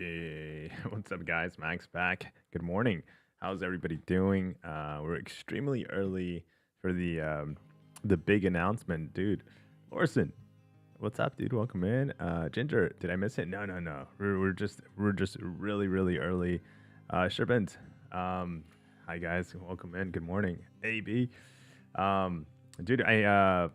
Hey, what's up, guys? Max back. Good morning. How's everybody doing? We're extremely early for the big announcement, dude. Orson, what's up, dude? Welcome in. Ginger, did I miss it? No, no, no. We're just really early. Sherbent, hi guys. Welcome in. Good morning. AB, um, dude. Again,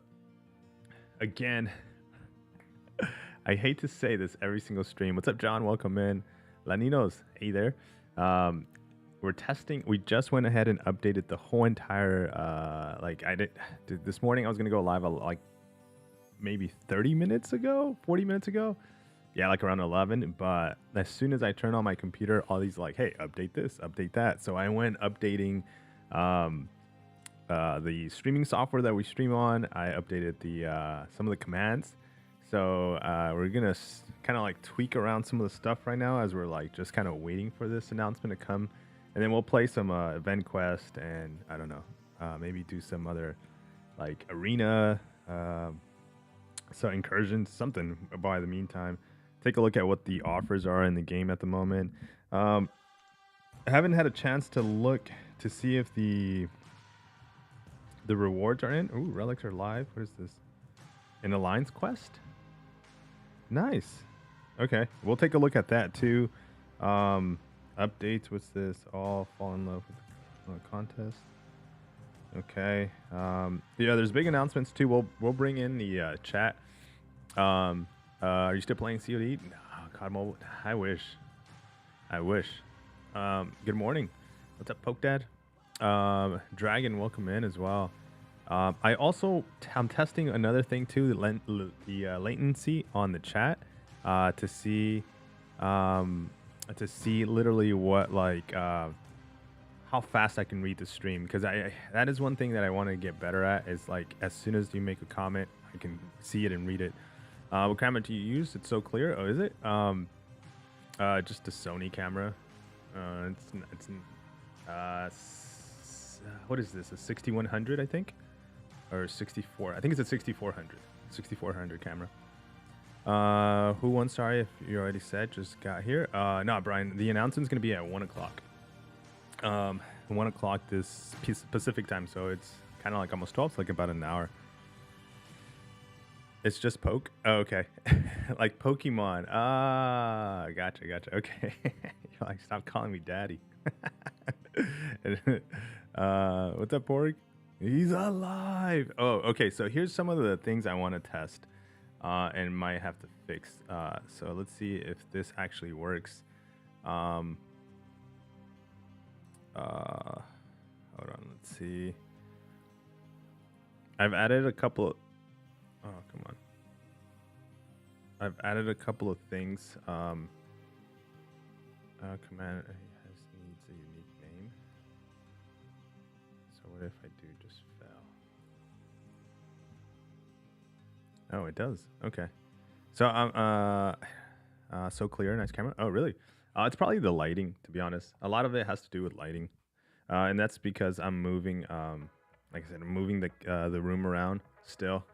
I hate to say this every single stream. What's up, John? Welcome in. Laninos, hey there. Um, we're testing. We just went ahead and updated the whole entire. Dude, this morning I was gonna go live like maybe 30 minutes ago, 40 minutes ago. Yeah, like around 11. But as soon as I turn on my computer, all these like, hey, update this, update that. So I went updating the streaming software that we stream on. I updated the some of the commands. So we're gonna kind of like tweak around some of the stuff right now as we're like just kind of waiting for this announcement to come, and then we'll play some event quest and I don't know, maybe do some other like arena, so incursions, something by the meantime. Take a look at what the offers are in the game at the moment. I haven't had a chance to look to see if the rewards are in. Ooh, relics are live. What is this? An alliance quest? Nice. Okay, we'll take a look at that too. Updates. What's this? All fall in love with contest. Okay. Yeah, there's big announcements too. We'll bring in the chat. Are you still playing COD? No, COD Mobile. I wish. Good morning. What's up, Poke Dad? Dragon, welcome in as well. I'm testing another thing too, the latency on the chat, to see literally what like how fast I can read the stream, because that is one thing that I want to get better at, is like as soon as you make a comment, I can see it and read it. What camera do you use? It's so clear. Oh, is it? Just a Sony camera. What is this? A 6100, I think, or 64. I think it's a 6400 camera. Who won? Sorry if you already said. Just got here. No, Brian. The announcement's gonna be at 1 o'clock. 1 o'clock this Pacific time, so it's kind of like almost 12. It's like about an hour. It's just poke. Oh, okay. Like Pokemon. Ah, gotcha. Okay. You're like, stop calling me daddy. What's up, Porg? He's alive. Oh, okay. So here's some of the things I want to test, and might have to fix. So let's see if this actually works. Hold on. Let's see. I've added a couple. Oh, come on. I've added a couple of things. Command needs a unique name. So what if I do just fail? Oh, it does. Okay. So so clear, nice camera. Oh, really? It's probably the lighting, to be honest. A lot of it has to do with lighting, and that's because I'm moving. Like I said, I'm moving the room around still.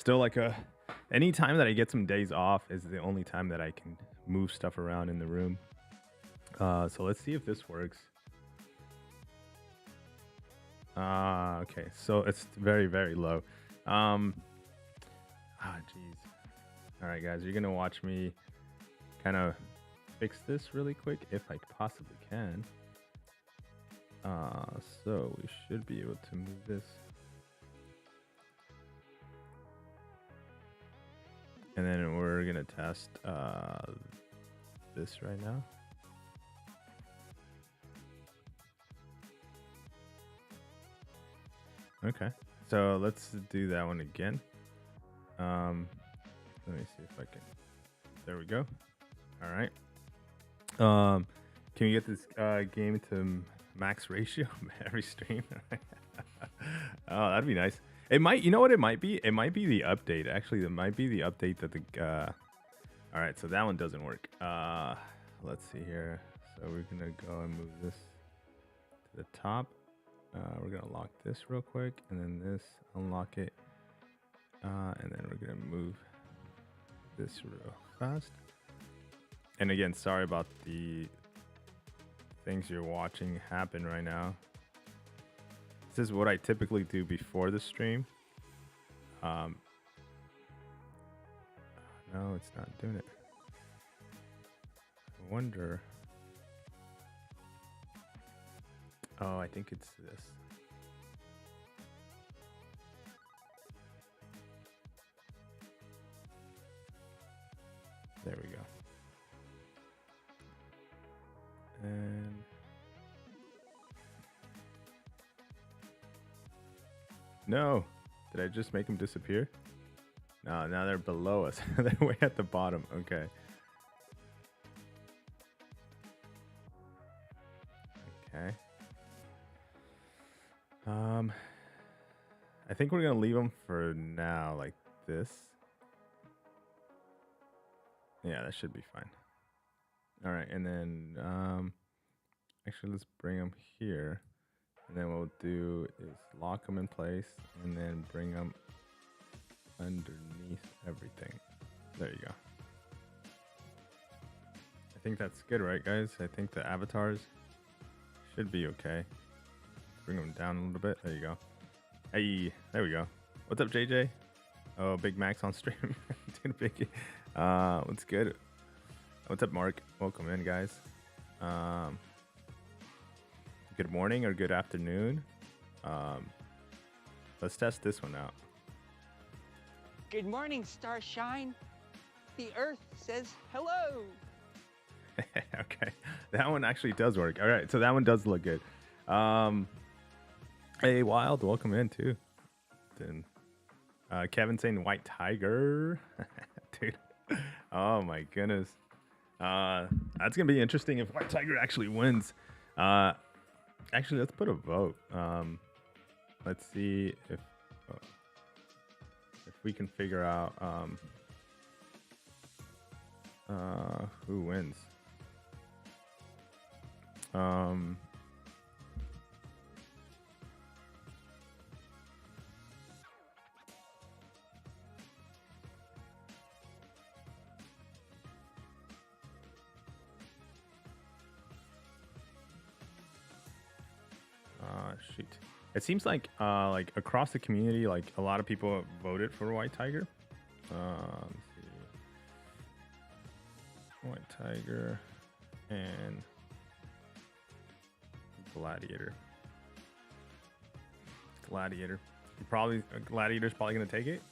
Like any time that I get some days off is the only time that I can move stuff around in the room. So let's see if this works. Okay, so it's very low. Jeez. All right, guys, you're gonna watch me kind of fix this really quick if I possibly can. So we should be able to move this. And then we're gonna test this right now. Okay, so let's do that one again. Let me see if I can. There we go. All right. Can we get this game to max ratio every stream? Oh, that'd be nice. It might, you know what it might be? It might be the update. Actually, it might be the update that the all right, so that one doesn't work. Let's see here. So we're gonna go and move this to the top. We're gonna lock this real quick, and then this, unlock it, and then we're gonna move this real fast. And again, sorry about the things you're watching happen right now. This is what I typically do before the stream. No, it's not doing it. I wonder. Oh, I think it's this. There we go. And no, did I just make them disappear? No, now they're below us. They're way at the bottom. Okay. Okay. I think we're gonna leave them for now like this. Yeah, that should be fine. All right, and then actually let's bring them here, and then what we'll do is lock them in place and then bring them underneath everything. There you go. I think that's good, right, guys? I think the avatars should be okay. Bring them down a little bit. There you go. Hey, there we go. What's up, JJ? Oh, Big Mac's on stream. Dude, Big. What's good? What's up, Mark? Welcome in, guys. Good morning or good afternoon. Let's test this one out. Good morning, Starshine. The Earth says hello. Okay, that one actually does work. All right, so that one does look good. Hey, Wild, welcome in too. Then Kevin saying White Tiger. Dude, oh my goodness. That's gonna be interesting if White Tiger actually wins. Actually, let's put a vote. Let's see if we can figure out who wins. Shoot. It seems like across the community, like a lot of people voted for White Tiger. Let's see. White Tiger and Gladiator. Gladiator's probably gonna take it.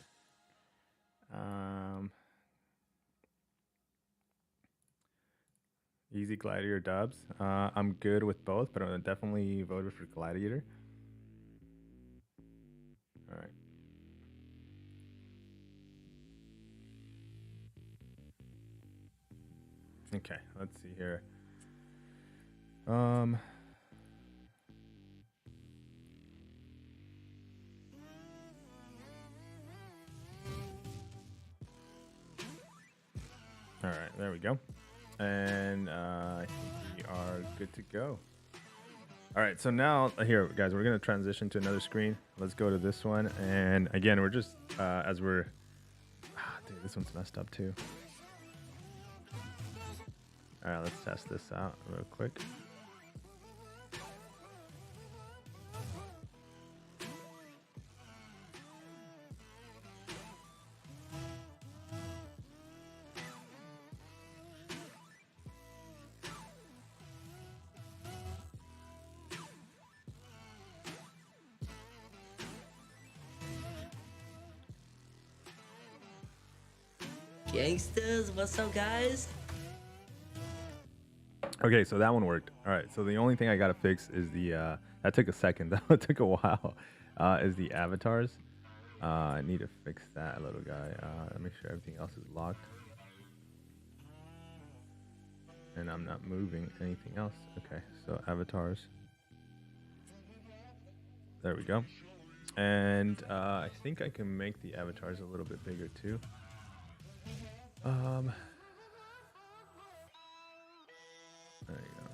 Easy Gladiator dubs. I'm good with both, but I'm definitely voted for Gladiator. All right. Okay, let's see here. All right, there we go. And I think we are good to go. All right, so now here, guys, we're gonna transition to another screen. Let's go to this one, and again, we're just as we're. Dude, this one's messed up too. All right, let's test this out real quick. Gangsters, what's up, guys? Okay, so that one worked. All right, so the only thing I gotta fix is the that took a second. That took a while. Is the avatars. I need to fix that, little guy. Make sure everything else is locked, and I'm not moving anything else. Okay, so avatars. There we go. And I think I can make the avatars a little bit bigger too. There you go.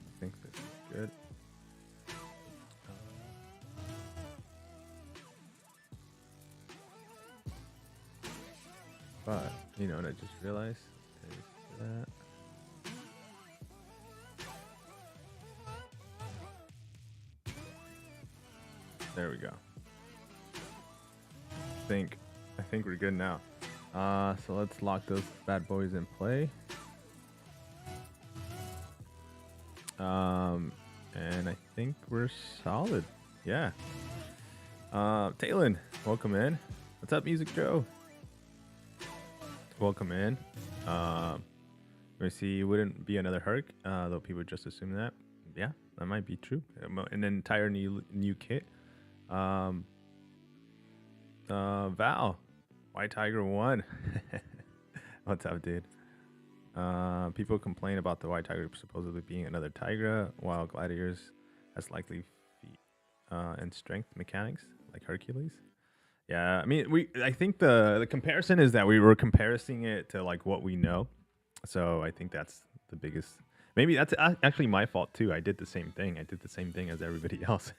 I think this is good. You know what I just realized? That. There we go. I think we're good now. So let's lock those bad boys in play. And I think we're solid. Yeah. Talon, welcome in. What's up, Music Joe? Welcome in. Let me see. It wouldn't be another Herc, though people just assume that. Yeah, that might be true. An entire new kit. Val, White Tiger 1. What's up, dude? People complain about the White Tiger supposedly being another Tigra, while Gladiators has likely feet and strength mechanics like Hercules. Yeah, I mean, I think the comparison is that we were comparing it to like what we know, so I think that's the biggest. Maybe that's actually my fault too. I did the same thing. I did the same thing as everybody else.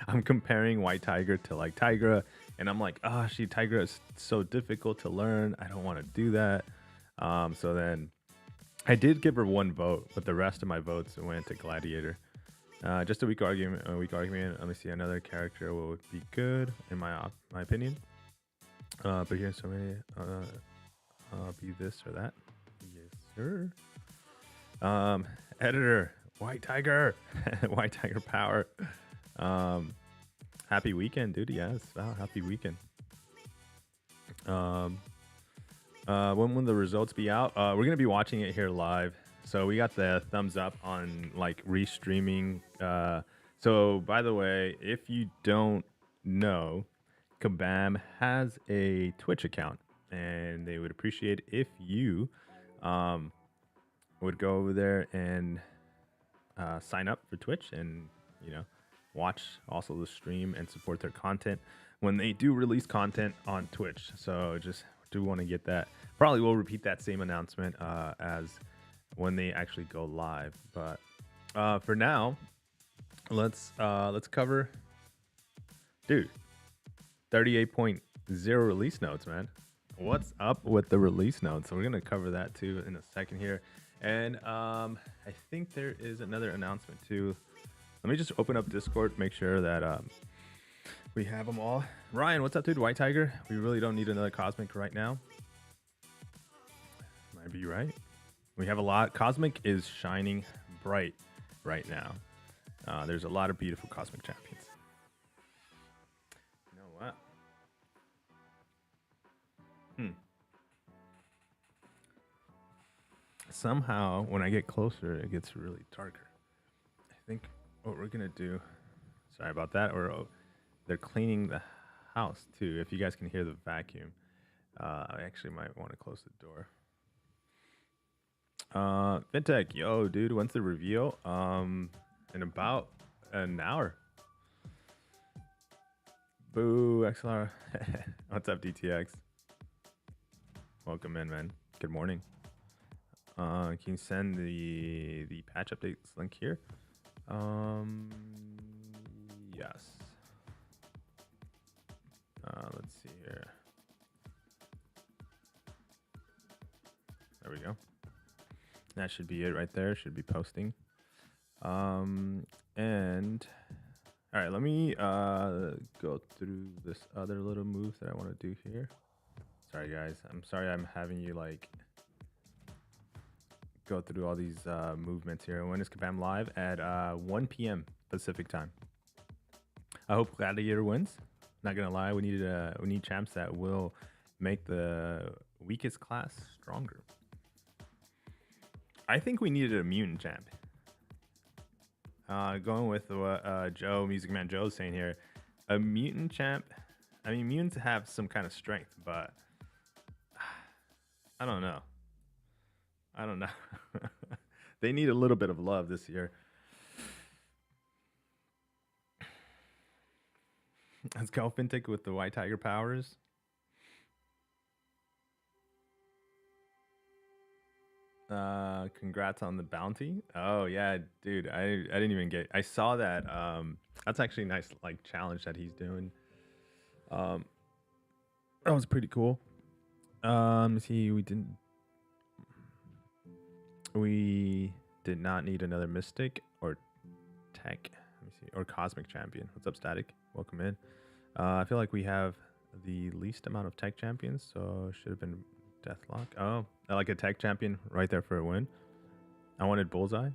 I'm comparing White Tiger to like Tigra, and I'm like, Tigra is so difficult to learn. I don't want to do that. So then I did give her 1 vote, but the rest of my votes went to Gladiator. Just a weak argument. Let me see. Another character would be good in my opinion. But here's so many. Be this or that. Yes, sir. Editor, White Tiger, White Tiger power. Happy weekend, dude. Yes, wow, happy weekend. When will the results be out? We're gonna be watching it here live. So we got the thumbs up on like restreaming. So by the way, if you don't know, Kabam has a Twitch account, and they would appreciate if you would go over there and sign up for Twitch and, watch also the stream and support their content when they do release content on Twitch. So just do want to get that. Probably will repeat that same announcement as when they actually go live. But for now, let's cover, dude, 38.0 release notes, man. What's up with the release notes? So we're gonna cover that too in a second here. And I think there is another announcement too. Let me just open up Discord, make sure that we have them all. Ryan, what's up, dude? White Tiger. We really don't need another Cosmic right now. Might be right. We have a lot. Cosmic is shining bright right now. There's a lot of beautiful Cosmic champions. You know what? Somehow, when I get closer, it gets really darker. I think what we're gonna do, sorry about that, or they're cleaning the house too. If you guys can hear the vacuum, I actually might want to close the door. Fintech, yo, dude, when's the reveal? In about an hour. Boo, XLR. What's up, DTX? Welcome in, man. Good morning. Can you send the patch updates link here? Yes. Let's see here. There we go. That should be it right there. Should be posting. And all right, let me go through this other little move that I want to do here. Sorry, guys. I'm sorry I'm having you like go through all these movements here. When is Kabam live? At 1 p.m. Pacific time. I hope Gladiator wins. Not gonna lie, we need champs that will make the weakest class stronger. I think we needed a mutant champ. Going with what Joe, Music Man Joe, is saying here, a mutant champ. I mean, mutants have some kind of strength, but I don't know. They need a little bit of love this year. Let's go Fintech with the White Tiger powers. Congrats on the bounty. Oh yeah, dude. I didn't even get. I saw that. That's actually a nice like challenge that he's doing. That was pretty cool. See, we did not need another Mystic or Tech. Let me see, or Cosmic Champion. What's up, Static? Welcome in. I feel like we have the least amount of Tech champions, so should have been Deathlock. Oh, I like a Tech champion right there for a win. I wanted Bullseye.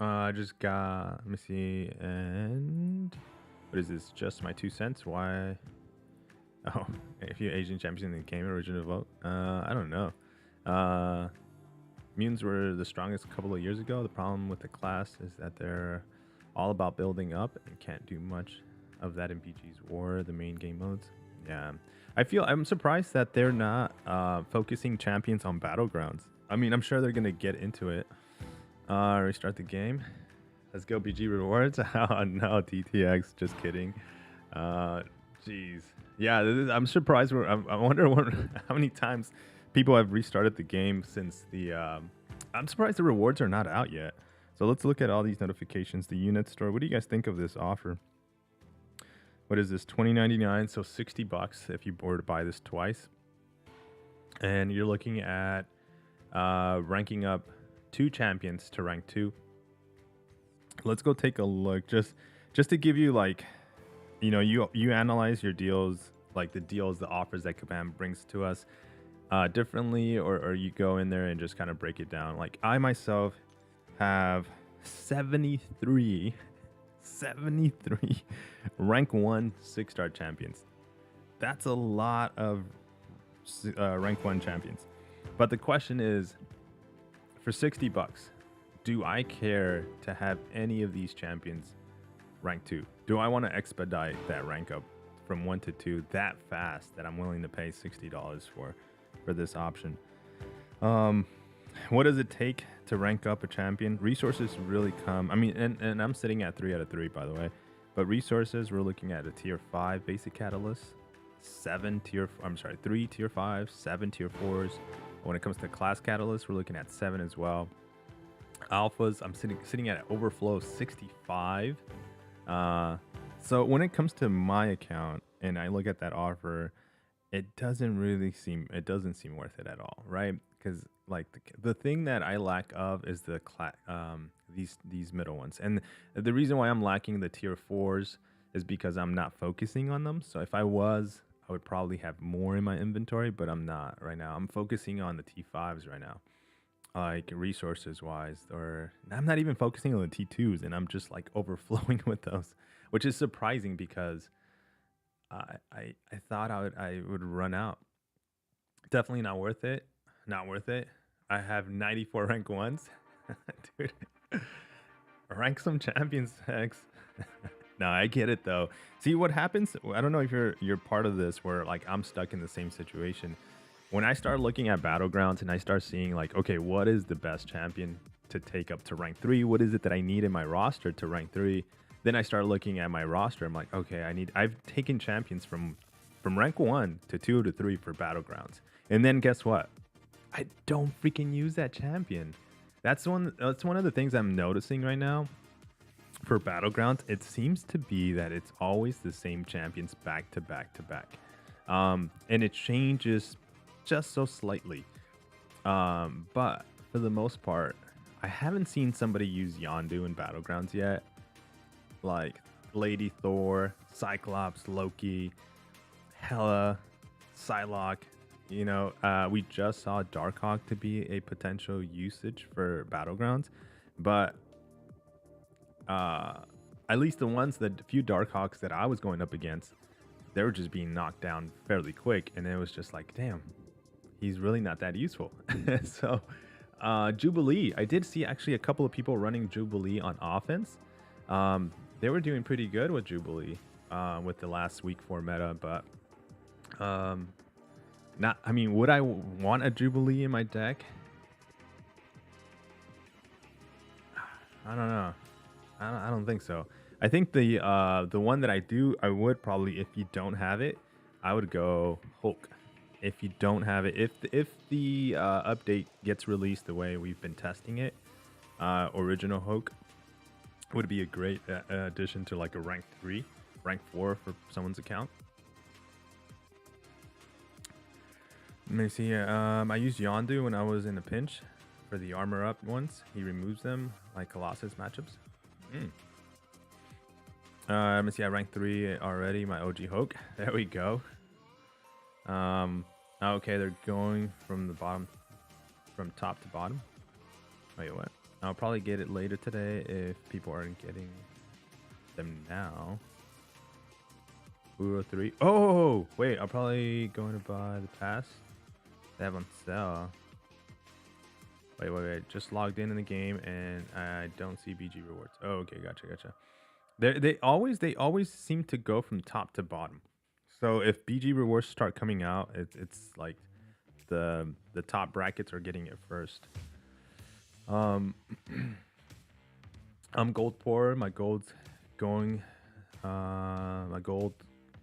I just got, let me see, and what is this? Just my 2 cents? Why? Oh, a few Asian champions in the game, original vote. I don't know. Mutants were the strongest a couple of years ago. The problem with the class is that they're all about building up and can't do much of that in PG's or the main game modes. Yeah, I'm surprised that they're not focusing champions on Battlegrounds. I mean, I'm sure they're gonna get into it. Restart the game. Let's go BG rewards. Oh no, TTX. Just kidding. Jeez. Yeah, I'm surprised. I wonder how many times people have restarted the game since the. I'm surprised the rewards are not out yet. So let's look at all these notifications. The unit store. What do you guys think of this offer? What is this? $20.99. So $60 if you were to buy this twice. And you're looking at ranking up 2 champions to rank 2. Let's go take a look. Just to give you, like, you know, you analyze your deals, like the deals, the offers that Kabam brings to us differently, or you go in there and just kind of break it down. Like, I myself have 73 rank 1 6-star champions. That's a lot of rank 1 champions. But the question is, for $60, do I care to have any of these champions rank 2? Do I want to expedite that rank up from 1 to 2 that fast that I'm willing to pay $60 for this option? What does it take to rank up a champion? Resources really come. I mean, and I'm sitting at 3 out of 3, by the way. But resources, we're looking at a tier 5 basic catalyst, 3 tier 5s, 7 tier 4s. When it comes to class catalysts, we're looking at 7 as well. Alphas, I'm sitting at overflow 65. So when it comes to my account and I look at that offer, it doesn't seem worth it at all, right? Because like the thing that I lack of is the these middle ones, and the reason why I'm lacking the tier 4s is because I'm not focusing on them. So if I was, I would probably have more in my inventory, but I'm not right now. I'm focusing on the T5s right now, like resources wise, or I'm not even focusing on the T2s, and I'm just like overflowing with those, which is surprising because I thought I would run out. Definitely not worth it. Not worth it. I have 94 rank 1s. Dude, rank some champions, X. No, I get it though. See what happens? I don't know if you're part of this where like I'm stuck in the same situation. When I start looking at Battlegrounds and I start seeing like, okay, what is the best champion to take up to rank 3? What is it that I need in my roster to rank 3? Then I start looking at my roster. I'm like, okay, I've taken champions from rank 1 to 2 to 3 for Battlegrounds. And then guess what? I don't freaking use that champion. That's one of the things I'm noticing right now for Battlegrounds. It seems to be that it's always the same champions back to back to back. And it changes just so slightly. But for the most part, I haven't seen somebody use Yondu in Battlegrounds yet. Like Lady Thor, Cyclops, Loki, Hela, Psylocke. You know, we just saw Darkhawk to be a potential usage for Battlegrounds, but at least the few Darkhawks that I was going up against, they were just being knocked down fairly quick, and it was just like, damn, he's really not that useful. So Jubilee, I did see actually a couple of people running Jubilee on offense. They were doing pretty good with Jubilee with the last week 4 meta, but I mean, would I want a Jubilee in my deck? I don't know. I don't think so. I think the one that I would probably, if you don't have it, I would go Hulk. If you don't have it, if the update gets released the way we've been testing it, original Hulk would be a great addition to like a rank rank 4 for someone's account. Let me see. I used Yondu when I was in a pinch for the armor up ones. He removes them like Colossus matchups. Let me see. I ranked 3 already. My OG Hulk. There we go. Okay, they're going from the bottom, from top to bottom. Wait, what? I'll probably get it later today if people aren't getting them now. Uro 3. Oh, wait. I'm probably going to buy the pass. They have on sale. Wait. Just logged in the game and I don't see BG rewards. Oh, okay. Gotcha. They always seem to go from top to bottom. So if BG rewards start coming out, it's like the top brackets are getting it first. I'm gold poor. My gold's going. My gold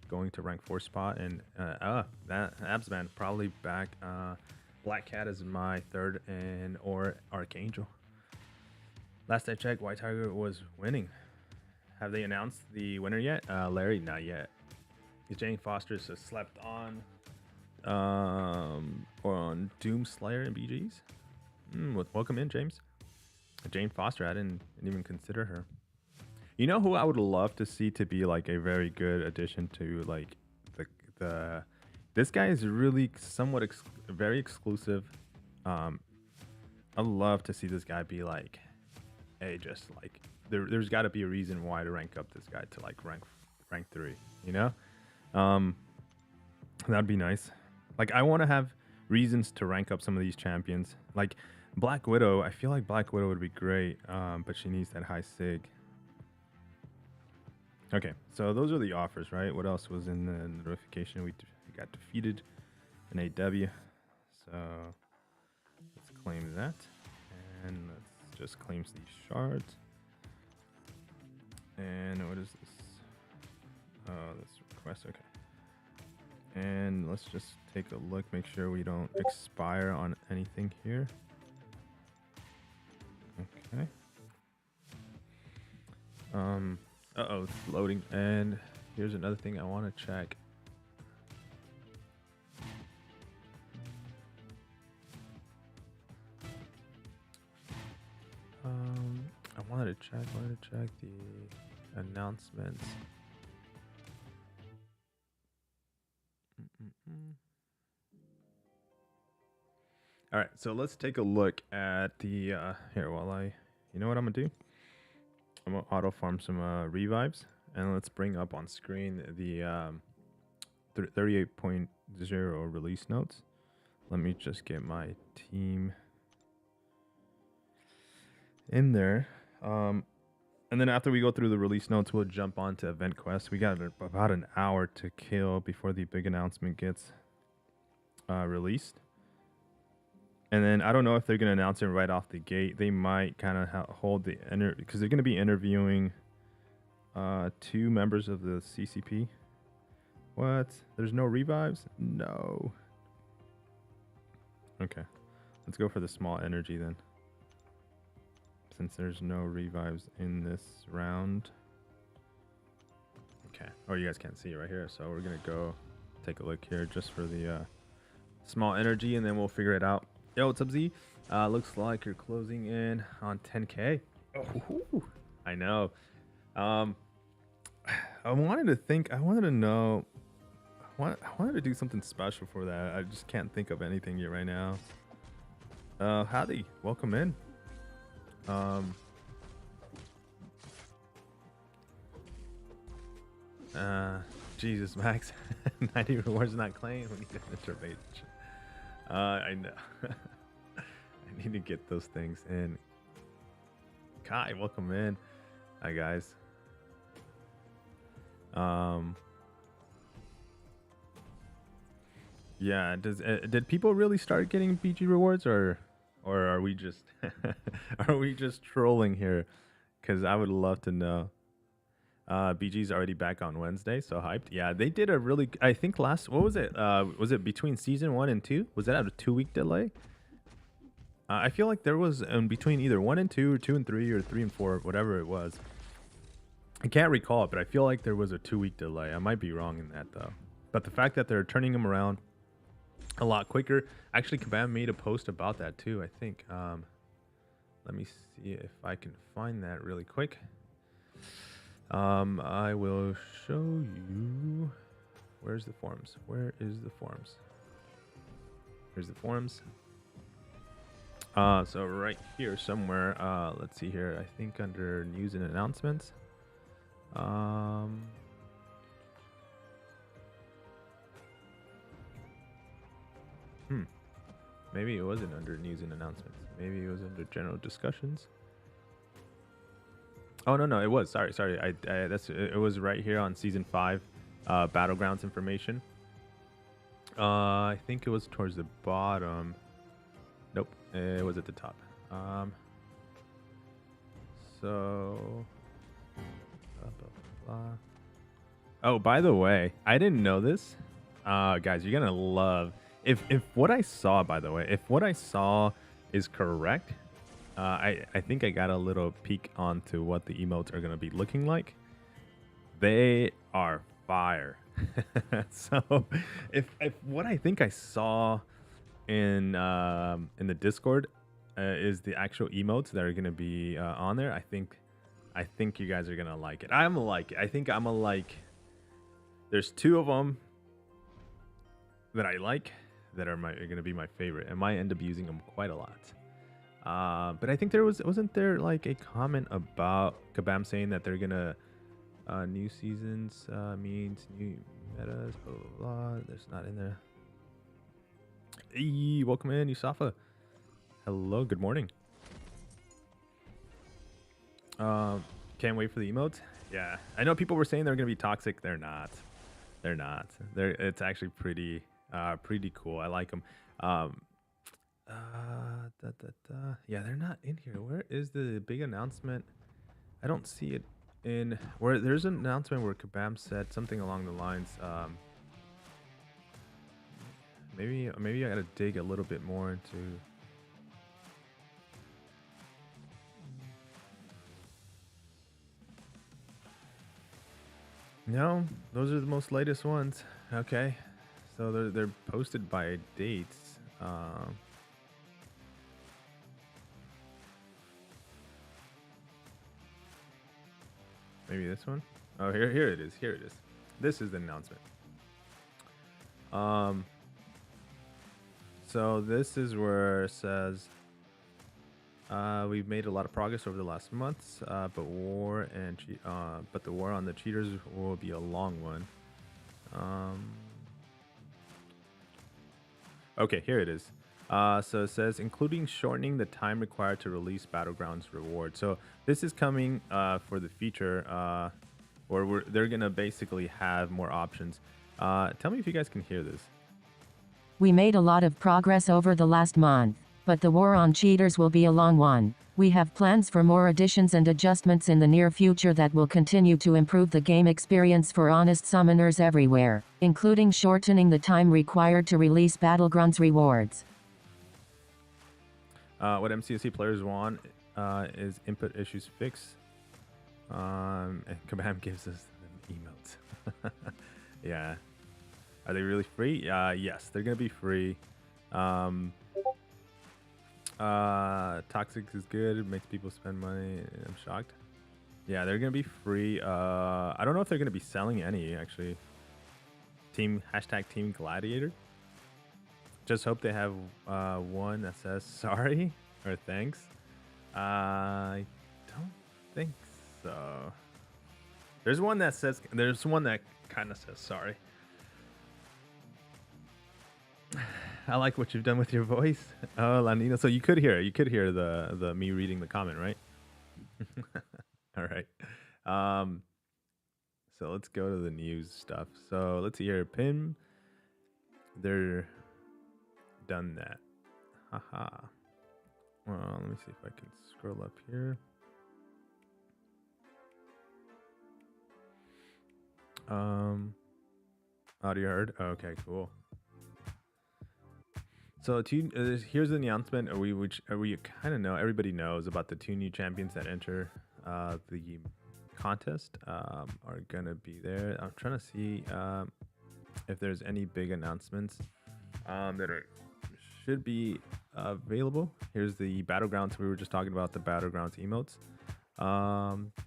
going to rank 4 spot, and that Absman probably back. Black Cat is my 3rd and or Archangel. Last I checked, White Tiger was winning. Have they announced the winner yet? Larry, not yet. Jane Foster just slept on or on Doomslayer and BGs. Welcome in, James. Jane Foster, I didn't even consider her. You know who I would love to see to be like a very good addition to like the this guy is really somewhat very exclusive. I'd love to see this guy be like, hey, just like there's got to be a reason why to rank up this guy to like rank 3, you know? That'd be nice. Like I want to have reasons to rank up some of these champions. Like Black Widow, I feel like Black Widow would be great, but she needs that high sig. Okay, so those are the offers, right? What else was in the notification? We got defeated in AW. So let's claim that. And let's just claim these shards. And what is this? Oh, this request, okay. And let's just take a look, make sure we don't expire on anything here. Okay. Uh-oh, it's loading. And here's another thing I want to check. I wanted to check the announcements. All right, so let's take a look at the here while you know what I'm gonna do? I'm gonna auto farm some revives, and let's bring up on screen the 38.0 release notes. Let me just get my team in there. And then after we go through the release notes, we'll jump on to event quest. We got about an hour to kill before the big announcement gets released. And then I don't know if they're going to announce it right off the gate. They might kind of hold the because they're going to be interviewing 2 members of the CCP. What? There's no revives? No. Okay. Let's go for the small energy then. Since there's no revives in this round. Okay. Oh, you guys can't see it right here. So we're going to go take a look here just for the small energy, and then we'll figure it out. Yo, what's up, Z? Looks like you're closing in on 10K. Oh, I know. I wanted to know. I wanted to do something special for that. I just can't think of anything yet right now. Howdy. Welcome in. Jesus, Max. 90 rewards not claimed. We need to intervene. I know. I need to get those things in. Kai, welcome in. Hi, guys. Yeah. Did people really start getting BG rewards, or are we just trolling here? Because I would love to know. BG's already back on Wednesday, so hyped. Yeah, they did a really. I think what was it? Was it between season 1 and 2? Was that a 2-week delay? I feel like there was in between either 1 and 2, or 2 and 3, or 3 and 4, whatever it was. I can't recall, but I feel like there was a 2-week delay. I might be wrong in that though. But the fact that they're turning them around a lot quicker. Actually, Kabam made a post about that too, I think. Let me see if I can find that really quick. I will show you. Where's the forums? Where is the forums? Here's the forums. So right here somewhere. Let's see here. I think under news and announcements. Maybe it wasn't under news and announcements. Maybe it was under general discussions. Oh no, it was. Sorry. It was right here on season 5, Battlegrounds information. I think it was towards the bottom. Nope, it was at the top. So, blah, blah, blah. Oh, by the way, I didn't know this. Guys, you're gonna love if what I saw. By the way, if what I saw is correct, I think I got a little peek onto what the emotes are gonna be looking like. They are fire. So, if what I think I saw in the Discord is the actual emotes that are gonna be on there, I think you guys are gonna like it. I'm gonna like it. I think I'm gonna like. There's 2 of them that I like that are gonna be my favorite. I might end up using them quite a lot. But I think wasn't there like a comment about Kabam saying that they're gonna new seasons means new metas, blah blah blah. There's not in there. Hey, welcome in, Yusafa. Hello, good morning. Can't wait for the emotes. Yeah, I know people were saying they're gonna be toxic. They're not. They're not. It's actually pretty cool. I like them. Yeah, they're not in here. Where is the big announcement? I don't see it in where there's an announcement where Kabam said something along the lines. Maybe I gotta dig a little bit more into. No, those are the most latest ones. Okay, so they're posted by dates. Maybe this one. Oh, here it is. Here it is. This is the announcement. So this is where it says we've made a lot of progress over the last months, but the war on the cheaters will be a long one. Okay, here it is. So it says, including shortening the time required to release Battlegrounds reward. So this is coming for the future, where they're gonna basically have more options. Tell me if you guys can hear this. We made a lot of progress over the last month, but the war on cheaters will be a long one. We have plans for more additions and adjustments in the near future that will continue to improve the game experience for honest summoners everywhere, including shortening the time required to release Battlegrounds rewards. What MCOC players want is input issues fixed. And Kabam gives us the emotes. Yeah. Are they really free? Yes, they're going to be free. Toxic is good. It makes people spend money. I'm shocked. Yeah, they're going to be free. I don't know if they're going to be selling any, actually. Team Gladiator. Just hope they have one that says sorry or thanks. I don't think so. There's one that kind of says sorry. I like what you've done with your voice. Oh, Lanino. So you could hear it. You could hear the me reading the comment, right? All right. So let's go to the news stuff. So let's see here. Pim. They're done that. Haha. Well, let me see if I can scroll up here. Audio heard. Okay, cool. So here's the announcement. We kind of know, everybody knows about the 2 new champions that enter the contest are gonna be there. I'm trying to see if there's any big announcements that should be available. Here's the Battlegrounds. We were just talking about the Battlegrounds emotes.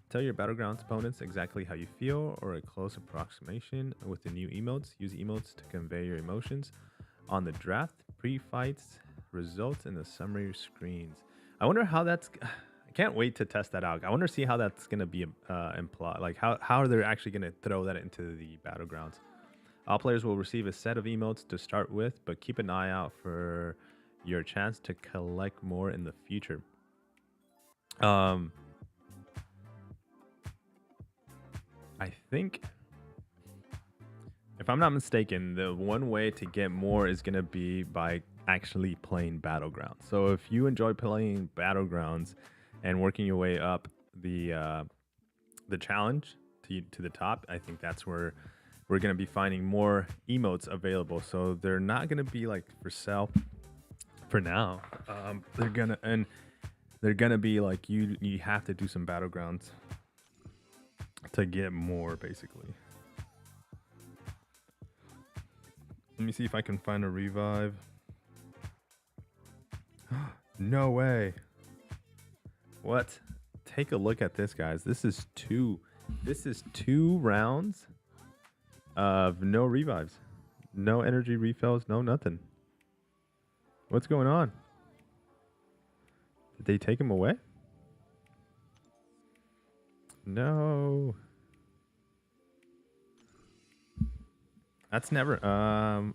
Tell your Battlegrounds opponents exactly how you feel or a close approximation with the new emotes. Use emotes to convey your emotions on the draft, pre-fights, results, and the summary screens. I wonder how that's... I can't wait to test that out. I wonder to see how that's going to be implied. Like how they're actually going to throw that into the Battlegrounds. All players will receive a set of emotes to start with, but keep an eye out for your chance to collect more in the future. I think, if I'm not mistaken, the one way to get more is going to be by actually playing Battlegrounds. So if you enjoy playing Battlegrounds and working your way up the challenge to the top, I think that's where we're going to be finding more emotes available. So they're not going to be like for sale for now. They're going to be like you have to do some Battlegrounds to get more, basically. Let me see if I can find a revive. No way. What? Take a look at this, guys. This is two rounds of no revives, no energy refills, no nothing. What's going on? Did they take him away? No. That's never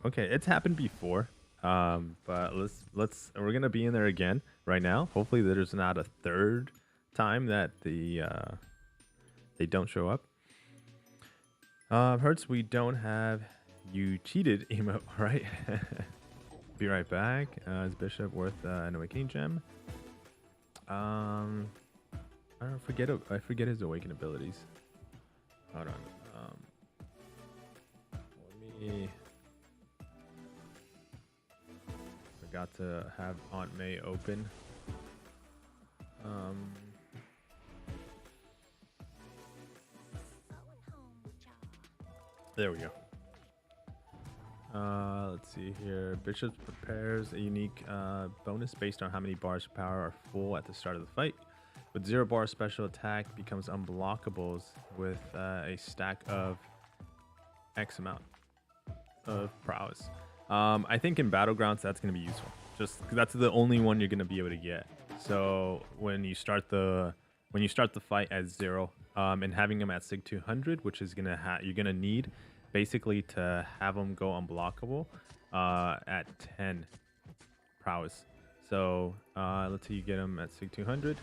okay, it's happened before. But we're gonna be in there again right now. Hopefully there's not a third time that they don't show up. Hurts we don't have you cheated emote, right? Be right back. Is Bishop worth an awakening gem? I forget his awaken abilities. Hold on. Let me. Forgot to have Aunt May open. There we go. Let's see here. Bishop prepares a unique bonus based on how many bars of power are full at the start of the fight. With 0 bar special attack becomes unblockables with a stack of X amount of prowess. I think in Battlegrounds that's going to be useful. Just 'cause that's the only one you're going to be able to get. So when you start the fight at 0, and having them at Sig 200, which is you're gonna need basically to have them go unblockable at 10 prowess. So let's say you get them at Sig 200.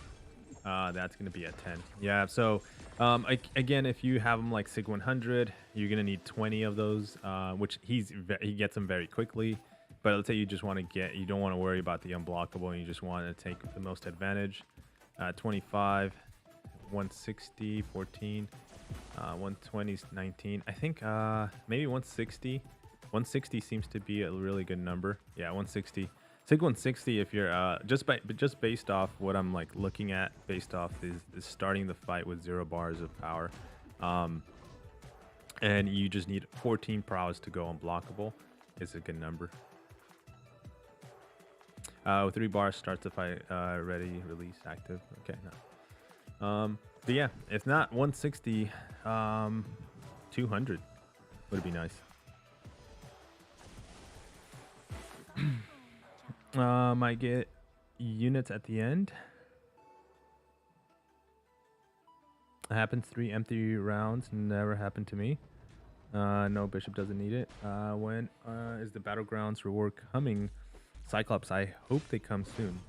That's gonna be at 10. Yeah. So again, if you have them like Sig 100, you're gonna need 20 of those, which he gets them very quickly. But let's say you just want to you don't want to worry about the unblockable, and you just want to take the most advantage. 25, 160, 14, 120, 19. I think maybe 160. 160 seems to be a really good number. Yeah, 160. Sig 160 if you're just based off what I'm like looking at, based off is starting the fight with 0 bars of power, and you just need 14 prowess to go unblockable. Is a good number. With 3 bars starts the fight, ready, release, active. Okay, no. But yeah, if not 160, 200 would be nice. Might get units at the end. It happens 3 empty rounds. Never happened to me. No, Bishop doesn't need it. When is the Battlegrounds reward coming? Cyclops, I hope they come soon.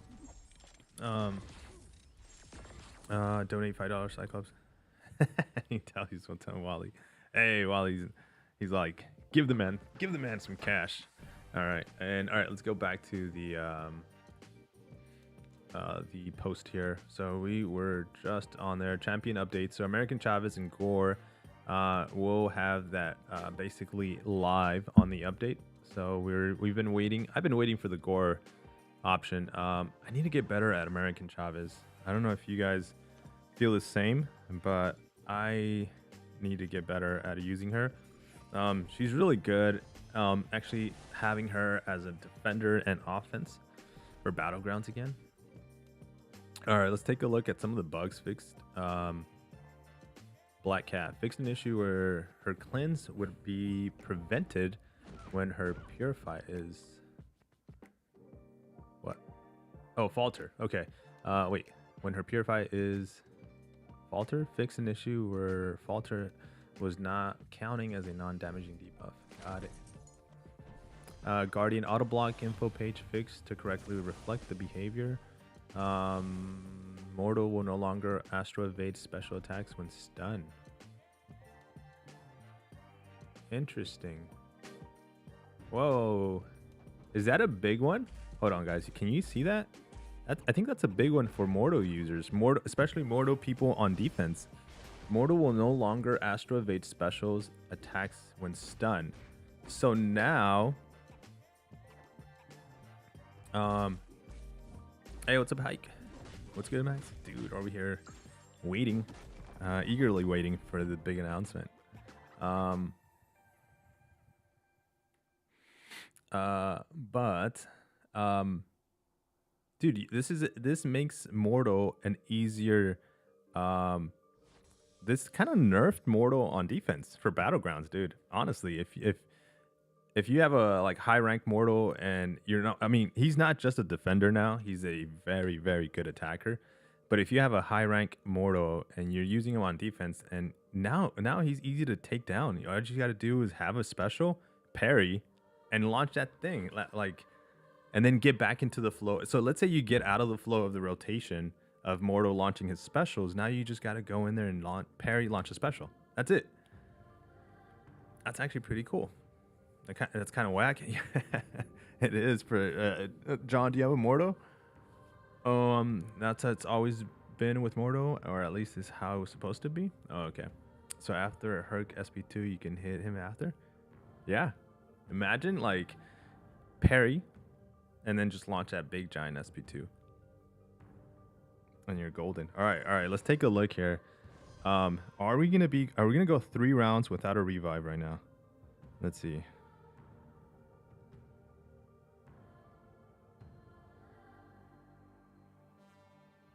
Donate $5, Cyclops. He tells one time Wally. Hey, Wally, he's like, give the man some cash. All right, let's go back to the post here. So we were just on there. Champion update. So American Chavez and Gore will have that basically live on the update. So we've been waiting. I've been waiting for the Gore option. I need to get better at American Chavez. I don't know if you guys feel the same, but I need to get better at using her. She's really good. Actually, having her as a defender and offense for Battlegrounds again. All right, let's take a look at some of the bugs fixed. Black Cat fixed an issue where her cleanse would be prevented when her purify is what? Oh, falter. Okay. Wait. When her purify is falter, fixed an issue where falter was not counting as a non-damaging debuff. Got it. Guardian auto block info page fixed to correctly reflect the behavior. Mortal will no longer astro evade special attacks when stunned. Interesting. Whoa. Is that a big one? Hold on, guys. Can you see that? I think that's a big one for Mortal users, especially Mortal people on defense. Mortal will no longer astro evade specials attacks when stunned. So now, hey, what's up, Hike? What's good, Max? Dude, over here waiting, eagerly waiting for the big announcement. Dude, this makes Mortal an easier, this kind of nerfed Mortal on defense for Battlegrounds, dude. Honestly, if you have a like high rank Mortal and you're not, I mean, he's not just a defender now, he's a very, very good attacker. But if you have a high rank Mortal and you're using him on defense, and now he's easy to take down. All you got to do is have a special parry and launch that thing, like, and then get back into the flow. So let's say you get out of the flow of the rotation of Mortal launching his specials. Now you just got to go in there and launch a special. That's it. That's actually pretty cool. That's kind of whack. It is. For John, do you have a Mortal? That's how it's always been with Mortal, or at least is how it was supposed to be. Oh, okay. So after a Herc SP2, you can hit him after. Yeah. Imagine like parry, and then just launch that big giant SP2, and you're golden. All right. Let's take a look here. Are we gonna go 3 rounds without a revive right now? Let's see.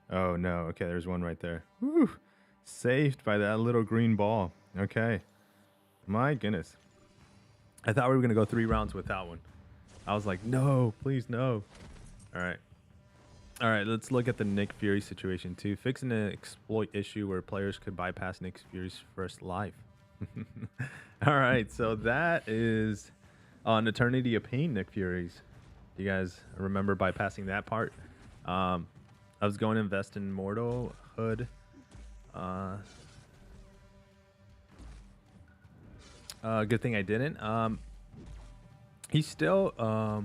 Oh no. Okay, there's one right there. Woo! Saved by that little green ball. Okay. My goodness. I thought we were gonna go 3 rounds without one. I was like, no, please no. All right. Let's look at the Nick Fury situation too. Fixing an exploit issue where players could bypass Nick Fury's first life. All right, so that is on Eternity of Pain, Nick Fury's. You guys remember bypassing that part? I was going to invest in Mortal Hood. Good thing I didn't. He's still. I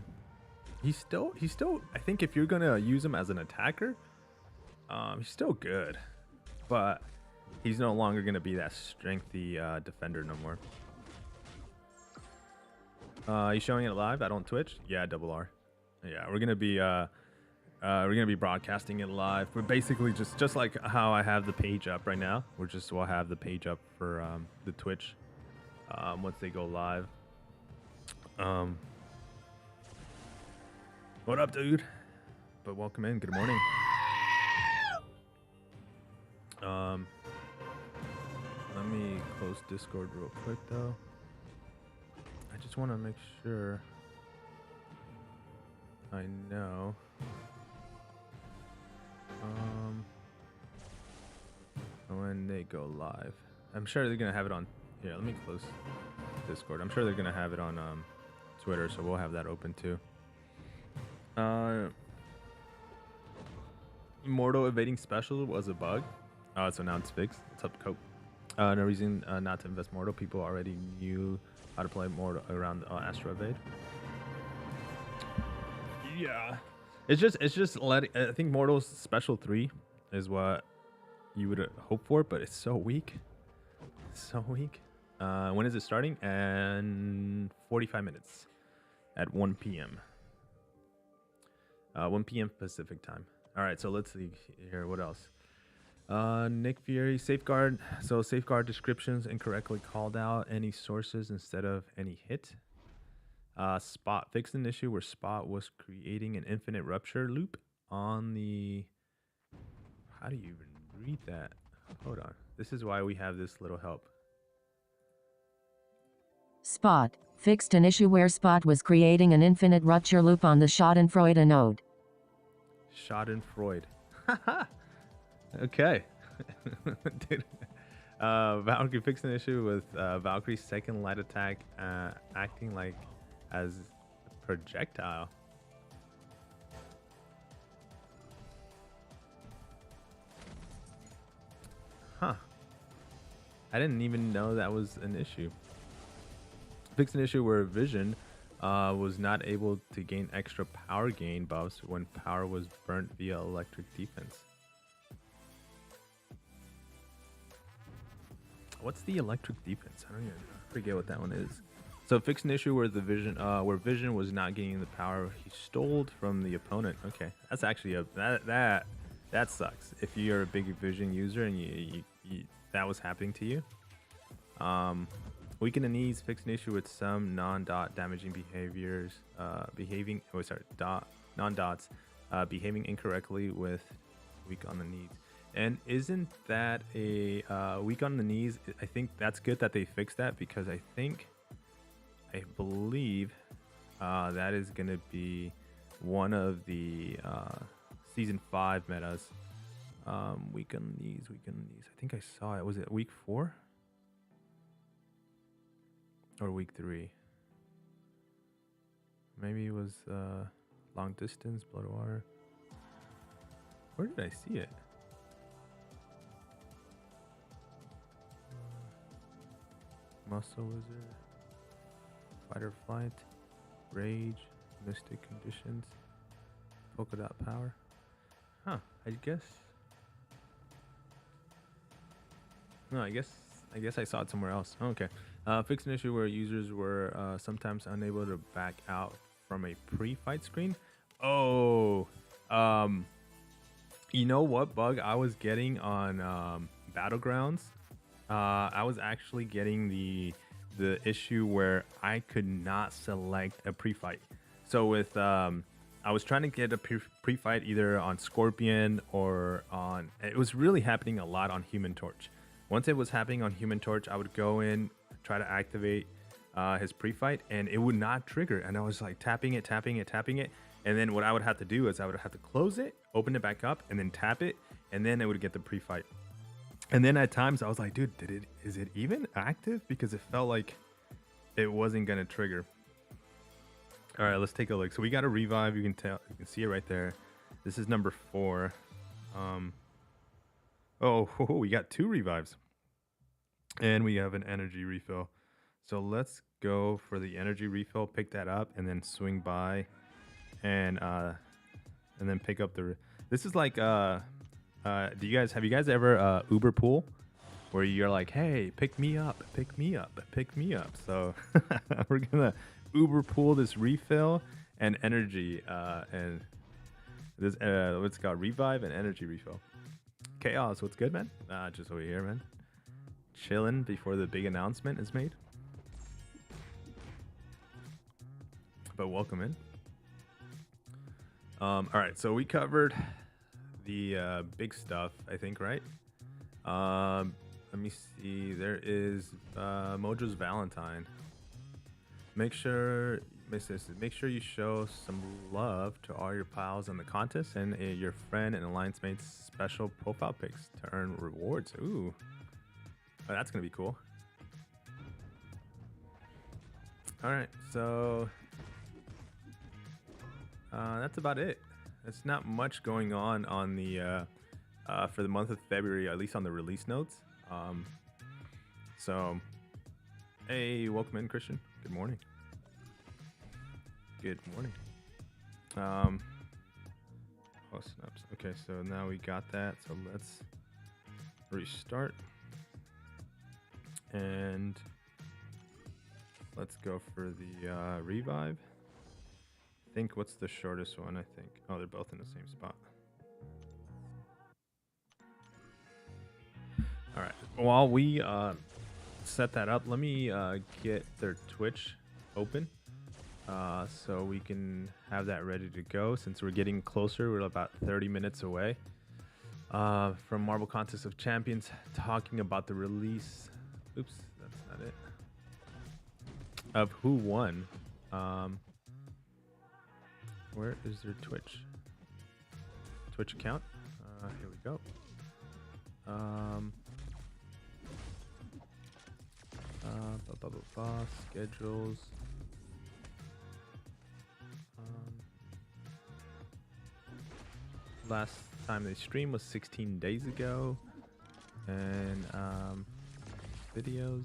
think if you're gonna use him as an attacker, he's still good, but he's no longer gonna be that strengthy defender no more. You showing it live? On Twitch? Yeah, double R. Yeah, we're gonna be broadcasting it live. We're basically just like how I have the page up right now. We'll have the page up for the Twitch once they go live. What up, dude? But welcome in. Good morning. Let me close Discord real quick though. I just want to make sure I know. When they go live, I'm sure they're gonna have it on. Here, let me close Discord. I'm sure they're gonna have it on Twitter, so we'll have that open too. Mortal evading special was a bug. So now it's fixed. What's up, Cope? No reason not to invest Mortal. People already knew how to play Mortal around Astro Evade. Yeah, it's just letting. I think Mortal's special 3 is what you would hope for, but it's so weak. When is it starting? And 45 minutes at 1 p.m. 1 p.m. Pacific time. All right, so let's see here. What else? Nick Fury, safeguard. So safeguard descriptions incorrectly called out any sources instead of any hit. Spot fixed an issue where Spot was creating an infinite rupture loop on the. How do you even read that? Hold on. This is why we have this little help. Spot fixed an issue where Spot was creating an infinite rupture loop on the Schadenfreude node. Schadenfreude. Okay. Dude. Valkyrie fixed an issue with Valkyrie's second light attack acting like as a projectile. Huh. I didn't even know that was an issue. Fixed an issue where Vision was not able to gain extra power gain buffs when power was burnt via electric defense. What's the electric defense? I don't even forget what that one is. So fix an issue where the Vision was not gaining the power he stole from the opponent. Okay, that's actually that sucks. If you're a big Vision user and you that was happening to you. Weaken the knees. Fix an issue with some non-dot damaging behaviors. Non-dots behaving incorrectly with weak on the knees. And isn't that a weak on the knees? I think that's good that they fixed that, because I believe that is going to be one of the season 5 metas. Weak on the knees, weak on the knees. I think I saw it. Was it week 4 or week 3? Maybe it was long distance, blood water. Where did I see it? Muscle Wizard, Fight or Flight, Rage, Mystic Conditions, Polka Dot Power. Huh, I guess. No, I guess I saw it somewhere else. Oh, okay. Fix an issue where users were sometimes unable to back out from a pre-fight screen. Oh, you know what bug I was getting on Battlegrounds? I was actually getting the issue where I could not select a pre-fight. So with I was trying to get a pre-fight either on Scorpion or on. It was really happening a lot on Human Torch. Once it was happening on Human Torch, I would go in, try to activate his pre-fight, and it would not trigger. And I was like tapping it. And then what I would have to do is I would have to close it, open it back up, and then tap it, and then it would get the pre-fight. And then at times I was like, dude, is it even active? Because it felt like it wasn't gonna trigger. All right, let's take a look. So we got a revive. You can see it right there. This is number 4. We got 2 revives, and we have an energy refill. So let's go for the energy refill. Pick that up, and then swing by, and then pick up the. This is like have you guys ever Uber pool, where you're like, hey, pick me up. So we're gonna Uber pool this refill and energy and this what's it called, revive and energy refill. Chaos, what's good, man? Just over here, man, chilling before the big announcement is made. But welcome in. All right, so we covered the big stuff, I think, right? Let me see. There is Mojo's Valentine. Make sure you show some love to all your pals in the contest and your friend and alliance mates special profile pics to earn rewards. Ooh, oh, that's gonna be cool. All right, so that's about it. There's not much going on the for the month of February, at least on the release notes. So, hey, welcome in, Christian. Good morning. Good morning. Oh, snaps. Okay, so now we got that. So let's restart. And let's go for the revive. I think, what's the shortest one, I think? Oh, they're both in the same spot. All right. While we set that up, let me get their Twitch open so we can have that ready to go. Since we're getting closer, we're about 30 minutes away from Marvel Contest of Champions, talking about the release. Oops, that's not it. Of who won. Where is their Twitch account? Here we go. Schedules. Last time they streamed was 16 days ago. And videos.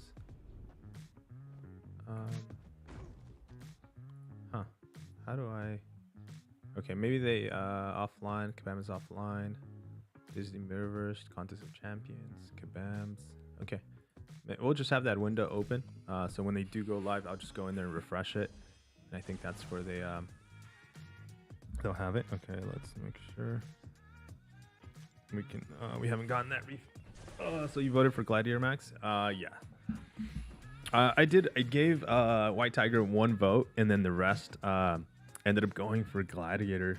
How do I? Okay, maybe they offline. Kabam is offline. Disney Mirrorverse, Contest of Champions, Kabams. Okay, we'll just have that window open. So when they do go live, I'll just go in there and refresh it. And I think that's where they'll have it. Okay, let's make sure we can. We haven't gotten that. So you voted for Gladiator, Max? Yeah. I did. I gave White Tiger 1 vote, and then the rest ended up going for Gladiator.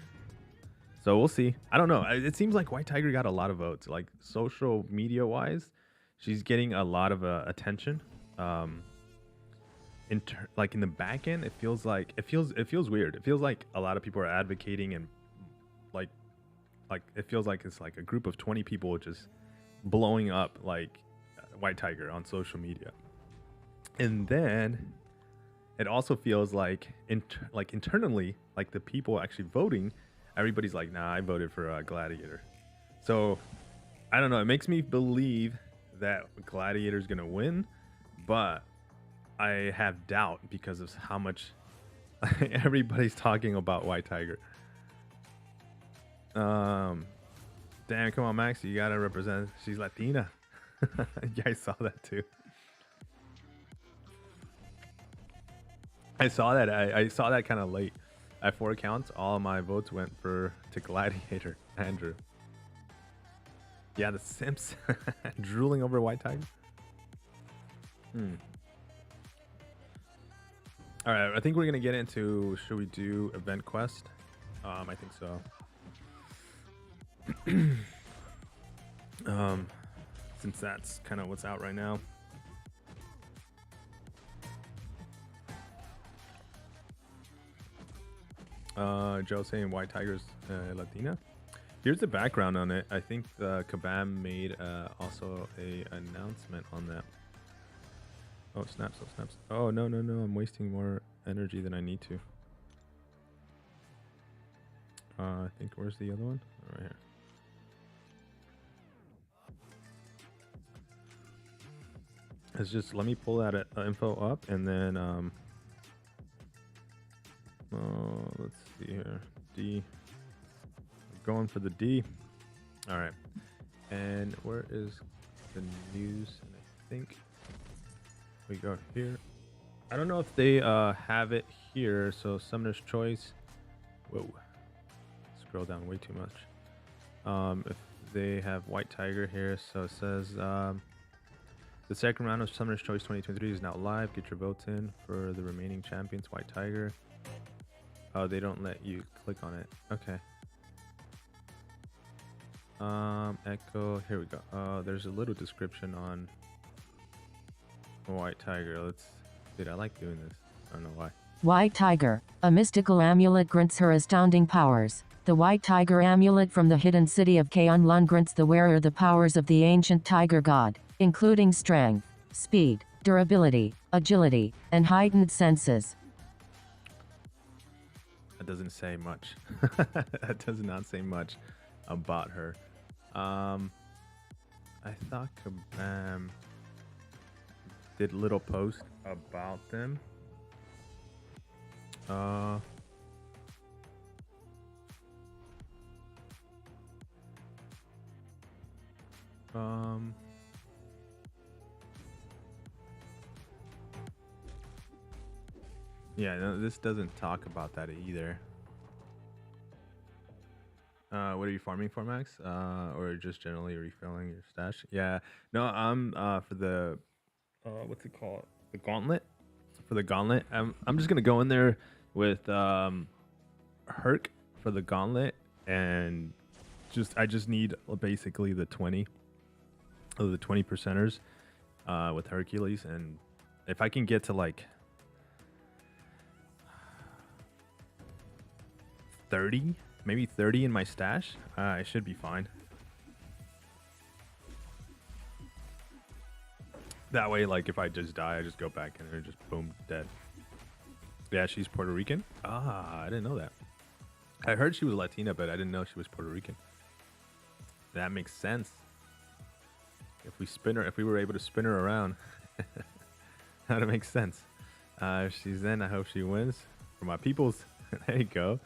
So we'll see. I don't know. It seems like White Tiger got a lot of votes. Like social media wise, she's getting a lot of attention. Like in the back end, it feels weird. It feels like a lot of people are advocating, and like it feels like it's like a group of 20 people just blowing up like White Tiger on social media. And then it also feels like internally, like the people actually voting, everybody's like, nah, I voted for Gladiator. So I don't know. It makes me believe that Gladiator's gonna win, but I have doubt because of how much everybody's talking about White Tiger. Damn, come on, Max, you gotta represent. She's Latina. Yeah, I saw that too. I saw that. I saw that kind of late. At 4 accounts, all of my votes went to Gladiator. Andrew. Yeah, the Simps drooling over White Tiger. All right, I think we're gonna get into. Should we do event quest? I think so. Since that's kind of what's out right now. Joe saying White Tiger's Latina. Here's the background on it. I think Kabam made also a announcement on that. Oh, snaps, oh, snaps. Oh, no, I'm wasting more energy than I need to. I think, where's the other one? Oh, right here. It's just, let me pull that info up, and then let's see here. D. We're going for the D. All right. And where is the news? And I think we go here. I don't know if they have it here. So Summoner's Choice. Whoa. Scroll down way too much. If they have White Tiger here. So it says the second round of Summoner's Choice 2023 is now live. Get your votes in for the remaining champions. White Tiger. Oh, they don't let you click on it. Okay. Echo. Here we go. There's a little description on White Tiger. Dude, I like doing this. I don't know why. White Tiger. A mystical amulet grants her astounding powers. The White Tiger amulet from the hidden city of Kaonlun grants the wearer the powers of the ancient tiger god, including strength, speed, durability, agility, and heightened senses. That doesn't say much. That does not say much about her. I thought Kabam did little post about them. Yeah, no, this doesn't talk about that either. What are you farming for, Max? Or just generally refilling your stash? Yeah. No, I'm for the what's it called? The Gauntlet. For the Gauntlet, I'm just gonna go in there with Herc for the Gauntlet, and I just need basically the 20 of the 20 percenters with Hercules, and if I can get to like 30, maybe 30 in my stash, I should be fine. That way, like, if I just die, I just go back in and just boom, dead. Yeah, she's Puerto Rican. Ah, I didn't know that. I heard she was Latina, but I didn't know she was Puerto Rican. That makes sense. If we were able to spin her around, that makes sense. If she's in, I hope she wins. For my peoples, there you go.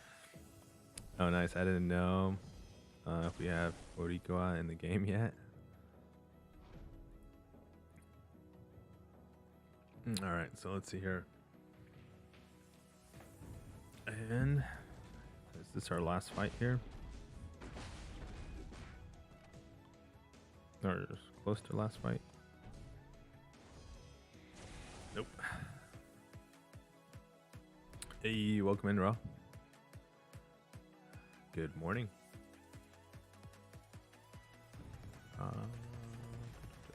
Oh, nice. I didn't know if we have Boricua in the game yet. All right, so let's see here. And is this our last fight here? Or close to last fight? Nope. Hey, welcome in, Raw. Good morning.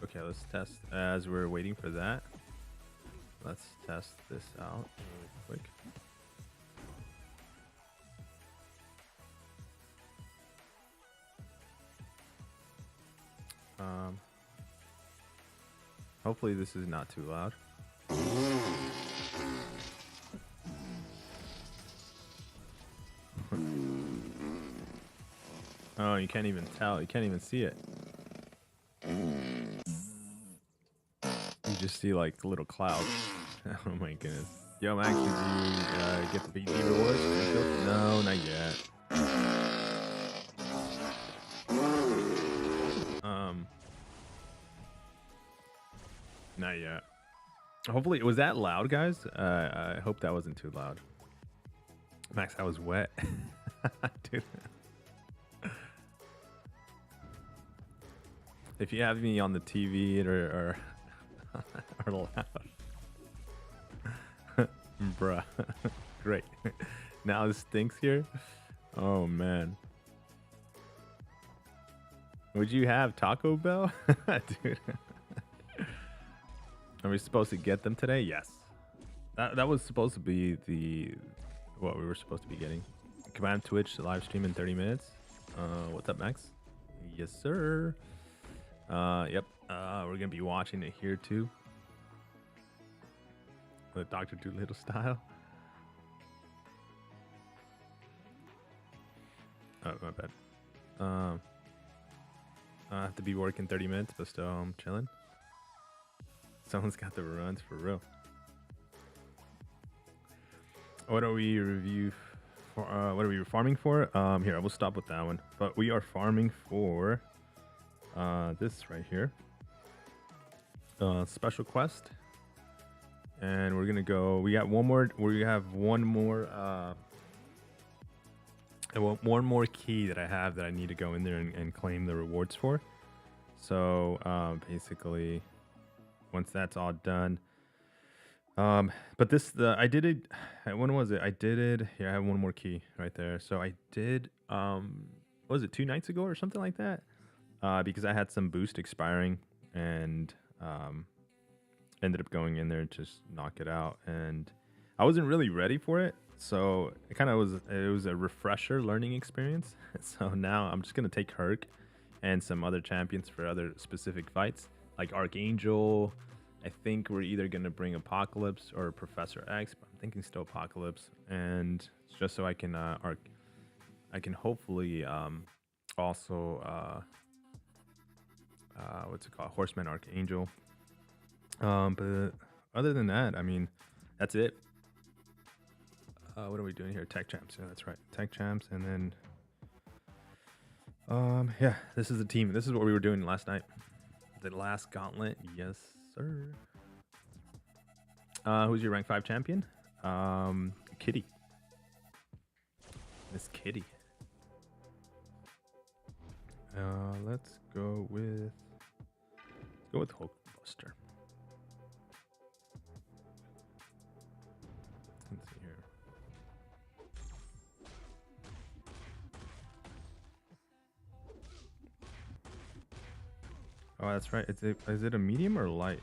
Okay, let's test as we're waiting for that. Let's test this out really quick. Hopefully this is not too loud. Oh, you can't even tell. You can't even see it. You just see like little clouds. Oh my goodness. Yo, Max, did you get the BT rewards? No, not yet. Not yet. Hopefully, was that loud, guys? I hope that wasn't too loud. Max, I was wet. Dude. If you have me on the TV or loud. Bruh. Great. Now it stinks here. Oh, man. Would you have Taco Bell? Dude. Are we supposed to get them today? Yes. That was supposed to be what we were supposed to be getting. Kabam Twitch live stream in 30 minutes. What's up, Max? Yes, sir. Yep. We're gonna be watching it here too. The Dr. Dolittle style. Oh, my bad. I have to be working 30 minutes, but still I'm chilling. Someone's got the runs for real. What are we review for? What are we farming for? Here, I will stop with that one. But we are farming for this right here. Special quest. And we're gonna go. We got one more. We have one more. One more key that I have that I need to go in there and claim the rewards for. So basically, once that's all done. But I did it. When was it? I did it. Here, I have one more key right there. So I did. What was it, 2 nights ago or something like that? Because I had some boost expiring and ended up going in there and just knock it out. And I wasn't really ready for it. So it was a refresher learning experience. So now I'm just going to take Herc and some other champions for other specific fights, like Archangel. I think we're either going to bring Apocalypse or Professor X, but I'm thinking still Apocalypse. And just so I can hopefully also what's it called? Horseman Archangel. But other than that, I mean, that's it. What are we doing here? Tech champs. Yeah, that's right. Tech champs. And then, yeah, this is the team. This is what we were doing last night. The last gauntlet. Yes, sir. Who's your rank 5 champion? Kitty. Miss Kitty. Let's go with Hulkbuster. Let's see here. Oh, that's right. Is it a medium or light?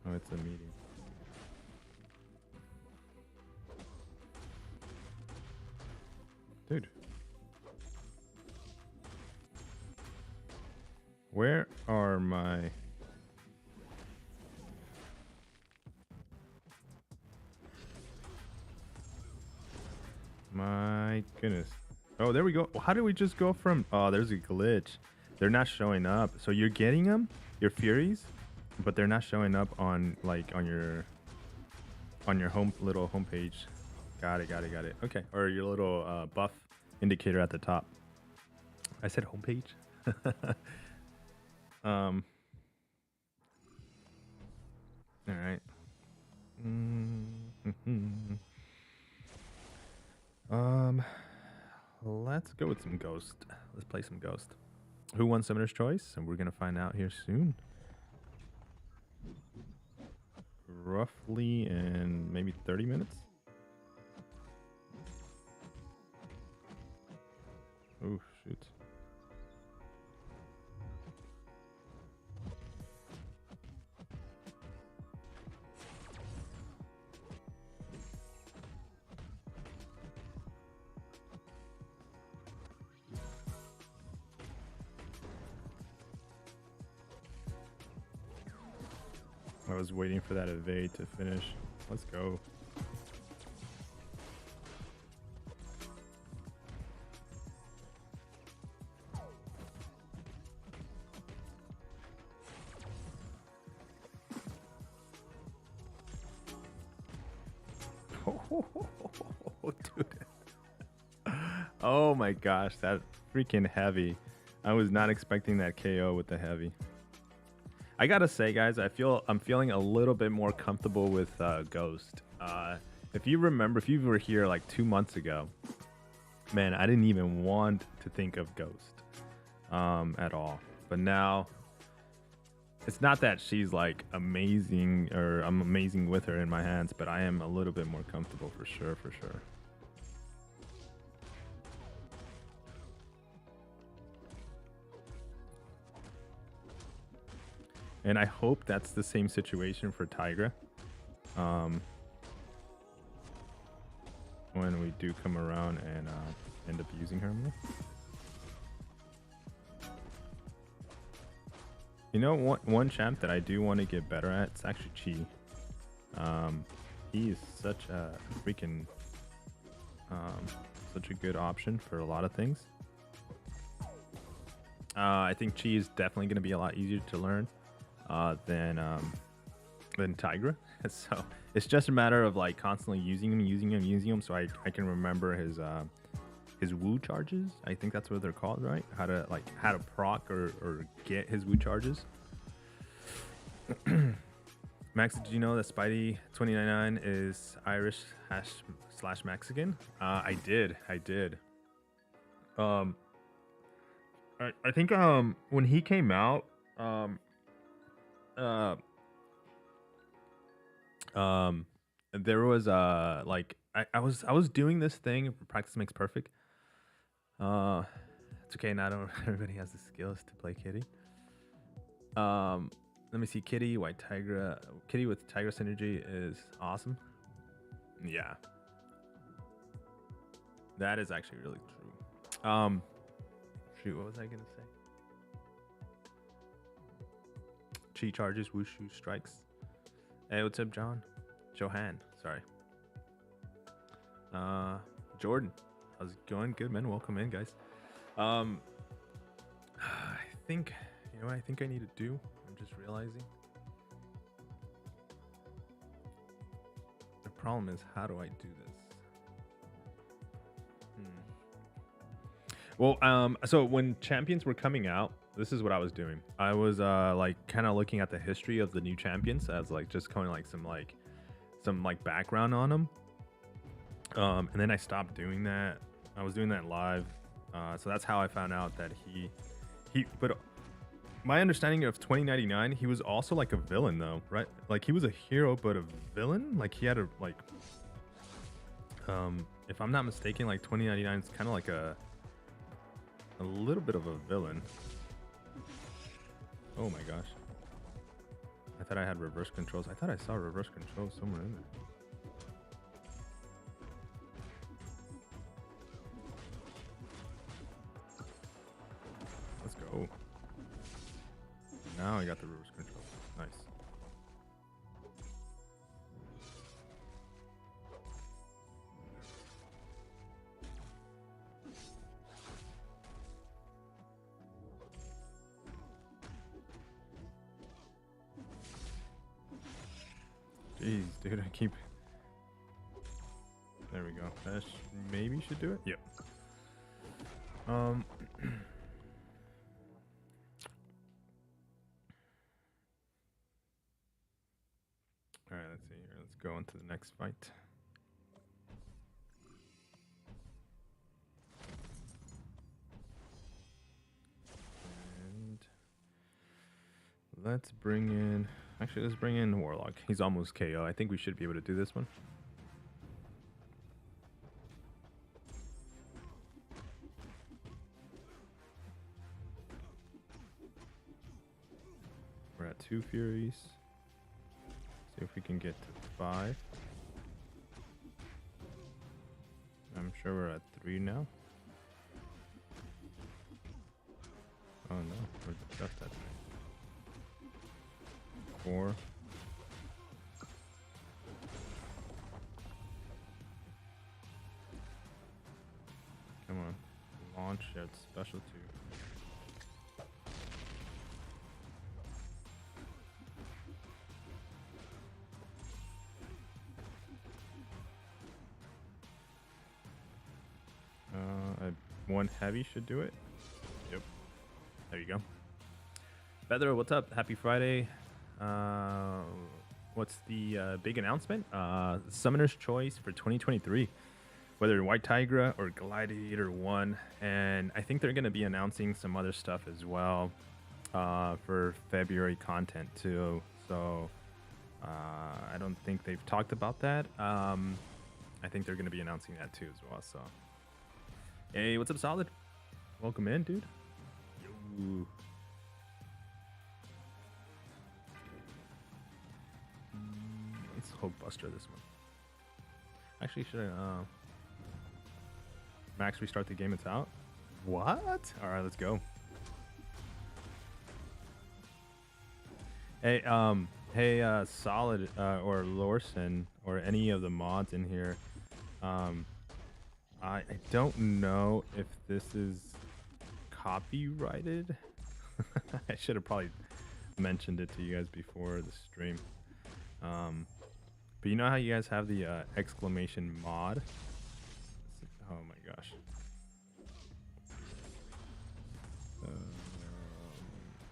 Oh, it's a medium. Dude. Where are my... My goodness. Oh, there we go. How did we just go from... Oh, there's a glitch. They're not showing up. So you're getting them, your Furies, but they're not showing up on on your little homepage. Got it. Okay, or your little buff indicator at the top. I said homepage. All right. Let's go with some Ghost. Let's play some Ghost. Who won Summoner's Choice? And we're gonna find out here soon. Roughly in maybe 30 minutes. Oh, shoot. I was waiting for that evade to finish. Let's go. Dude. Oh my gosh, that freaking heavy. I was not expecting that KO with the heavy. I gotta say, guys, I'm feeling a little bit more comfortable with Ghost. If you remember, if you were here like 2 months ago, man, I didn't even want to think of Ghost at all. But now, it's not that she's like amazing or I'm amazing with her in my hands, but I am a little bit more comfortable for sure. And I hope that's the same situation for Tigra. When we do come around and end up using her more. You know, one champ that I do want to get better at, it's actually Chi. He is such a freaking, such a good option for a lot of things. I think Chi is definitely going to be a lot easier to learn than Tigra. So it's just a matter of like constantly using him so I can remember his woo charges. I think that's what they're called, right? How to proc or get his woo charges. Max, did you know that Spidey 2099 is Irish / Mexican? I did. I think when he came out, there was like I was doing this thing. Practice makes perfect. It's okay. Not everybody has the skills to play Kitty. Let me see. Kitty with Tigra synergy is awesome. Yeah, that is actually really true. Shoot, what was I gonna say? Chi charges, wushu strikes. Hey, what's up, John? Johan, sorry. Jordan, how's it going? Good, man. Welcome in, guys. I think, you know what I think I need to do? I'm just realizing. The problem is, how do I do this? Well, so when champions were coming out, this is what I was doing. I was like kind of looking at the history of the new champions as like just kind of like some like background on him. And then I stopped doing that. I was doing that live. So that's how I found out that but my understanding of 2099, he was also like a villain though, right? Like he was a hero, but a villain. Like he had a like, if I'm not mistaken, like 2099 is kind of like a little bit of a villain. Oh my gosh. I thought I had reverse controls. I thought I saw reverse controls somewhere in there. Let's go. Now I got the reverse control. Nice. Jeez, dude, I keep... There we go. That maybe should do it? Yep. Alright, let's see here. Let's go on to the next fight. And let's bring in... Actually, let's bring in Warlock. He's almost KO. I think we should be able to do this one. We're at 2 Furies. See if we can get to 5. I'm sure we're at 3 now. Oh no, we're just at 3. 4. Come on. Launch at special 2. One heavy should do it. Yep. There you go. Feather, what's up? Happy Friday. What's the big announcement? Summoner's Choice for 2023. Whether White Tigra or Gladiator 1. And I think they're going to be announcing some other stuff as well for February content too. So I don't think they've talked about that. I think they're going to be announcing that too as well. So, hey, what's up, Solid? Welcome in, dude. Yo. Let's Hulkbuster this one. Actually, should I max restart the game? It's out. What? All right, let's go. Hey, Solid or Lorson or any of the mods in here. I don't know if this is copyrighted. I should have probably mentioned it to you guys before the stream. But you know how you guys have the exclamation mod? Oh my gosh.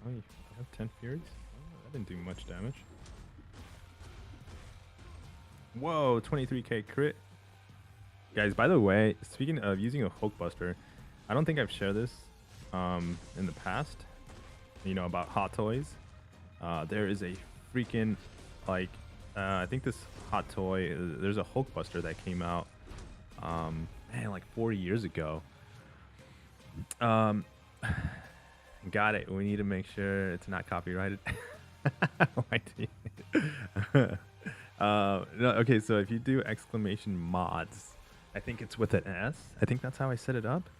Oh, you have 10 Furies? Oh, that didn't do much damage. Whoa, 23k crit. Guys, by the way, speaking of using a Hulkbuster, I don't think I've shared this in the past, you know, about hot toys. There is a freaking, like, I think this hot toy, there's a Hulkbuster that came out, man, like 4 years ago. Got it. We need to make sure it's not copyrighted. No, okay, so if you do exclamation mods, I think it's with an S. I think that's how I set it up.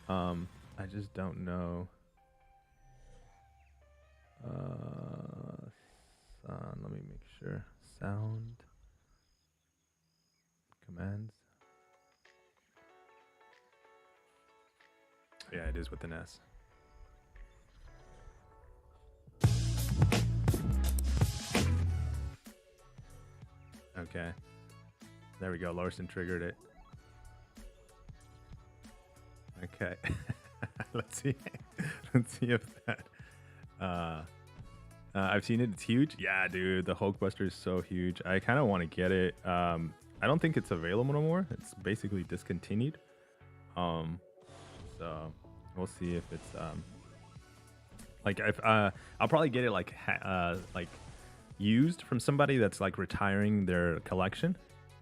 I just don't know. Let me make sure. Sound. Commands. Yeah, it is with an S. Okay. There we go. Larson triggered it. Okay. Let's see. Let's see if that I've seen it. It's huge. Yeah, dude. The Hulkbuster is so huge. I kind of want to get it. I don't think it's available no more. It's basically discontinued. So we'll see if it's like if I'll probably get it like used from somebody that's like retiring their collection,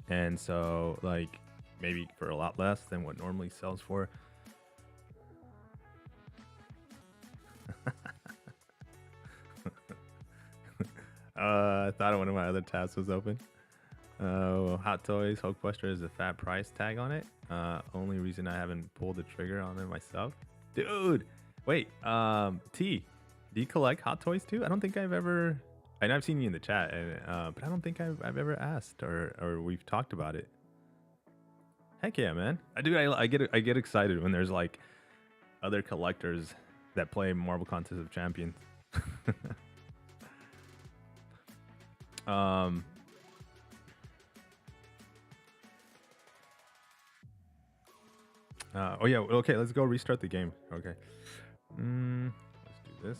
and so like maybe for a lot less than what normally sells for. I thought one of my other tabs was open. Hot Toys, Hulkbuster is a fat price tag on it. Only reason I haven't pulled the trigger on it myself. Dude, wait, T, do you collect Hot Toys too? I don't think I've ever, I know I've seen you in the chat, but I don't think I've ever asked or we've talked about it. Heck yeah, man. I get excited when there's like other collectors that play Marvel Contest of Champions. Oh yeah, okay, let's go restart the game. Okay. Let's do this.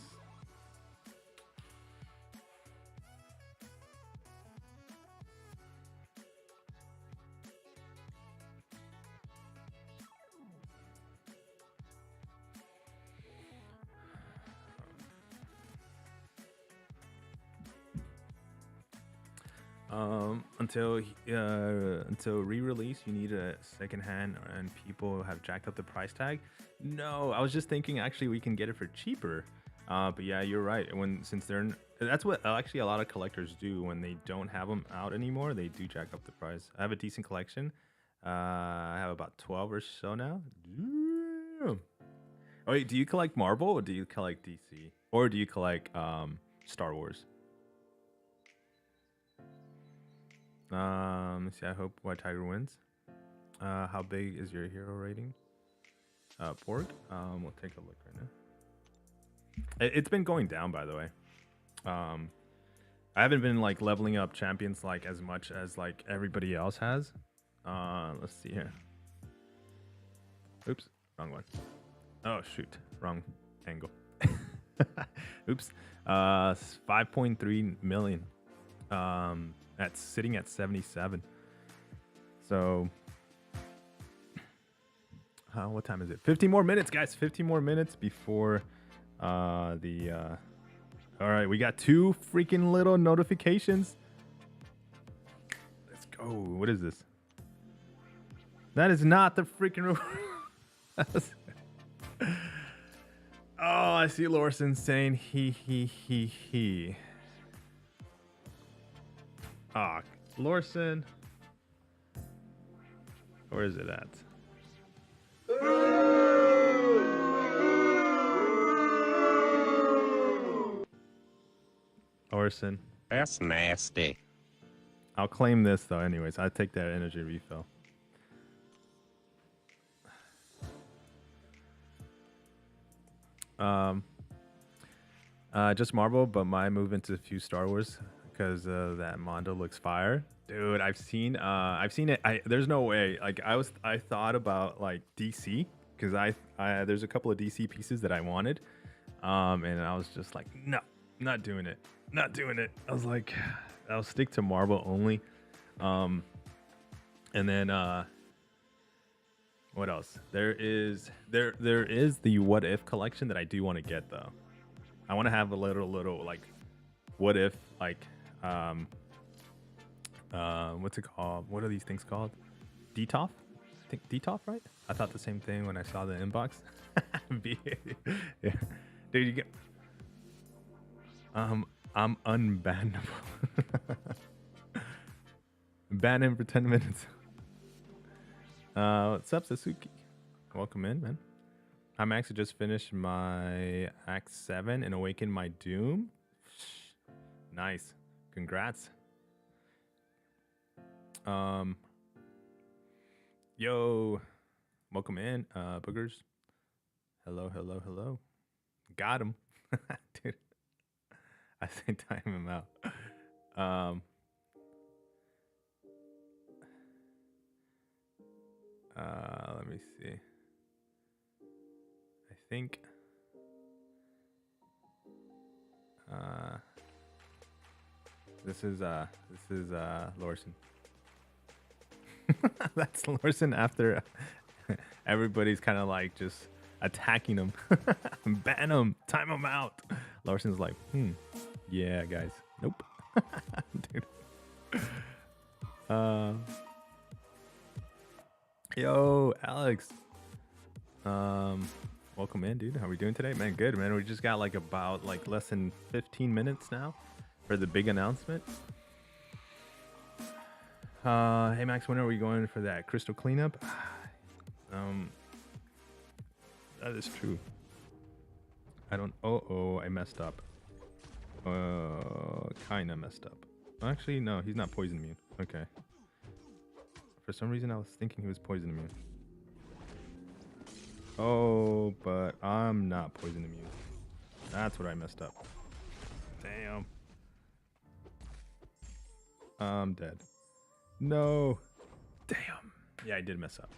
Until re-release, you need a second hand, and people have jacked up the price tag. No, I was just thinking actually we can get it for cheaper. But yeah, you're right. That's what actually a lot of collectors do when they don't have them out anymore. They do jack up the price. I have a decent collection. I have about 12 or so now. Damn. Oh wait, do you collect Marvel or do you collect DC or do you collect Star Wars? Let's see. I hope White Tiger wins. How big is your hero rating? Pork. We'll take a look right now. It's been going down, by the way. I haven't been like leveling up champions like as much as like everybody else has. Let's see here. Oops, wrong one. Oh shoot, wrong angle. Oops. 5.3 million. That's sitting at 77. So, what time is it? 15 more minutes, guys. 15 more minutes before all right, we got 2 freaking little notifications. Let's go. What is this? That is not the freaking. Oh, I see Lorson saying he. Ah, Lorson. Where is it at? Orson. That's nasty. I'll claim this though. Anyways, I take that energy refill. Just Marvel, but my move into a few Star Wars because that Mondo looks fire, dude. I've seen it. There's no way. Like I thought about like DC because I there's a couple of DC pieces that I wanted, and I was just like, no, not doing it. I was like, I'll stick to Marvel only. And then what else? There is the What If collection that I do want to get though. I want to have a little like what if like what's it called? What are these things called? DTOF? I think DTOF, right? I thought the same thing when I saw the inbox. Yeah. Dude, you get I'm unbannable. Ban him for 10 minutes. What's up, Sasuke? Welcome in, man. I'm actually just finished my Act 7 and awakened my Doom. Nice. Congrats. Yo. Welcome in, boogers. Hello. Got him. Dude. I say time him out. Let me see. I think This is Lorson. That's Lorson after everybody's kind of like just attacking him. Ban him, time him out. Larson's like, yeah, guys. Nope. Dude. Yo, Alex. Welcome in, dude. How are we doing today? Man, good, man. We just got like about like less than 15 minutes now for the big announcement. Hey Max, when are we going for that crystal cleanup? That is true. I don't. I messed up. Kinda messed up. Actually, no, he's not poison immune. Okay. For some reason, I was thinking he was poison immune. Oh, but I'm not poison immune. That's what I messed up. Damn. I'm dead. No. Damn. Yeah, I did mess up.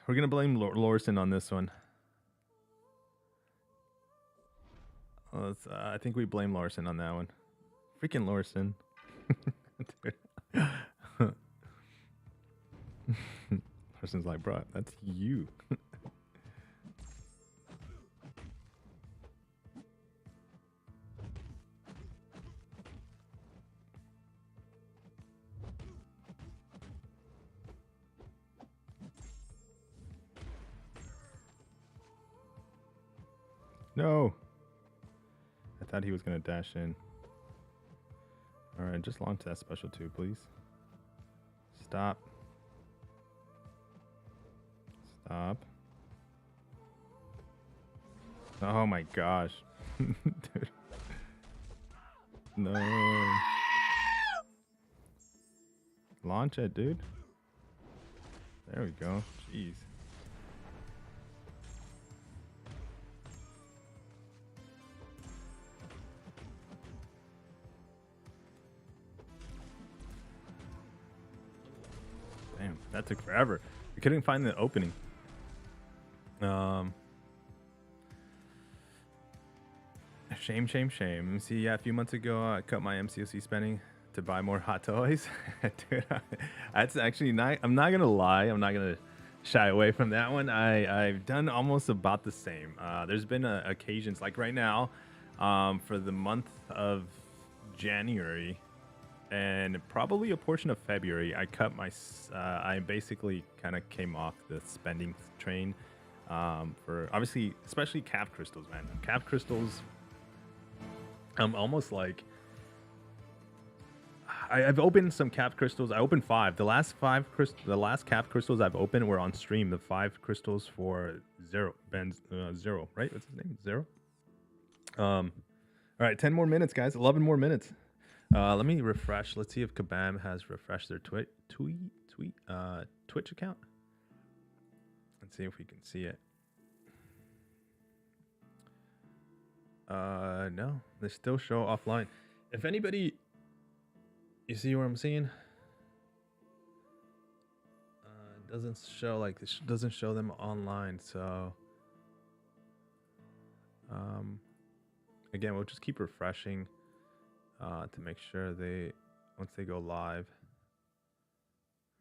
We're gonna blame Lorson on this one. I think we blame Lorson on that one. Freaking Lorson. Larson's like, bro, that's you. No. I thought he was going to dash in. All right, just launch that special too, please. Stop. Stop. Oh my gosh. Dude. No. Launch it, dude. There we go. Jeez. Damn, that took forever. We couldn't find the opening. Shame. See, yeah, a few months ago, I cut my MCOC spending to buy more hot toys. Dude, that's actually not, I'm not gonna lie, I'm not gonna shy away from that one. I've done almost about the same. There's been occasions like right now, for the month of January and probably a portion of February, I cut my, I basically kind of came off the spending train, for obviously, especially cap crystals, man. Cap crystals, I'm almost like, I've opened some cap crystals. I opened 5. The last cap crystals I've opened were on stream. The 5 crystals for Zero, Zero, right? What's his name? Zero. All right, 10 more minutes, guys. 11 more minutes. Let me refresh. Let's see if Kabam has refreshed their Twitch account. Let's see if we can see it. No, they still show offline. If anybody, you see what I'm seeing? It doesn't show, like, it doesn't show them online. So, again, we'll just keep refreshing to make sure they, once they go live,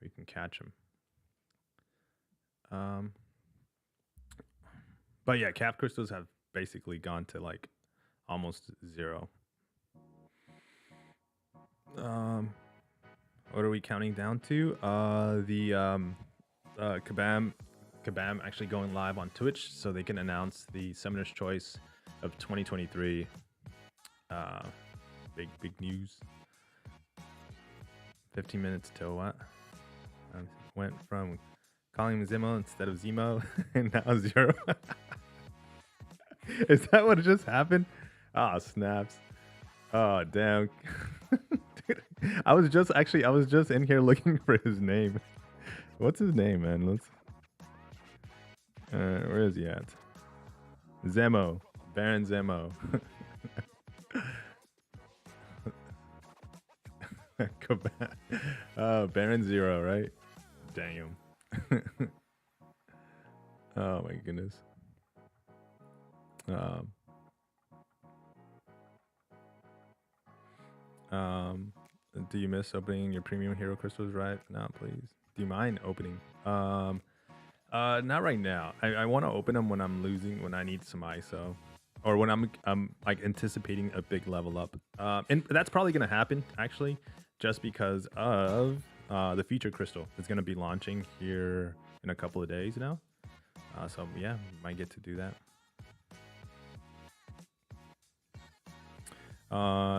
we can catch them. But yeah, cap crystals have basically gone to like almost 0. What are we counting down to? Kabam actually going live on Twitch, so they can announce the Summoner's Choice of 2023. Big news. 15 minutes till what? Went from calling him Zemo instead of Zemo, and now 0. Is that what just happened? Ah, snaps. Oh, damn. Dude, I was just in here looking for his name. What's his name, man? Let's. Where is he at? Zemo, Baron Zemo. Baron Zero, right? Damn. Oh my goodness. Do you miss opening your premium hero crystals right now, please? Do you mind opening? Not right now. I want to open them when I'm losing, when I need some ISO, or when I'm like anticipating a big level up. And that's probably gonna happen actually, just because of the feature crystal is gonna be launching here in a couple of days now. So yeah, might get to do that.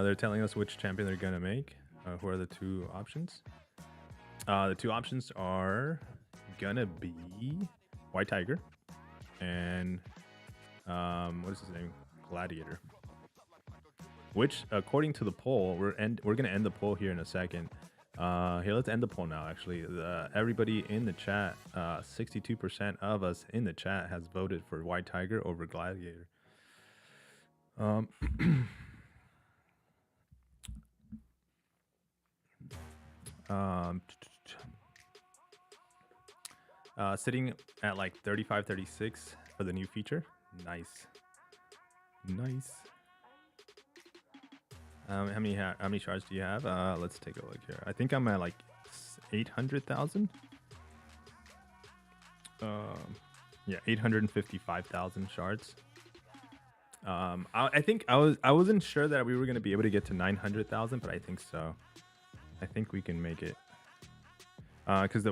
They're telling us which champion they're gonna make. Who are the two options? The two options are gonna be White Tiger and what is his name? Gladiator. Which, according to the poll, we're gonna end the poll here in a second. Here, let's end the poll now. Actually, everybody in the chat, 62% of us in the chat has voted for White Tiger over Gladiator. Sitting at like 35, 36 for the new feature. Nice. How many shards do you have? Let's take a look here. I think I'm at like 800,000. Yeah, 855,000 shards. I think I wasn't sure that we were gonna be able to get to 900,000, but I think so. I think we can make it.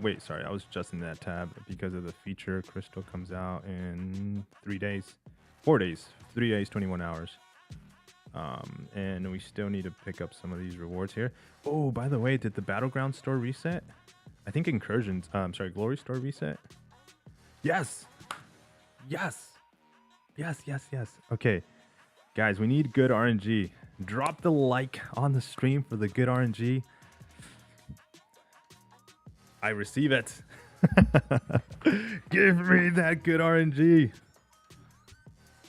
Wait, sorry, I was just in that tab because of the feature crystal comes out in 4 days, 3 days, 21 hours. And we still need to pick up some of these rewards here. Oh, by the way, did the Battlegrounds store reset? I think Incursions, Glory store reset. Yes. Okay, guys, we need good RNG. Drop the like on the stream for the good RNG. I receive it. Give me that good RNG.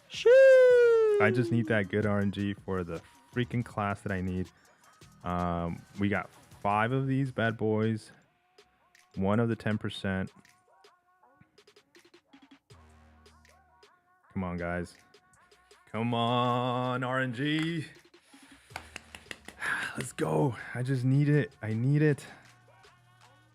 Shoo! I just need that good RNG for the freaking class that I need. We got 5 of these bad boys. 1 of the 10%. Come on, guys. Come on, RNG. Let's go. I just need it. I need it.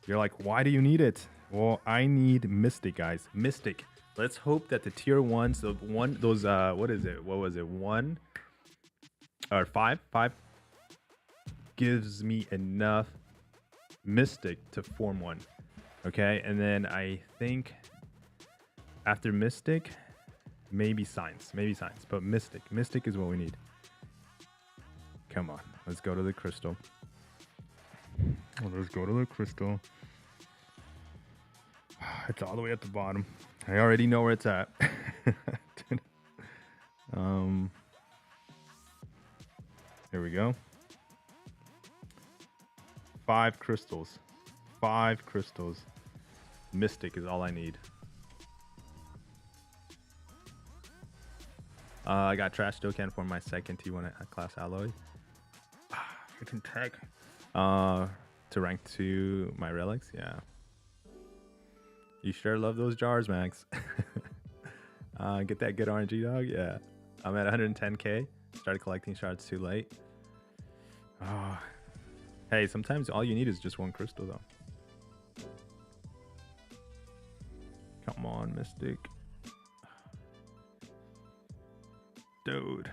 You're like, why do you need it? Well, I need Mystic, guys. Mystic. Let's hope that the tier 1s, what is it? What was it? 1 or 5 gives me enough Mystic to form 1. Okay, and then I think after Mystic, maybe Science, but Mystic is what we need. Come on, let's go to the crystal. Let's go to the crystal. It's all the way at the bottom. I already know where it's at. Here we go. 5 crystals. 5 crystals. Mystic is all I need. I got Trash Token for my second T1 class alloy. Freaking tech. To rank 2 my relics, yeah. You sure love those jars, Max. Get that good RNG, dog. Yeah, I'm at 110k. Started collecting shards too late. Oh. Hey, sometimes all you need is just 1 crystal, though. Come on, Mystic. Dude.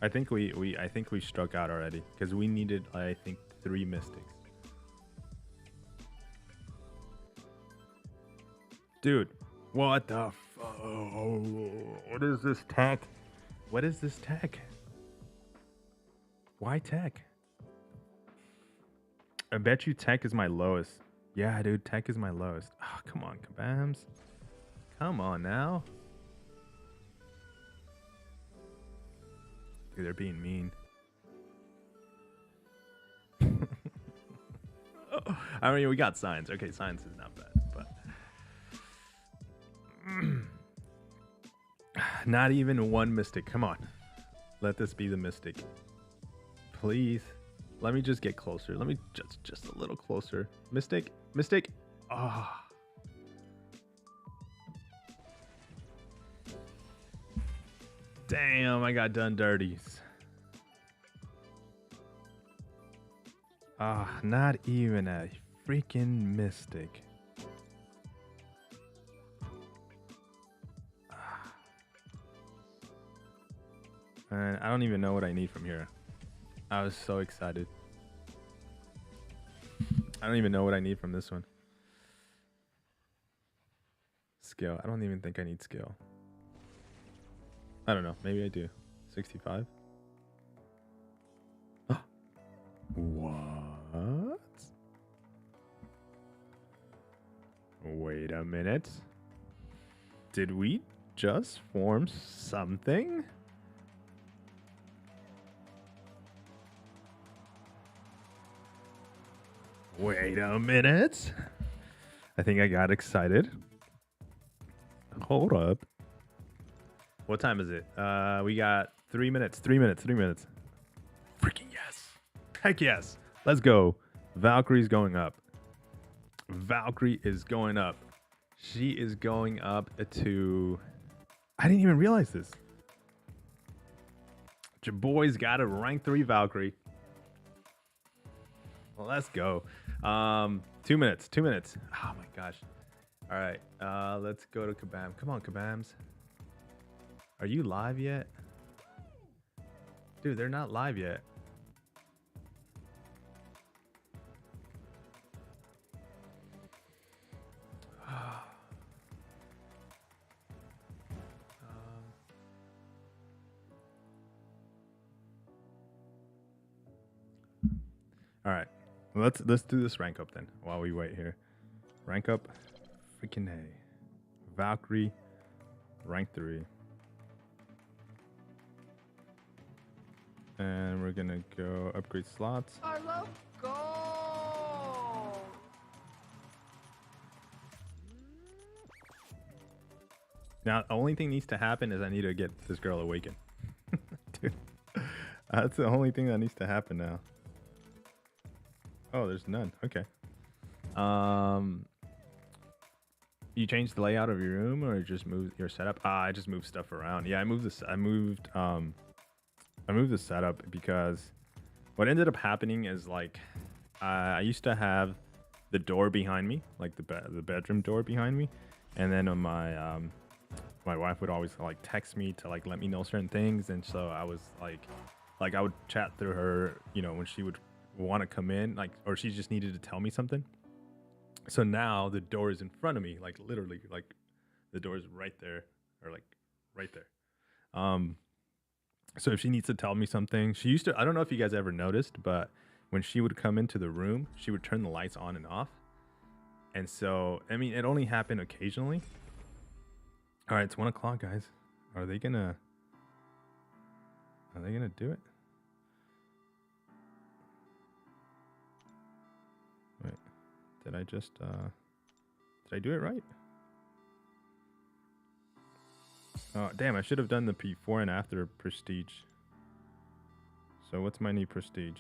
I think we struck out already because we needed, I think, 3 Mystics. Dude, what the what is this tech? What is this tech? Why tech? I bet you tech is my lowest. Yeah, dude, tech is my lowest. Oh, come on, Kabams. Come on now. Dude, they're being mean. I mean, we got Science. Okay, Science is not bad, but not even 1 Mystic. Come on. Let this be the Mystic. Please. Let me just get closer. Let me just a little closer. Mistake. Mistake. Ah. Damn, I got done dirties. Ah, not even a freaking mystic. And I don't even know what I need from here. I was so excited. I don't even know what I need from this one. Skill. I don't even think I need skill. I don't know. Maybe I do. 65. What? Wait a minute. Did we just form something? Wait a minute. I think I got excited. Hold up. What time is it? We got 3 minutes. 3 minutes. 3 minutes. Freaking yes. Heck yes. Let's go. Valkyrie's going up. Valkyrie is going up. She is going up to... I didn't even realize this. Your boy's got a rank 3 Valkyrie. Well, let's go. 2 minutes. 2 minutes. Oh my gosh. All right. Let's go to Kabam. Come on, Kabams. Are you live yet? Dude, they're not live yet. All right. Let's do this rank up then while we wait here. Rank up. Freaking A. Valkyrie. Rank 3. And we're gonna go upgrade slots. I love gold. Now, the only thing needs to happen is I need to get this girl awakened. Dude, that's the only thing that needs to happen now. Oh, there's none. Okay. You changed the layout of your room or just moved your setup? I just moved stuff around. Yeah, I moved this. I moved the setup because what ended up happening is like I used to have the door behind me, like the bedroom door behind me, and then my my wife would always like text me to like let me know certain things, and so I was like I would chat through her, you know, when she would want to come in, like, or she just needed to tell me something. So now the door is in front of me, like literally, like the door is right there, or like right there. So if she needs to tell me something, she used to, I don't know if you guys ever noticed, but when she would come into the room, she would turn the lights on and off. And so, I mean, it only happened occasionally. All right, it's 1 o'clock, guys. Are they gonna do it? Wait, did I just, did I do it right? Oh, damn, I should have done the before and after prestige. So what's my new prestige?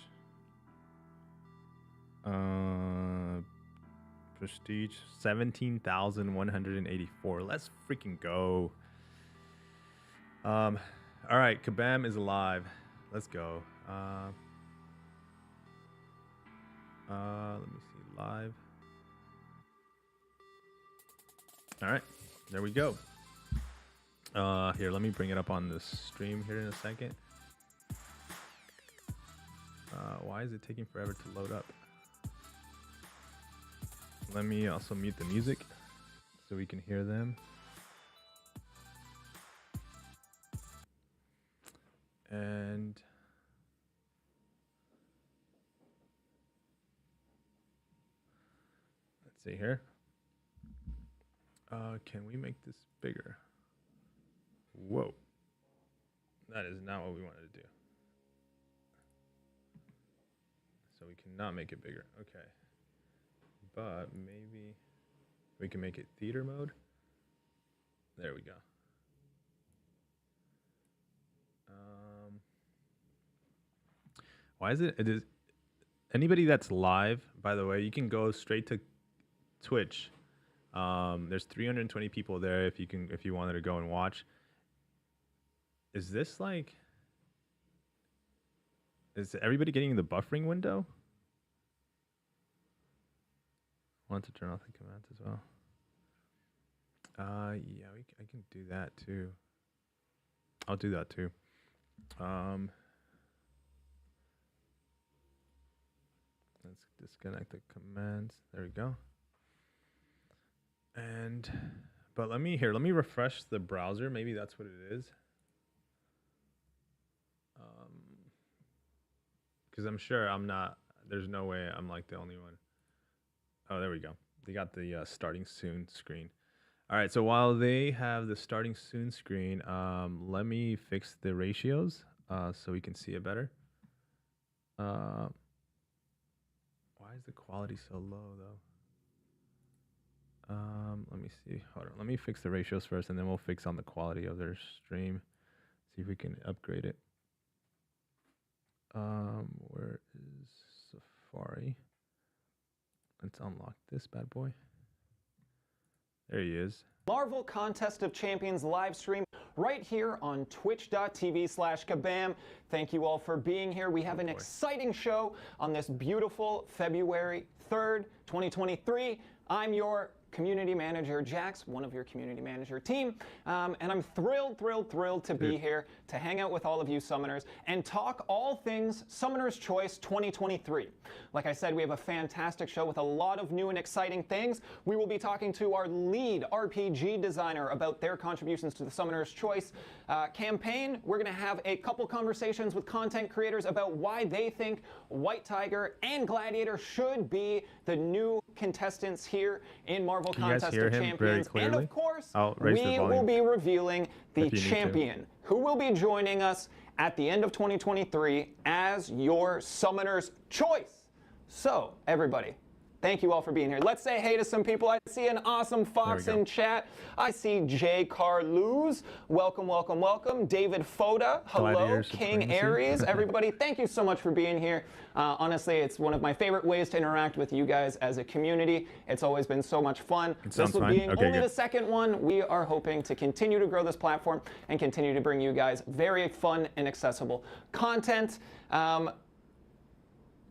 Prestige 17,184. Let's freaking go. All right, Kabam is alive. Let's go. Let me see, live. All right, there we go. Here, let me bring it up on the stream here in a second. Why is it taking forever to load up? Let me also mute the music so we can hear them. And let's see here. Can we make this bigger? Whoa. That is not what we wanted to do. So we cannot make it bigger. Okay. But maybe we can make it theater mode. There we go. Why is it? anybody that's live, by the way, you can go straight to Twitch. There's 320 people there if you wanted to go and watch. Is this like, is everybody getting the buffering window? I want to turn off the commands as well. Yeah, I can do that too. I'll do that too. Let's disconnect the commands. There we go. But let me refresh the browser. Maybe that's what it is. Because I'm sure I'm not. There's no way I'm like the only one. Oh, there we go. They got the starting soon screen. All right. So while they have the starting soon screen, let me fix the ratios so we can see it better. Why is the quality so low though? Let me see. Hold on. Let me fix the ratios first, and then we'll fix on the quality of their stream. See if we can upgrade it. Where is Safari? Let's unlock this bad boy. There he is. Marvel Contest of Champions live stream right here on twitch.tv/Kabam. Thank you all for being here. We have an exciting show on this beautiful February 3rd, 2023. I'm your community manager, Jax, one of your community manager team, and I'm thrilled to be here to hang out with all of you summoners and talk all things Summoner's Choice 2023. Like I said, we have a fantastic show with a lot of new and exciting things. We will be talking to our lead RPG designer about their contributions to the Summoner's Choice campaign. We're going to have a couple conversations with content creators about why they think White Tiger and Gladiator should be the new contestants here in Marvel Contest of Champions. And of course, we will be revealing the champion who will be joining us at the end of 2023 as your Summoner's Choice. So, everybody, thank you all for being here. Let's say hey to some people. I see an awesome Fox in chat. I see J. Carluz. Welcome, welcome, welcome. David Foda. Hello. Gladiator King Supremacy. Aries. Everybody, thank you so much for being here. Honestly, it's one of my favorite ways to interact with you guys as a community. It's always been so much fun. This will be only the second one. We are hoping to continue to grow this platform and continue to bring you guys very fun and accessible content.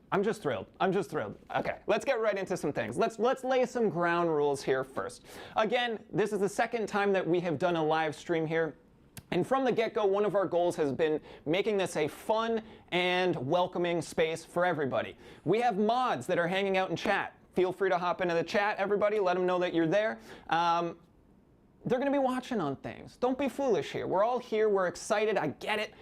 I'm just thrilled. Okay, let's get right into some things. Let's lay some ground rules here first. Again, this is the second time that we have done a live stream here. And from the get-go, one of our goals has been making this a fun and welcoming space for everybody. We have mods that are hanging out in chat. Feel free to hop into the chat, everybody. Let them know that you're there. They're going to be watching on things. Don't be foolish here. We're all here. We're excited. I get it.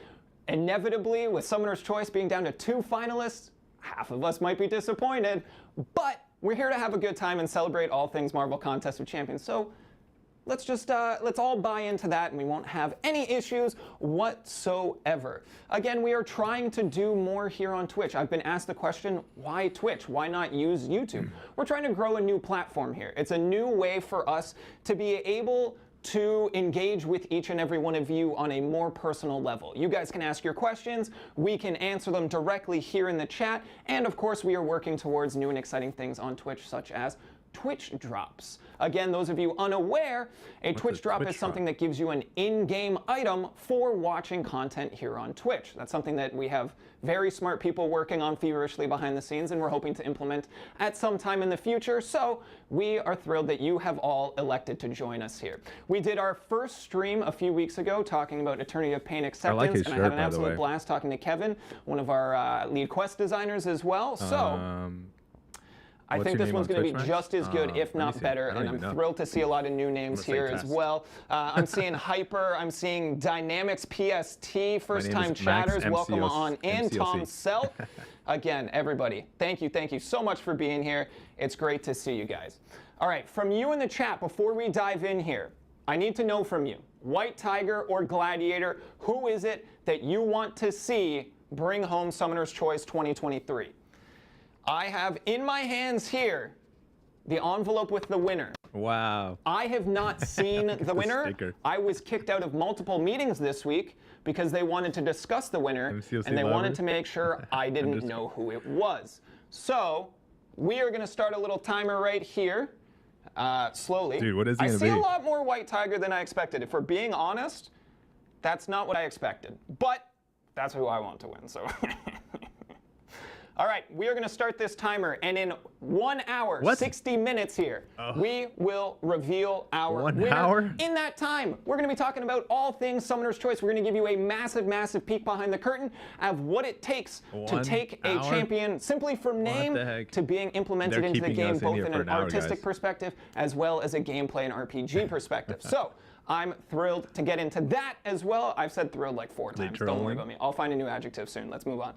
Inevitably, with Summoner's Choice being down to 2 finalists, half of us might be disappointed, but we're here to have a good time and celebrate all things Marvel Contest of Champions. So let's all buy into that, and we won't have any issues whatsoever. Again, we are trying to do more here on Twitch. I've been asked the question, why Twitch? Why not use YouTube? We're trying to grow a new platform here. It's a new way for us to be able to engage with each and every one of you on a more personal level. You guys can ask your questions, we can answer them directly here in the chat, and of course we are working towards new and exciting things on Twitch, such as Twitch drops. Again, those of you unaware, a Twitch drop is something that gives you an in-game item for watching content here on Twitch. That's something that we have very smart people working on feverishly behind the scenes, and we're hoping to implement at some time in the future. So we are thrilled that you have all elected to join us here. We did our first stream a few weeks ago talking about Eternity of Pain Acceptance, and I had an absolute blast talking to Kevin, one of our lead quest designers as well. So I think this one's going to be just as good, if not better, and I'm thrilled to see a lot of new names here as well. I'm seeing Hyper, I'm seeing Dynamics PST, first-time chatters, welcome on in, Tom Self. Again, everybody, thank you so much for being here. It's great to see you guys. All right, from you in the chat, before we dive in here, I need to know from you, White Tiger or Gladiator, who is it that you want to see bring home Summoner's Choice 2023? I have in my hands here the envelope with the winner. Wow. I have not seen the winner. I was kicked out of multiple meetings this week because they wanted to discuss the winner, and they wanted to make sure I didn't know who it was. So we are going to start a little timer right here, slowly. Dude, what is it going to be? I see a lot more White Tiger than I expected. If we're being honest, that's not what I expected. But that's who I want to win, so. All right, we are going to start this timer, and in 1 hour, 60 minutes here, we will reveal our winner. In that time, we're going to be talking about all things Summoner's Choice. We're going to give you a massive, massive peek behind the curtain of what it takes to take a champion simply from name to being implemented into the game, both in an artistic perspective as well as a gameplay and RPG perspective. So, I'm thrilled to get into that as well. I've said thrilled like 4 times. Don't worry about me. I'll find a new adjective soon. Let's move on.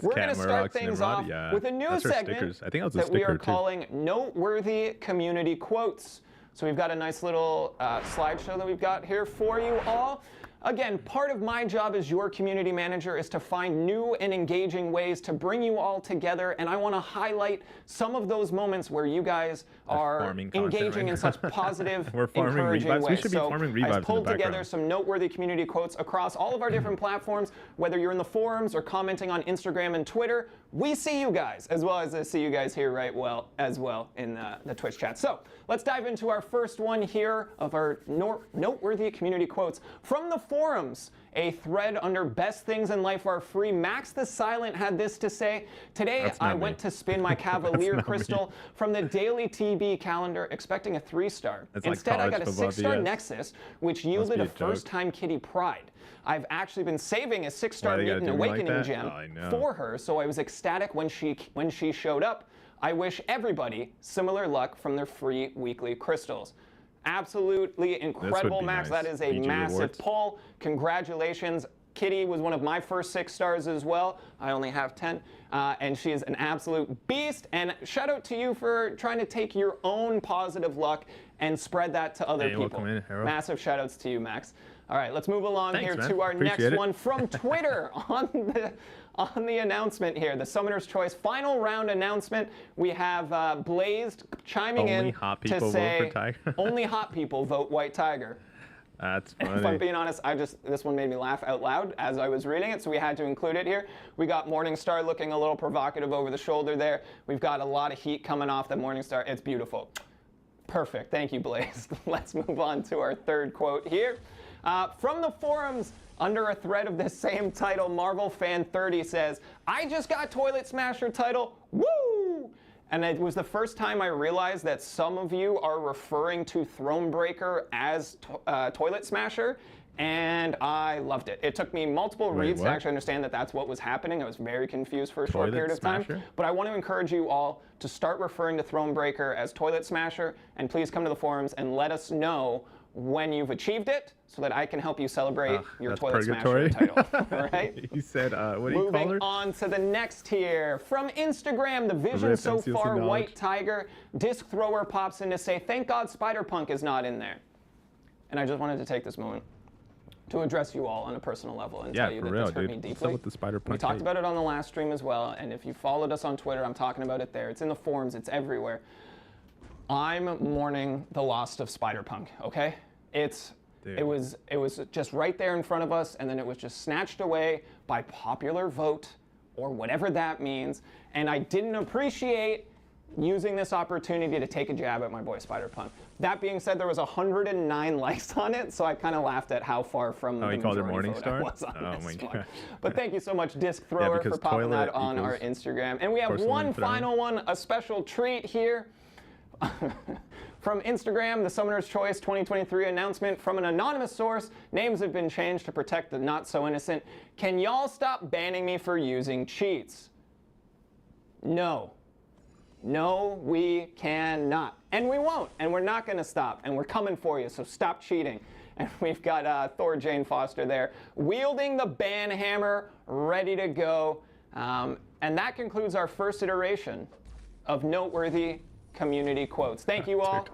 We're going to start things off with a new segment that we are calling Noteworthy Community Quotes. So we've got a nice little slideshow that we've got here for you all. Again, part of my job as your community manager is to find new and engaging ways to bring you all together, and I want to highlight some of those moments where you guys are engaging in such positive, encouraging ways. We should be farming revives. I've pulled together some noteworthy community quotes across all of our different platforms, whether you're in the forums or commenting on Instagram and Twitter. We see you guys, as well as I see you guys here as well in the Twitch chat. So let's dive into our first one here of our noteworthy community quotes from the forums. A thread under Best Things in Life Are Free. Max the Silent had this to say: today I went to spin my Cavalier Crystal from the daily TB calendar expecting a 3-star. Instead, I got a 6-star Nexus, which yielded a first-time kitty pride. I've actually been saving a 6-star Mutant Awakening gem for her, so I was ecstatic when she showed up. I wish everybody similar luck from their free weekly crystals. Absolutely incredible, Max. Nice. That is a massive pull. Congratulations. Kitty was one of my first 6 stars as well. I only have 10. And she is an absolute beast. And shout out to you for trying to take your own positive luck and spread that to other people. Massive shout outs to you, Max. All right, let's move along to our next one from Twitter on the announcement here, the Summoner's Choice final round announcement. We have Blazed chiming in to say, only hot people vote White Tiger. That's funny. If I'm being honest, this one made me laugh out loud as I was reading it, so we had to include it here. We got Morningstar looking a little provocative over the shoulder there. We've got a lot of heat coming off the Morningstar. It's beautiful. Perfect. Thank you, Blaze. Let's move on to our third quote here. From the forums, under a thread of this same title, Marvel Fan 30 says, I just got Toilet Smasher title, woo! And it was the first time I realized that some of you are referring to Thronebreaker as Toilet Smasher, and I loved it. It took me multiple reads to actually understand that that's what was happening. I was very confused for a short period of time. But I want to encourage you all to start referring to Thronebreaker as Toilet Smasher, and please come to the forums and let us know when you've achieved it, so that I can help you celebrate your Toilet Smasher title. All right? He said, what do you call her? Moving on to the next here. From Instagram, the Vision So Far White Tiger Disc Thrower pops in to say, thank God Spider-Punk is not in there. And I just wanted to take this moment to address you all on a personal level and tell you that this hurt me deeply. With the Spider-Punk we talked about it on the last stream as well, and if you followed us on Twitter, I'm talking about it there. It's in the forums, it's everywhere. I'm mourning the loss of Spider-Punk, okay? It was just right there in front of us, and then it was just snatched away by popular vote, or whatever that means, and I didn't appreciate using this opportunity to take a jab at my boy Spider-Punk. That being said, there was 109 likes on it, so I kind of laughed at how far from the majority vote I was on this one. But thank you so much, Disc Thrower, for popping that on our Instagram. And we have one final one, a special treat here. From Instagram, the Summoner's Choice 2023 announcement from an anonymous source. Names have been changed to protect the not-so-innocent. Can y'all stop banning me for using cheats? No. No, we cannot. And we won't. And we're not going to stop. And we're coming for you, so stop cheating. And we've got Thor Jane Foster there, wielding the ban hammer, ready to go. And that concludes our first iteration of Noteworthy Community Quotes. Thank you all.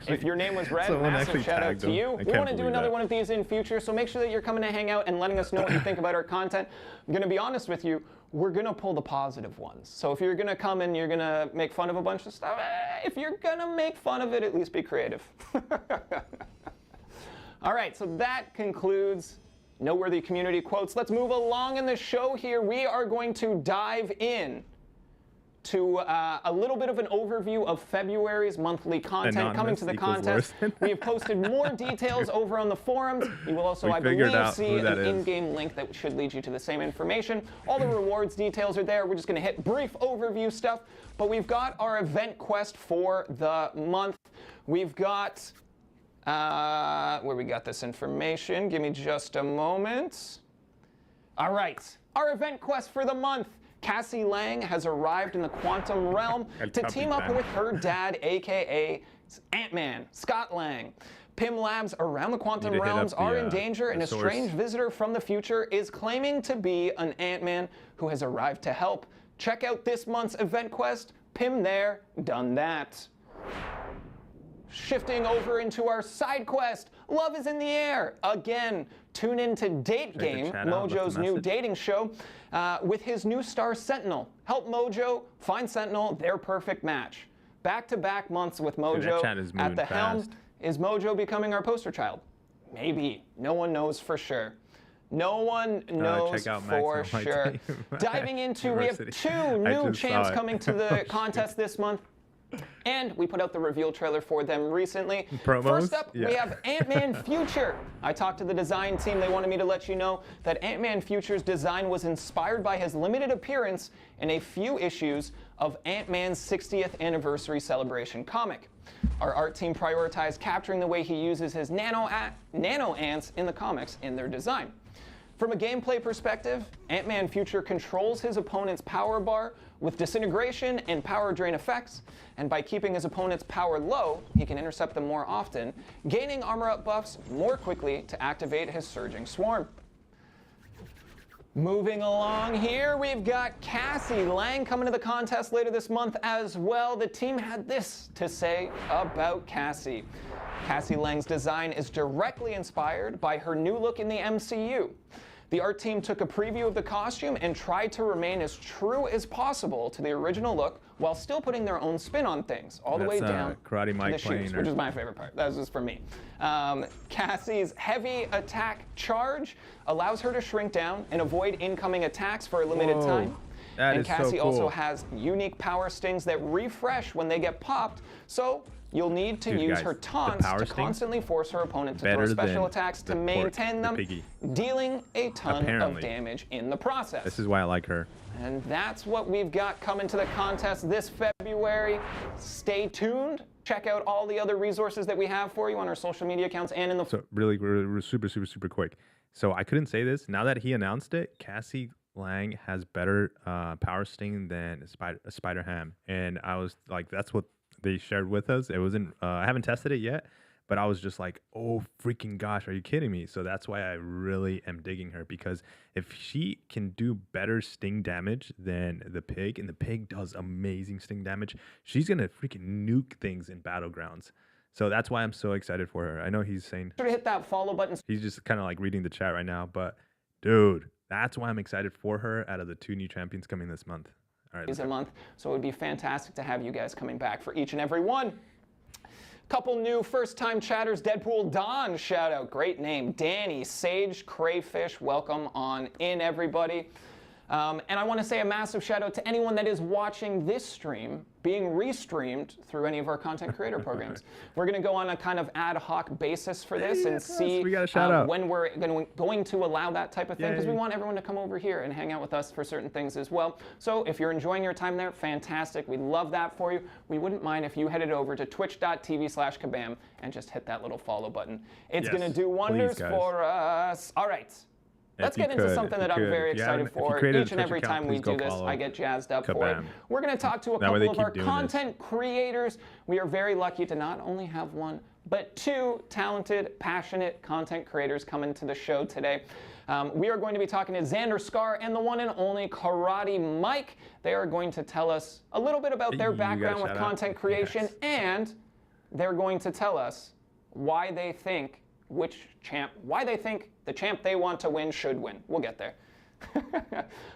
If your name was read, massive shout out to you. We want to do another one of these in future, so make sure that you're coming to hang out and letting us know what you think about our content. I'm going to be honest with you, we're going to pull the positive ones. So if you're going to come and you're going to make fun of a bunch of stuff, if you're going to make fun of it, at least be creative. All right, so that concludes noteworthy community quotes. Let's move along in the show here. We are going to dive in to a little bit of an overview of February's monthly content. Anonymous coming to the contest. We have posted more details over on the forums. You will also, I believe, see an in-game link that should lead you to the same information. All the rewards details are there. We're just going to hit brief overview stuff. But we've got our event quest for the month. We've got, where we got this information. Give me just a moment. All right, our event quest for the month. Cassie Lang has arrived in the quantum realm to team up with her dad, aka Ant-Man, Scott Lang. Pym Labs around the quantum realms are in danger, and a strange visitor from the future is claiming to be an Ant-Man who has arrived to help. Check out this month's event quest. Pym there, done that. Shifting over into our side quest, Love is in the Air. Again, tune in to Date Game, Mojo's new dating show, with his new star Sentinel. Help Mojo find Sentinel their perfect match. Back-to-back months with Mojo at the helm. Is Mojo becoming our poster child? Maybe. No one knows for sure. No one knows for sure. Diving into, we have 2 new champs coming to the contest this month. And we put out the reveal trailer for them recently. Promos? First up, we have Ant-Man Future. I talked to the design team. They wanted me to let you know that Ant-Man Future's design was inspired by his limited appearance in a few issues of Ant-Man's 60th anniversary celebration comic. Our art team prioritized capturing the way he uses his nano ants in the comics in their design. From a gameplay perspective, Ant-Man Future controls his opponent's power bar with disintegration and power drain effects, and by keeping his opponent's power low, he can intercept them more often, gaining armor-up buffs more quickly to activate his surging swarm. Moving along here, we've got Cassie Lang coming to the contest later this month as well. The team had this to say about Cassie. Cassie Lang's design is directly inspired by her new look in the MCU. The art team took a preview of the costume and tried to remain as true as possible to the original look while still putting their own spin on things, all the way down Karate Mike to the shoes, which is my favorite part. That was just for me. Cassie's heavy attack charge allows her to shrink down and avoid incoming attacks for a limited time. And Cassie also has unique power stings that refresh when they get popped, so you'll need to use her taunts to constantly force her opponent to throw special attacks to maintain them, dealing a ton of damage in the process. This is why I like her. And that's what we've got coming to the contest this February. Stay tuned. Check out all the other resources that we have for you on our social media accounts and in the... So really super quick. So I couldn't say this. Now that he announced it, Cassie Lang has better power sting than Spider-Ham. And I was like, that's what they shared with us. It wasn't, I haven't tested it yet, but I was just like, oh freaking gosh, are you kidding me? So that's why I really am digging her, because if she can do better sting damage than the pig, and the pig does amazing sting damage, she's gonna freaking nuke things in Battlegrounds. So that's why I'm so excited for her. I know he's saying, sure to hit that follow button. He's just kind of like reading the chat right now, but dude, that's why I'm excited for her out of the 2 new champions coming this month. Right, a month, so it would be fantastic to have you guys coming back for each and every one. Couple new first-time chatters. Deadpool Don, shout out, great name. Danny, Sage, Crayfish, welcome on in, everybody. And I want to say a massive shout out to anyone that is watching this stream being restreamed through any of our content creator programs. We're going to go on a kind of ad hoc basis for this and see when we're going to allow that type of thing, because we want everyone to come over here and hang out with us for certain things as well. So if you're enjoying your time there, fantastic. We'd love that for you. We wouldn't mind if you headed over to twitch.tv/Kabam and just hit that little follow button. It's going to do wonders for us. All right. Let's get into something that I'm very excited for. Each and every time we do this, I get jazzed up for it. We're going to talk to a couple of our content creators. We are very lucky to not only have one, but 2 talented, passionate content creators coming to the show today. We are going to be talking to Xander Scar and the one and only Karate Mike. They are going to tell us a little bit about their background with content creation, and they're going to tell us why they think the champ they want to win should win. We'll get there.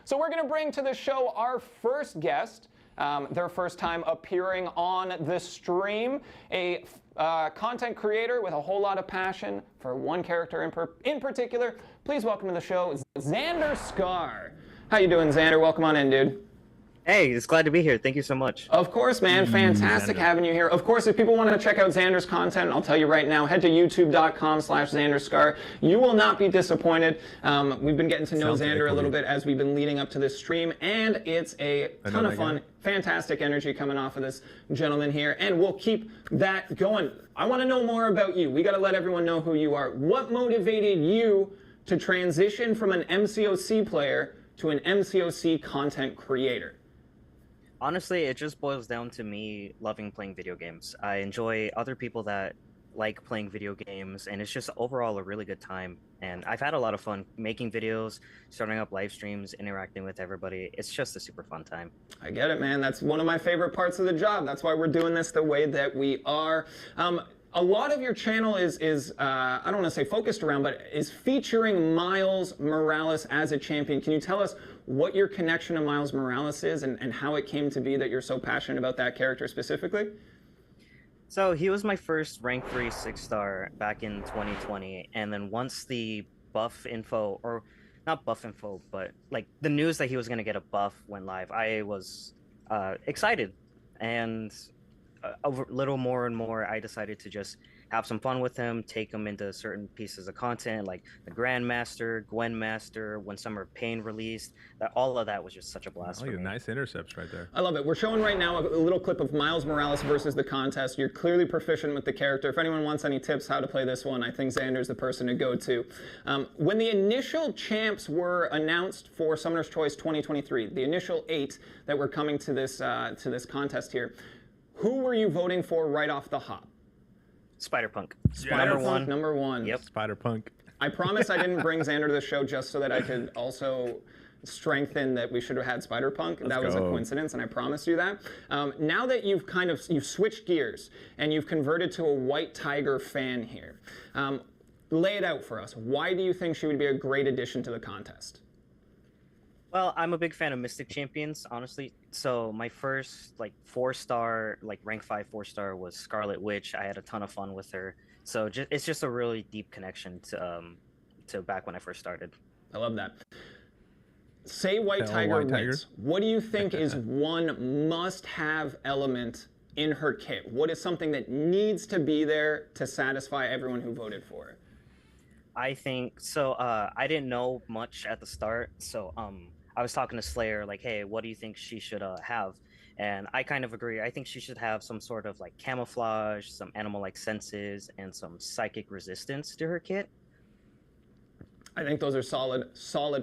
So we're going to bring to the show our first guest, their first time appearing on the stream, a content creator with a whole lot of passion for one character in particular, Please welcome to the show, Xander Scar. How you doing, Xander? Welcome on in, dude. Hey, it's glad to be here. Thank you so much. Of course, man. Fantastic having you here. Of course, if people want to check out Xander's content, I'll tell you right now, head to youtube.com/XanderScar. You will not be disappointed. We've been getting to know Xander a little bit as we've been leading up to this stream, and it's a ton of fun. Fantastic energy coming off of this gentleman here, and we'll keep that going. I want to know more about you. We got to let everyone know who you are. What motivated you to transition from an MCOC player to an MCOC content creator? Honestly, it just boils down to me loving playing video games. I enjoy other people that like playing video games, and it's just overall a really good time. And I've had a lot of fun making videos, starting up live streams, interacting with everybody. It's just a super fun time. I get it, man. That's one of my favorite parts of the job. That's why we're doing this the way that we are. A lot of your channel is I don't want to say focused around, but is featuring Miles Morales as a champion. Can you tell us what your connection to Miles Morales is and how it came to be that you're so passionate about that character specifically? So he was my first rank 3 6-star back in 2020. And then once the buff info, or not buff info, but like the news that he was going to get a buff went live, I was excited. And a little more and more, I decided to just have some fun with him, take him into certain pieces of content like the Grandmaster, Gwen Master, when Summer of Pain released. All of that was just such a blast. Oh, nice intercepts right there. I love it. We're showing right now a little clip of Miles Morales versus the contest. You're clearly proficient with the character. If anyone wants any tips how to play this one, I think Xander's the person to go to. When the initial champs were announced for Summoner's Choice 2023, the initial 8 that were coming to this contest here, who were you voting for right off the hop? Spider-Punk. Number one. Yep. Spider-Punk. I promise I didn't bring Xander to the show just so that I could also strengthen that we should have had Spider-Punk. That was a coincidence, and I promised you that. Now that you've switched gears and you've converted to a White Tiger fan here, lay it out for us. Why do you think she would be a great addition to the contest? Well, I'm a big fan of Mystic Champions, honestly. So my first 4-star, rank 5 4-star was Scarlet Witch. I had a ton of fun with her. So it's just a really deep connection to back when I first started. I love that. Say White Tiger wins. What do you think is one must-have element in her kit? What is something that needs to be there to satisfy everyone who voted for her? I think so. I didn't know much at the start, so I was talking to Slayer, like, hey, what do you think she should have? And I kind of agree. I think she should have some sort of camouflage, some animal-like senses, and some psychic resistance to her kit. I think those are solid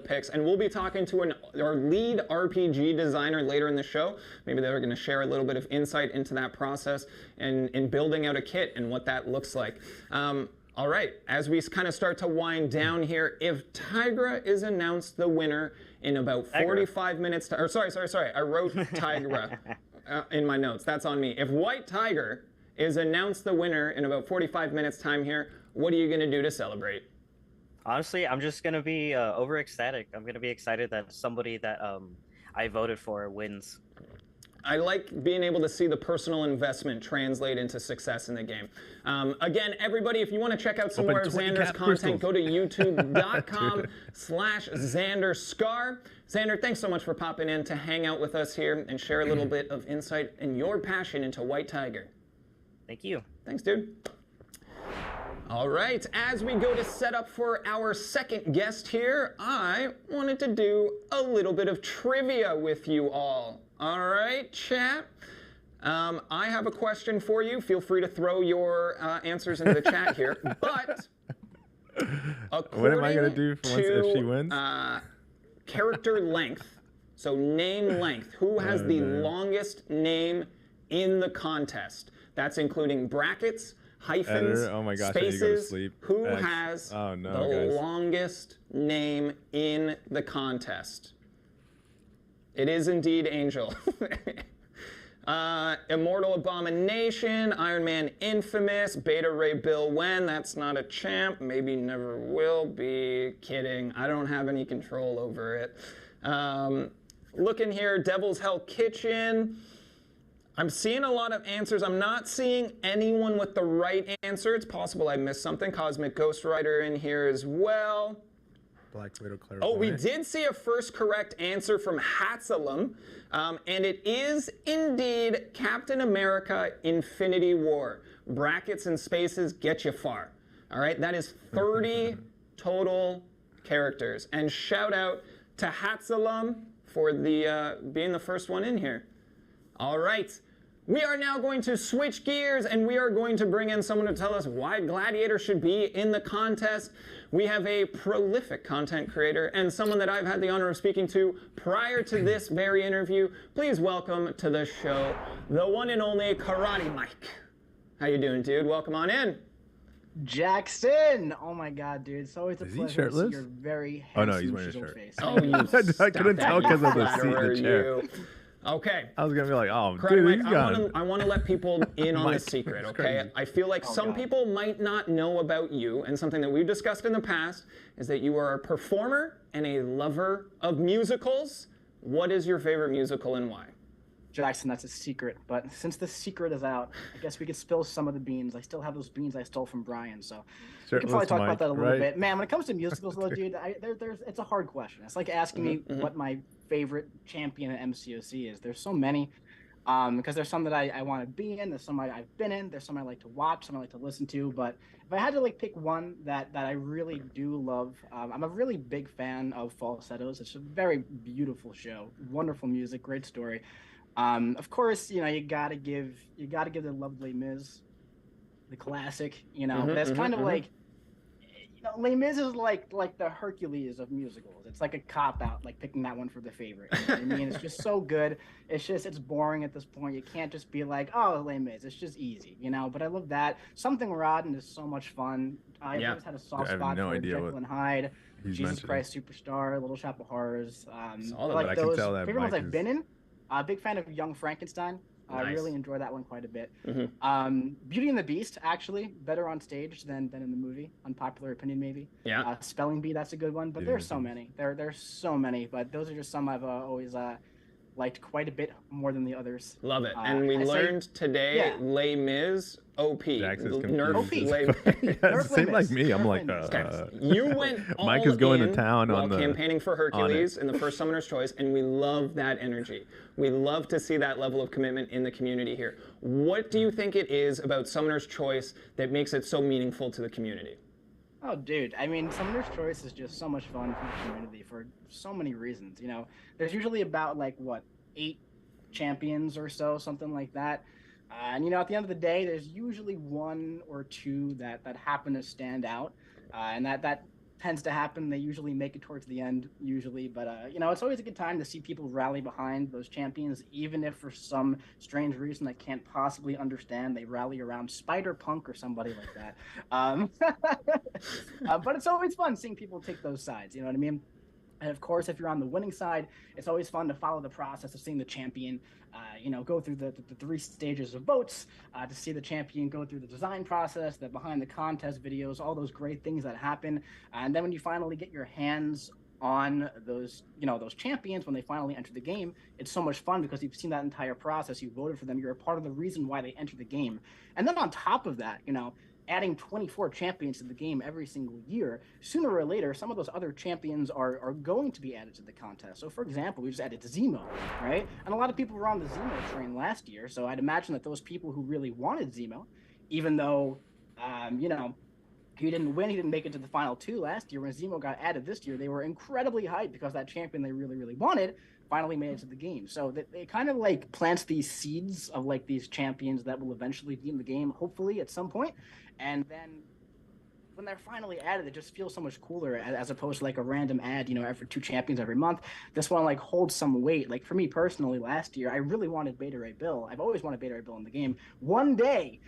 picks. And we'll be talking to our lead RPG designer later in the show. Maybe they're going to share a little bit of insight into that process and in building out a kit and what that looks like. All right, as we kind of start to wind down here, if Tigra is announced the winner in about 45 minutes, sorry, I wrote Tigra in my notes. That's on me. If White Tiger is announced the winner in about 45 minutes time here, what are you going to do to celebrate? Honestly, I'm just going to be over ecstatic. I'm going to be excited that somebody that I voted for wins. I like being able to see the personal investment translate into success in the game. Again, everybody, if you want to check out some more of Xander's content, go to youtube.com/Xander Scar. Xander, thanks so much for popping in to hang out with us here and share a little bit of insight and your passion into White Tiger. Thank you. Thanks, dude. All right, as we go to set up for our second guest here, I wanted to do a little bit of trivia with you all. All right, chat. I have a question for you. Feel free to throw your answers into the chat here. But what am I going to do if she wins? Character length, so name length. Who has the longest name in the contest? That's including brackets, hyphens, spaces. Who has the longest name in the contest? It is indeed Angel. Immortal Abomination, Iron Man Infamous, Beta Ray Bill Wen, that's not a champ, maybe never will be. Kidding, I don't have any control over it. Looking here, Devil's Hell Kitchen. I'm seeing a lot of answers. I'm not seeing anyone with the right answer. It's possible I missed something. Cosmic Ghost Rider in here as well. Black Widow Claire. Oh, we did see a first correct answer from Hatsalem, and it is indeed Captain America Infinity War. Brackets and spaces get you far. All right, that is 30 total characters. And shout out to Hatsalem for the being the first one in here. All right. We are now going to switch gears, and we are going to bring in someone to tell us why Gladiator should be in the contest. We have a prolific content creator and someone that I've had the honor of speaking to prior to this very interview. Please welcome to the show the one and only Karate Mike. How you doing, dude? Welcome on in. Jackson! Oh my god, dude. It's always a pleasure to see your very handsome he's wearing a shirt. face. Oh, you I couldn't tell because of the seat in the chair. Okay. I was gonna be like, oh, Karate dude, Mike, I want to let people in on the secret, okay? crazy. I feel like some people might not know about you, and something that we've discussed in the past is that you are a performer and a lover of musicals. What is your favorite musical and why? Jackson, that's a secret. But since the secret is out, I guess we could spill some of the beans. I still have those beans I stole from Brian, so we can probably talk about that a little bit. Man, when it comes to musicals, though, dude, it's a hard question. It's like asking me what my favorite champion at MCOC is. There's so many, because there's some that I want to be in, there's some I've been in, there's some I like to watch, some I like to listen to. But if I had to like pick one that I really do love, I'm a really big fan of Falsettos. It's a very beautiful show, wonderful music, great story. Of course, you know, you gotta give the lovely Miz, the classic, you know. But it's kind of like, you know, Les Mis is like the Hercules of musicals. It's like a cop out, like picking that one for the favorite. You know what I mean, it's just so good. It's boring at this point. You can't just be like, oh, Les Mis. It's just easy, you know. But I love that. Something Rotten is so much fun. I've always had a soft spot for Jekyll and Hyde, Jesus Christ Superstar, Little Shop of Horrors. Like those favorite ones I've been in. Big fan of Young Frankenstein. I really enjoy that one quite a bit. Beauty and the Beast, actually, better on stage than in the movie. Unpopular opinion, maybe. Yeah. Spelling Bee, that's a good one. But there's so many. There's so many. But those are just some I've always liked quite a bit more than the others. Love it. And we learned today Les Mis, OP. Jackson's Nerf OP. Nerf Same like me. I'm like, you went all Mike is going in to town while on the campaigning for Hercules in the first Summoner's Choice, and we love that energy. We love to see that level of commitment in the community here. What do you think it is about Summoner's Choice that makes it so meaningful to the community? Oh, dude. I mean, Summoner's Choice is just so much fun for the community for so many reasons. You know, there's usually about, like, what, 8 champions or so, something like that. And, you know, at the end of the day, there's usually 1 or 2 that happen to stand out. And that tends to happen. They usually make it towards the end, usually. But, you know, it's always a good time to see people rally behind those champions, even if for some strange reason I can't possibly understand, they rally around Spider-Punk or somebody like that. But it's always fun seeing people take those sides, you know what I mean? And of course, if you're on the winning side, it's always fun to follow the process of seeing the champion, you know, go through the 3 stages of votes, to see the champion go through the design process, the behind the contest videos, all those great things that happen. And then when you finally get your hands on those, you know, those champions, when they finally enter the game, it's so much fun because you've seen that entire process. You voted for them. You're a part of the reason why they enter the game. And then on top of that, you know, adding 24 champions to the game every single year, sooner or later, some of those other champions are going to be added to the contest. So, for example, we just added Zemo, right? And a lot of people were on the Zemo train last year, so I'd imagine that those people who really wanted Zemo, even though, you know, he didn't win, he didn't make it to the final 2 last year, when Zemo got added this year, they were incredibly hyped because that champion they really, really wanted finally made it to the game. So they kind of like plants these seeds of like these champions that will eventually be in the game, hopefully at some point. And then when they're finally added, it just feels so much cooler as opposed to like a random ad, you know, every 2 champions every month. This one like holds some weight. Like for me personally, last year, I really wanted Beta Ray Bill. I've always wanted Beta Ray Bill in the game. One day,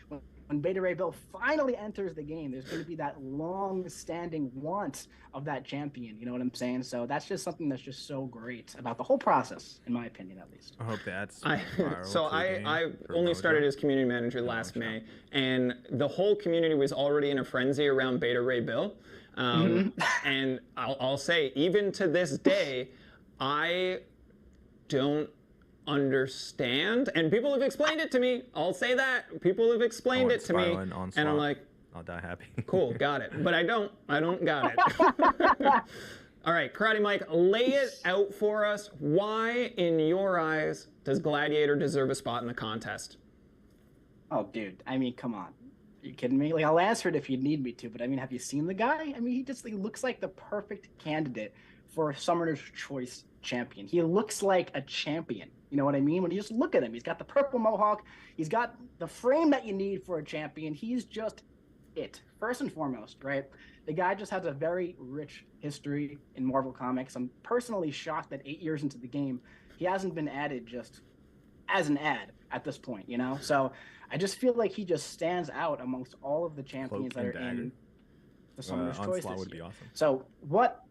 when Beta Ray Bill finally enters the game, there's going to be that long-standing want of that champion. You know what I'm saying? So that's just something that's just so great about the whole process, in my opinion, at least. I hope that's I only started as community manager last May, and the whole community was already in a frenzy around Beta Ray Bill. And I'll say, even to this day, I don't understand, and people have explained it to me. I'll say that people have explained it to me, and I'm like, I'll die happy. Cool, got it. But I don't got it. All right, Karate Mike, lay it out for us. Why, in your eyes, does Gladiator deserve a spot in the contest? Oh, dude. I mean, come on. Are you kidding me? Like, I'll answer it if you need me to, but I mean, have you seen the guy? I mean, he looks like the perfect candidate for a Summoner's Choice champion. He looks like a champion. You know what I mean? When you just look at him, he's got the purple mohawk. He's got the frame that you need for a champion. He's just it. First and foremost, right? The guy just has a very rich history in Marvel Comics. I'm personally shocked that 8 years into the game, he hasn't been added just as an ad at this point, you know? So I just feel like he just stands out amongst all of the champions that are in the Summoner's Choice this would be year. awesome. So what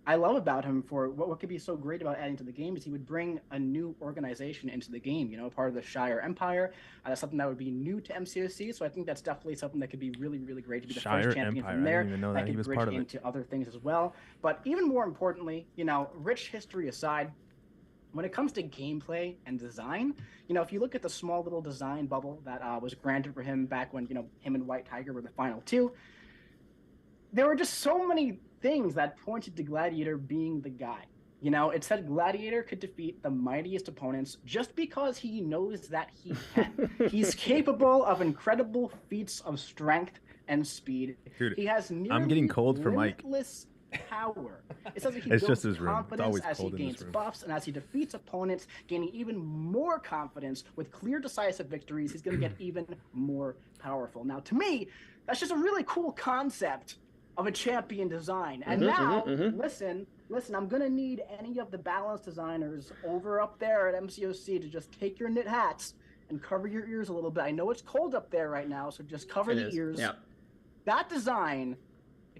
I love about him, for what could be so great about adding to the game, is he would bring a new organization into the game, you know, part of the Shire Empire. That's something that would be new to MCOC, so I think that's definitely something that could be really, really great to be the Shire first champion Empire. from there. I didn't even know that he was bridge part of it. into other things as well. But even more importantly, you know, rich history aside, when it comes to gameplay and design, you know, if you look at the small little design bubble that was granted for him back when, you know, him and White Tiger were the final two, there were just so many things that pointed to Gladiator being the guy. You know, it said Gladiator could defeat the mightiest opponents just because he knows that he can. He's capable of incredible feats of strength and speed. Dude, he has I'm getting cold for Mike. limitless power. It says that he It's builds just his room. It's confidence always as he cold in this gains room. buffs, and as he defeats opponents, gaining even more confidence with clear, decisive victories. He's going to get even more powerful. Now, to me, that's just a really cool concept of a champion design. And listen, I'm going to need any of the balance designers over up there at MCOC to just take your knit hats and cover your ears a little bit. I know it's cold up there right now, so just cover the ears. Yeah. That design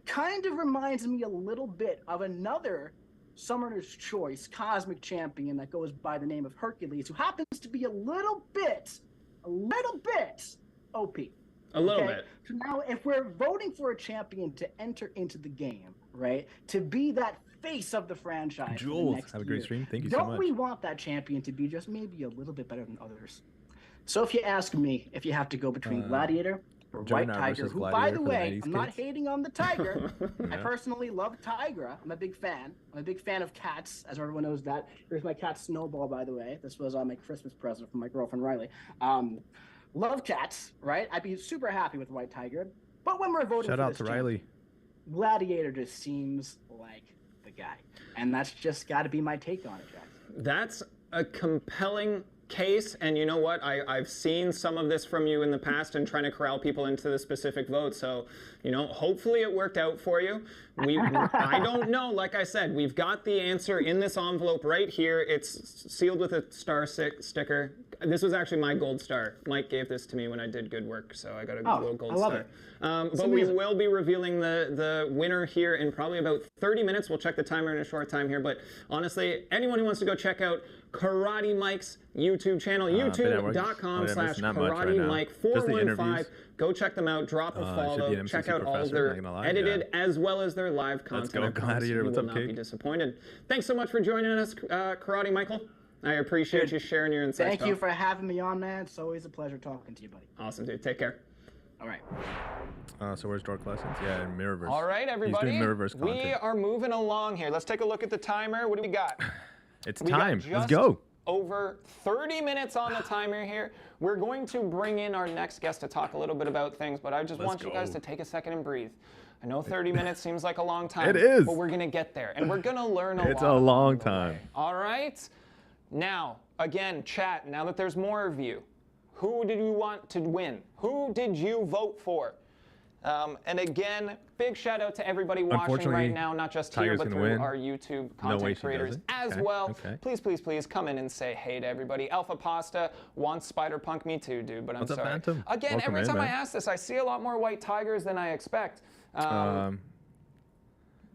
kind of reminds me a little bit of another Summoner's Choice cosmic champion that goes by the name of Hercules, who happens to be a little bit OP. A little bit. So now, if we're voting for a champion to enter into the game, right, to be that face of the franchise, for the Jules, next have a great year, stream. Thank you so don't much. we want that champion to be just maybe a little bit better than others? So if you ask me, if you have to go between Gladiator or White Juggernaut Tiger, versus who, by Gladiator the for the way, 90s I'm not kids. hating on the Tiger. I personally love Tigra. I'm a big fan. I'm a big fan of cats, as everyone knows that. Here's my cat Snowball, by the way. This was my Christmas present from my girlfriend Riley. Love cats, right? I'd be super happy with White Tiger. But when we're voting Shout for out this to champion, Riley. Gladiator just seems like the guy. And that's just got to be my take on it, Jack. That's a compelling case, and you know what? I've seen some of this from you in the past and trying to corral people into the specific vote. So, you know, hopefully it worked out for you. I don't know. Like I said, we've got the answer in this envelope right here. It's sealed with a star sticker. This was actually my gold star. Mike gave this to me when I did good work, so I got a little gold I love star. it. But we will be revealing the winner here in probably about 30 minutes. We'll check the timer in a short time here. But honestly, anyone who wants to go check out Karate Mike's YouTube channel, youtube.com/Karate Mike 415. Go check them out. Drop a follow. Check out all of their edited as well as their live content. Let's go, Gladiator. What's up, You will not be Kate? disappointed. Thanks so much for joining us, Karate Michael. I appreciate you sharing your insights. Thank you for having me on, man. It's always a pleasure talking to you, buddy. Awesome, dude. Take care. All right. So where's Dark Lessons? Yeah, in Mirrorverse. All right, everybody. He's doing Mirrorverse we content. are moving along here. Let's take a look at the timer. What do we got? It's We got time. Let's just go. Over 30 minutes on the timer here. We're going to bring in our next guest to talk a little bit about things, but I just want you guys to take a second and breathe. I know 30 minutes seems like a long time. It is. But we're going to get there, and we're going to learn a lot. It's a long along the time. way. All right? Now, again, chat, now that there's more of you, who did you want to win? Who did you vote for? And again, big shout out to everybody watching right now, not just here, Tiger's but gonna through win. our YouTube No way content she creators doesn't. as Okay, well. okay. Please, please, please come in and say hey to everybody. Alpha Pasta wants Spider-Punk. Me too, dude, but I'm What's up, sorry. Phantom? Again, Welcome every in, time I man. ask this, I see a lot more white tigers than I expect.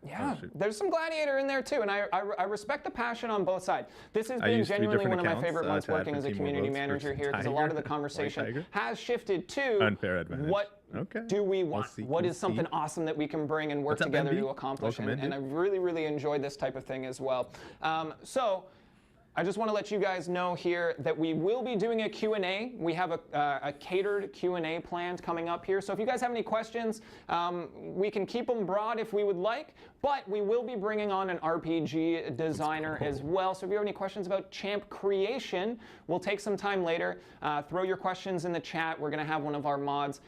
Yeah, shoot. there's some Gladiator in there too, and I respect the passion on both sides. This has I been used 3 genuinely different one of my accounts, favorite months to add working as a 15 more community votes manager versus here, because a lot of the Tiger, conversation White Tiger. has shifted to Unfair advantage. what Okay. do we We'll want? see, What we'll is something see. awesome that we can bring and work What's up, together MD? to accomplish? Welcome, And MD. I really, really enjoyed this type of thing as well. So I just want to let you guys know here that we will be doing a Q&A. We have a catered Q&A planned coming up here. So if you guys have any questions, we can keep them broad if we would like, But we will be bringing on an RPG designer as well. So if you have any questions about champ creation, we'll take some time later. Throw your questions in the chat. We're going to have one of our mods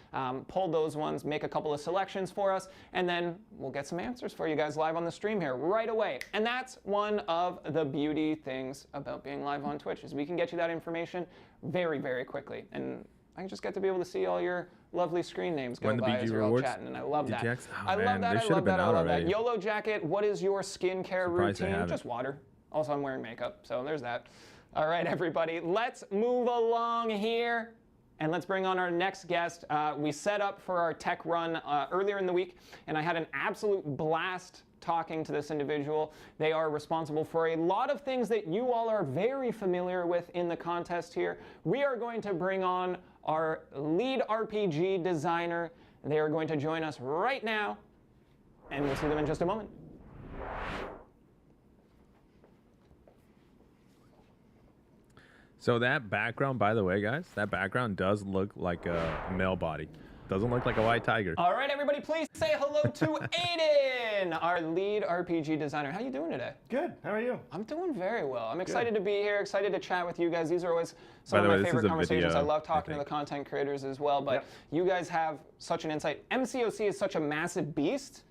pull those ones, make a couple of selections for us, and then we'll get some answers for you guys live on the stream here right away. And that's one of the beauty things about being live on Twitch, is we can get you that information very, very quickly. And I just get to be able to see all your lovely screen names go by as you're all chatting, and I love that. I love that, I love that, I love that. YOLO Jacket, what is your skincare routine? Just water. Also, I'm wearing makeup, so there's that. All right, everybody, let's move along here, and let's bring on our next guest. We set up for our tech run earlier in the week, and I had an absolute blast talking to this individual. They are responsible for a lot of things that you all are very familiar with in the contest here. We are going to bring on our lead RPG designer. They are going to join us right now, and we'll see them in just a moment. So that background, by the way, guys, that background does look like a male body. Doesn't look like a white tiger. All right, everybody, please say hello to Aiden, our lead RPG designer. How you doing today? Good. How are you? I'm doing very well. I'm excited to be here, excited to chat with you guys. These are always some of my favorite conversations. I love talking to the content creators as well, but you guys have such an insight. MCOC is such a massive beast,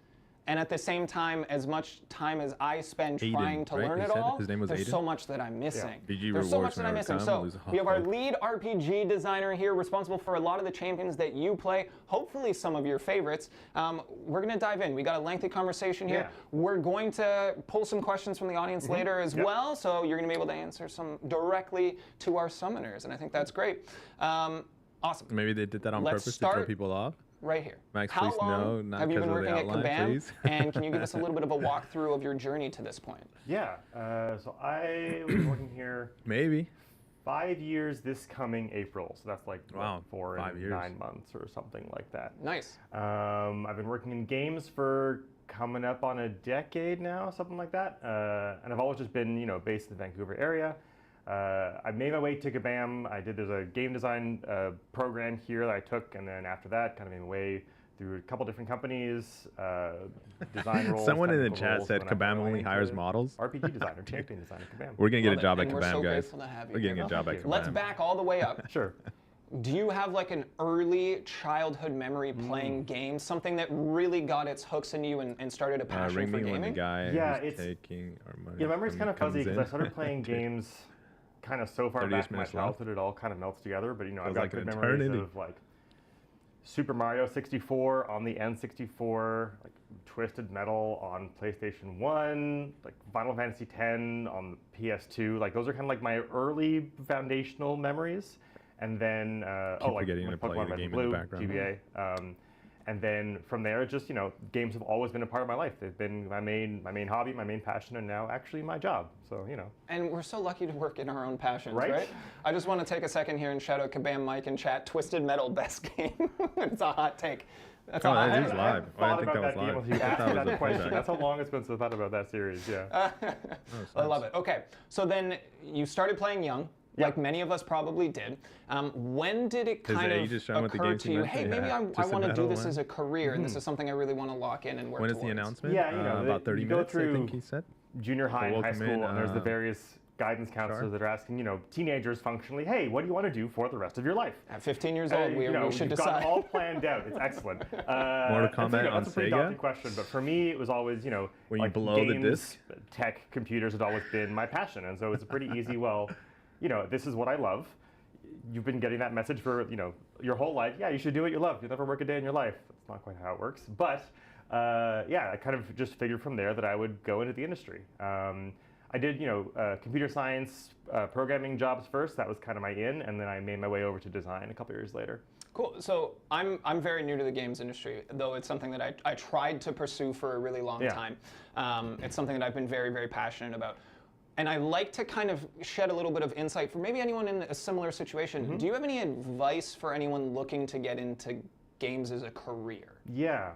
and at the same time, as much time as I spend trying to learn it all, there's so much that I'm missing. There's so much that I'm missing. So we have our lead RPG designer here, responsible for a lot of the champions that you play, hopefully some of your favorites. We're going to dive in. We got a lengthy conversation here. We're going to pull some questions from the audience later as well, so you're going to be able to answer some directly to our summoners, and I think that's great. Awesome. Maybe they did that on purpose to throw people off. Right here. Max, How please long no, have you been working at Kabam? Please. And can you give us a little bit of a walkthrough of your journey to this point? Yeah. So I was working here maybe 5 years this coming April. So that's like wow, 4 and 9 months or something like that. Nice. I've been working in games for coming up on a decade now, something like that. And I've always just been, you know, based in the Vancouver area. I made my way to Kabam. There's a game design program here that I took, and then after that, kind of made my way through a couple different companies, design roles. Someone in the chat said Kabam only hires models. RPG designer, champion designer, Kabam. We're going to get a job at Kabam, guys. We're so grateful to have you. We're getting a job at Kabam. Let's back all the way up. Sure. Do you have like an early childhood memory playing games, something that really got its hooks in you and started a passion for gaming? The guy it's taking our money. Yeah, memory's kind of fuzzy because I started playing games kind of so far back in my childhood, it all kind of melts together. But you know, I've got good memories of like Super Mario 64 on the N64, like Twisted Metal on PlayStation 1, like Final Fantasy X on the PS2. Like those are kind of like my early foundational memories. And then like Pokemon Red and Blue, GBA. And then from there, just, you know, games have always been a part of my life. They've been my main hobby, my main passion, and now actually my job. So, you know. And we're so lucky to work in our own passions, right? I just want to take a second here and shout out Kabam Mike in chat. Twisted Metal, best game. It's a hot take. That's a hot take. Live. I think that was live. You asked me that question. That's how long it's been since I thought about that series, yeah. I love it. Okay, so then you started playing young. Like many of us probably did. When did it kind of occur to you, hey, maybe I want to do this as a career, and this is something I really want to lock in and work towards? When is the announcement? Yeah, you know, about 30 minutes, I think he said. Junior high and high school, and there's the various guidance counselors that are asking, you know, teenagers functionally, hey, what do you want to do for the rest of your life? At 15 years old, we should decide. Got it all planned out. It's excellent. Mortal Kombat on that's a pretty daunting question, but for me, it was always, you know, when like you blow games, the disc, tech, computers had always been my passion, and so it's a pretty easy, you know, this is what I love. You've been getting that message for, you know, your whole life. Yeah, you should do what you love. You'll never work a day in your life. That's not quite how it works. But yeah, I kind of just figured from there that I would go into the industry. I did, you know, computer science programming jobs first. That was kind of my in, and then I made my way over to design a couple years later. Cool. So I'm very new to the games industry, though it's something that I tried to pursue for a really long time. It's something that I've been very, very passionate about. And I like to kind of shed a little bit of insight for maybe anyone in a similar situation. Do you have any advice for anyone looking to get into games as a career? Yeah.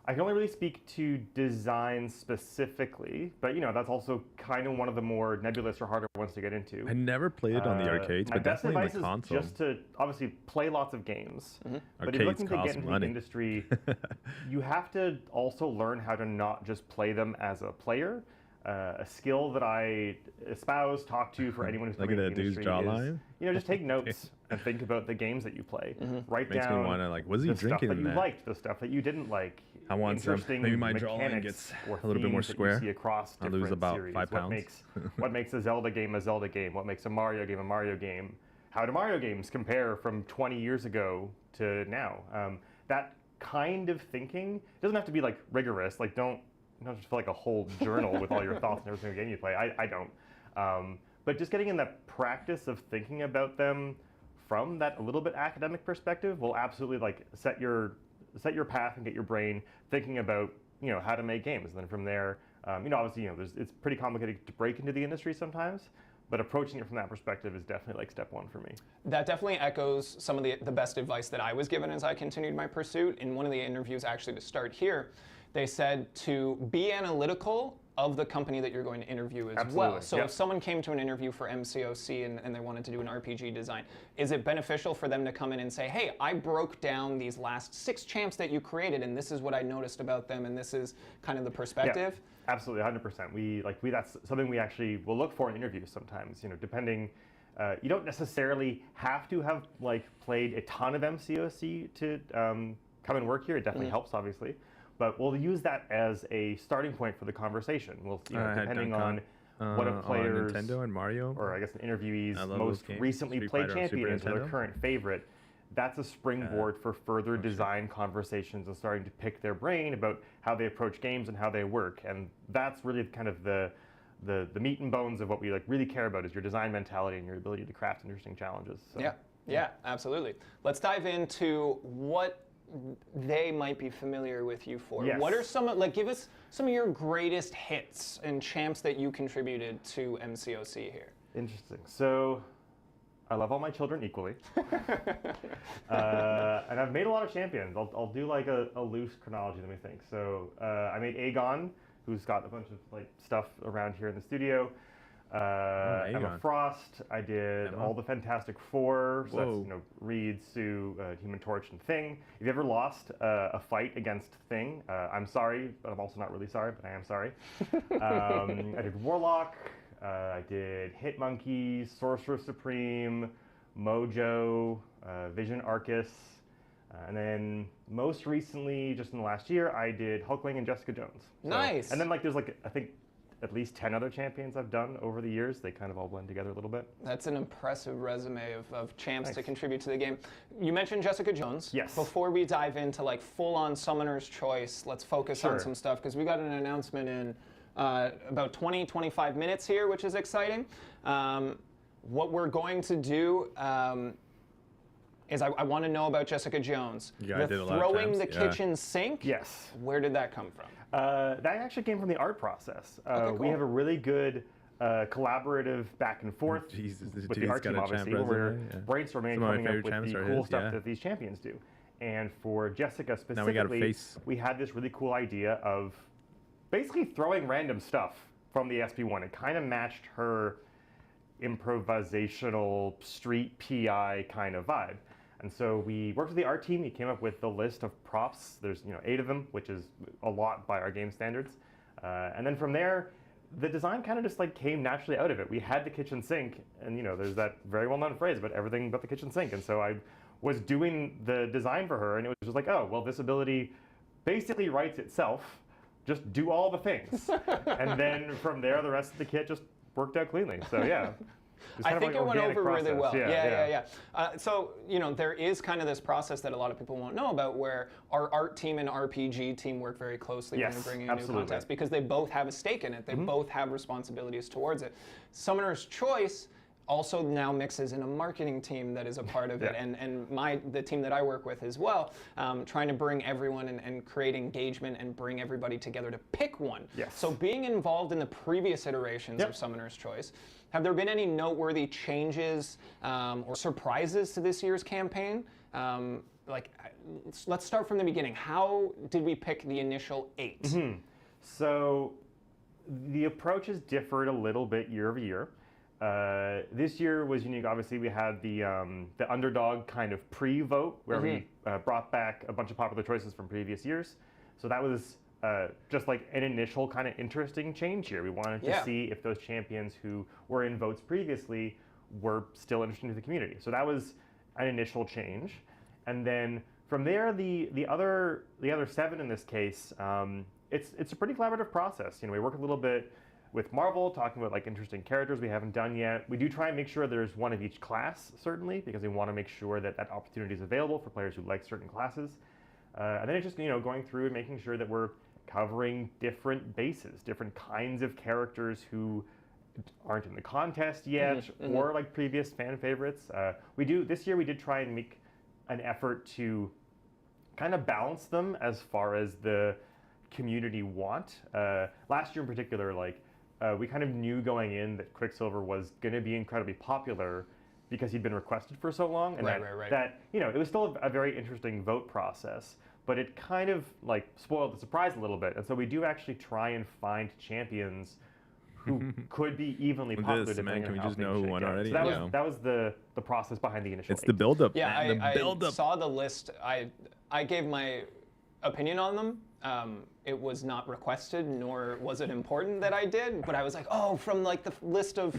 I can only really speak to design specifically, but you know that's also kind of one of the more nebulous or harder ones to get into. I never played it on the arcades, but definitely on the console. Just to obviously play lots of games. Mm-hmm. But if you're looking to get into the industry, you have to also learn how to not just play them as a player. A skill that I espouse, talk to for anyone who's looking at that dude's jawline. Is, you know, just take notes and think about the games that you play. Write Makes down me want to like, was he the drinking stuff that in you liked, the stuff that you didn't like. I want some. Maybe my jawline gets a little bit more square. I lose about 5 pounds. What makes a Zelda game a Zelda game? What makes a Mario game a Mario game? How do Mario games compare from 20 years ago to now? That kind of thinking doesn't have to be like rigorous. Like don't just feel like a whole journal with all your thoughts and every single game you play. I don't. But just getting in the practice of thinking about them from that a little bit academic perspective will absolutely like set your path and get your brain thinking about, you know, how to make games. And then from there, you know, obviously, you know, it's pretty complicated to break into the industry sometimes. But approaching it from that perspective is definitely like step one for me. That definitely echoes some of the best advice that I was given as I continued my pursuit. In one of the interviews, actually, to start here, they said to be analytical of the company that you're going to interview as well. So if someone came to an interview for MCOC and they wanted to do an RPG design, is it beneficial for them to come in and say, hey, I broke down these last 6 champs that you created and this is what I noticed about them and this is kind of the perspective? Yeah, absolutely, 100%. That's something we actually will look for in interviews sometimes, you know, depending. You don't necessarily have to have like played a ton of MCOC to come and work here. It definitely helps, obviously. But we'll use that as a starting point for the conversation. We'll, you know, depending on what a player's Nintendo and Mario, or I guess an interviewee's most recently played champion is, or their current favorite. That's a springboard for further design conversations and starting to pick their brain about how they approach games and how they work. And that's really kind of the meat and bones of what we like really care about is your design mentality and your ability to craft interesting challenges. So, yeah, absolutely. Let's dive into what they might be familiar with you for. Yes. What are some, like, give us some of your greatest hits and champs that you contributed to MCOC here? Interesting. So, I love all my children equally. And I've made a lot of champions. I'll do like a loose chronology, let me think. So, I made Aiden, who's got a bunch of like stuff around here in the studio. Emma Frost. I did all the Fantastic Four. So that's, you know, Reed, Sue, Human Torch, and Thing. If you ever lost a fight against Thing, I'm sorry, but I'm also not really sorry, but I am sorry. I did Warlock. I did Hit Monkeys, Sorcerer Supreme, Mojo, Vision Arcus. And then most recently, just in the last year, I did Hulkling and Jessica Jones. So, nice. And then like there's like, I think, at least 10 other champions I've done over the years. They kind of all blend together a little bit. That's an impressive resume of champs to contribute to the game. You mentioned Jessica Jones. Yes. Before we dive into like full-on Summoner's Choice, let's focus on some stuff because we got an announcement in about 20-25 minutes here, which is exciting. What we're going to do is I want to know about Jessica Jones. Yeah, I did a lot of throwing times. the kitchen sink. Yes. Where did that come from? That actually came from the art process. Okay, cool. We have a really good collaborative back and forth with the art team, obviously, where we're brainstorming and coming up with the cool stuff that these champions do. And for Jessica specifically, we had this really cool idea of basically throwing random stuff from the SP1. It kind of matched her improvisational street PI kind of vibe. And so we worked with the art team. He came up with the list of props. There's 8 of them, which is a lot by our game standards. And then from there, the design kind of just like came naturally out of it. We had the kitchen sink, and there's that very well-known phrase about everything but the kitchen sink. And so I was doing the design for her, and it was just like, oh, well, this ability basically writes itself. Just do all the things. And then from there, the rest of the kit just worked out cleanly. So yeah. I think it went over really well. Yeah. So, there is kind of this process that a lot of people won't know about where our art team and RPG team work very closely when they're bringing a new contest because they both have a stake in it. They both have responsibilities towards it. Summoner's Choice also now mixes in a marketing team that is a part of it, and the team that I work with as well, trying to bring everyone and create engagement and bring everybody together to pick one. So being involved in the previous iterations of Summoner's Choice, have there been any noteworthy changes or surprises to this year's campaign Let's start from the beginning. How did we pick the initial 8? Mm-hmm. So the approaches differed a little bit year over year. This year was unique. Obviously, we had the underdog kind of pre-vote where we brought back a bunch of popular choices from previous years. So that was just like an initial kind of interesting change here. We wanted to see if those champions who were in votes previously were still interesting to the community. So that was an initial change. And then from there, the other 7 in this case, it's a pretty collaborative process. You know, we work a little bit with Marvel, talking about like interesting characters we haven't done yet. We do try and make sure there's one of each class, certainly, because we want to make sure that that opportunity is available for players who like certain classes. And then it's just, you know, going through and making sure that we're covering different bases, different kinds of characters who aren't in the contest yet, or like previous fan favorites. This year we did try and make an effort to kind of balance them as far as the community want. Last year in particular, like we kind of knew going in that Quicksilver was going to be incredibly popular because he'd been requested for so long, and that you know, it was still a very interesting vote process, but it kind of like spoiled the surprise a little bit. And so we do actually try and find champions who could be evenly popular. Can we just know who won already? So that was the process behind the initial. It's the build-up. Yeah, I saw the list. I gave my opinion on them. It was not requested, nor was it important that I did. But I was like, oh, from like the list of,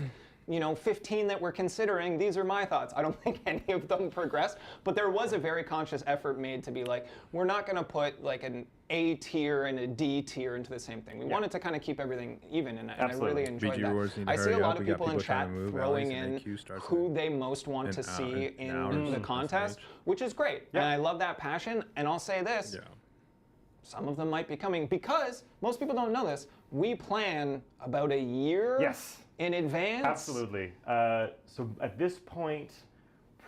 you know, 15 that we're considering, these are my thoughts. I don't think any of them progressed, but there was a very conscious effort made to be like, we're not going to put like an A tier and a D tier into the same thing. We wanted to kind of keep everything even, and I really enjoyed that. I see a lot of people in chat throwing in who they most want to see in the contest, which is great. And I love that passion, and I'll say this. Some of them might be coming because most people don't know this. We plan about a year in advance. Absolutely. So at this point,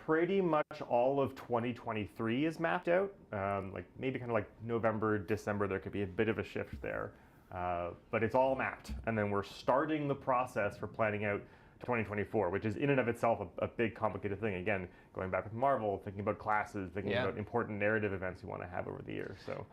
pretty much all of 2023 is mapped out. Like maybe kind of like November, December, there could be a bit of a shift there. But it's all mapped. And then we're starting the process for planning out 2024, which is in and of itself a big complicated thing. Again, going back with Marvel, thinking about classes, thinking about important narrative events we want to have over the year. So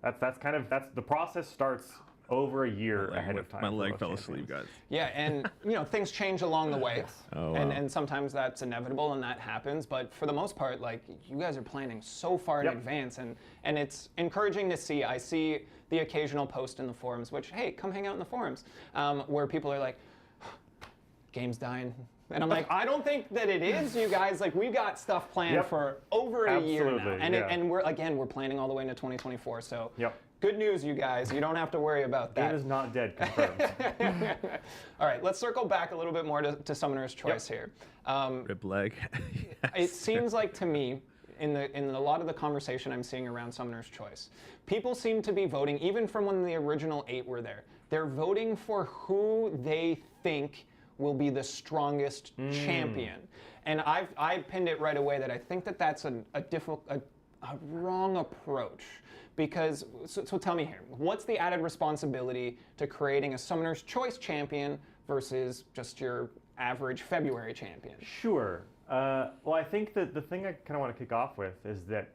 that's the process starts over a year ahead of time. My leg fell asleep, guys. Yeah, and you know, things change along the way. And sometimes that's inevitable and that happens, but for the most part, like, you guys are planning so far in advance, and it's encouraging to see. I see the occasional post in the forums, which, hey, come hang out in the forums, where people are like, game's dying. And I'm like, I don't think that it is, you guys. Like, we've got stuff planned for over a year now. And we're planning all the way into 2024. So good news, you guys. You don't have to worry about that. Game is not dead, confirmed. All right, let's circle back a little bit more to Summoner's Choice here. Rip leg. It seems like to me, in a lot of the conversation I'm seeing around Summoner's Choice, people seem to be voting, even from when the original 8 were there, they're voting for who they think will be the strongest champion. And I pinned it right away that I think that that's a wrong approach. Because, so tell me here, what's the added responsibility to creating a Summoner's Choice champion versus just your average February champion? Sure. Well, I think that the thing I kind of want to kick off with is that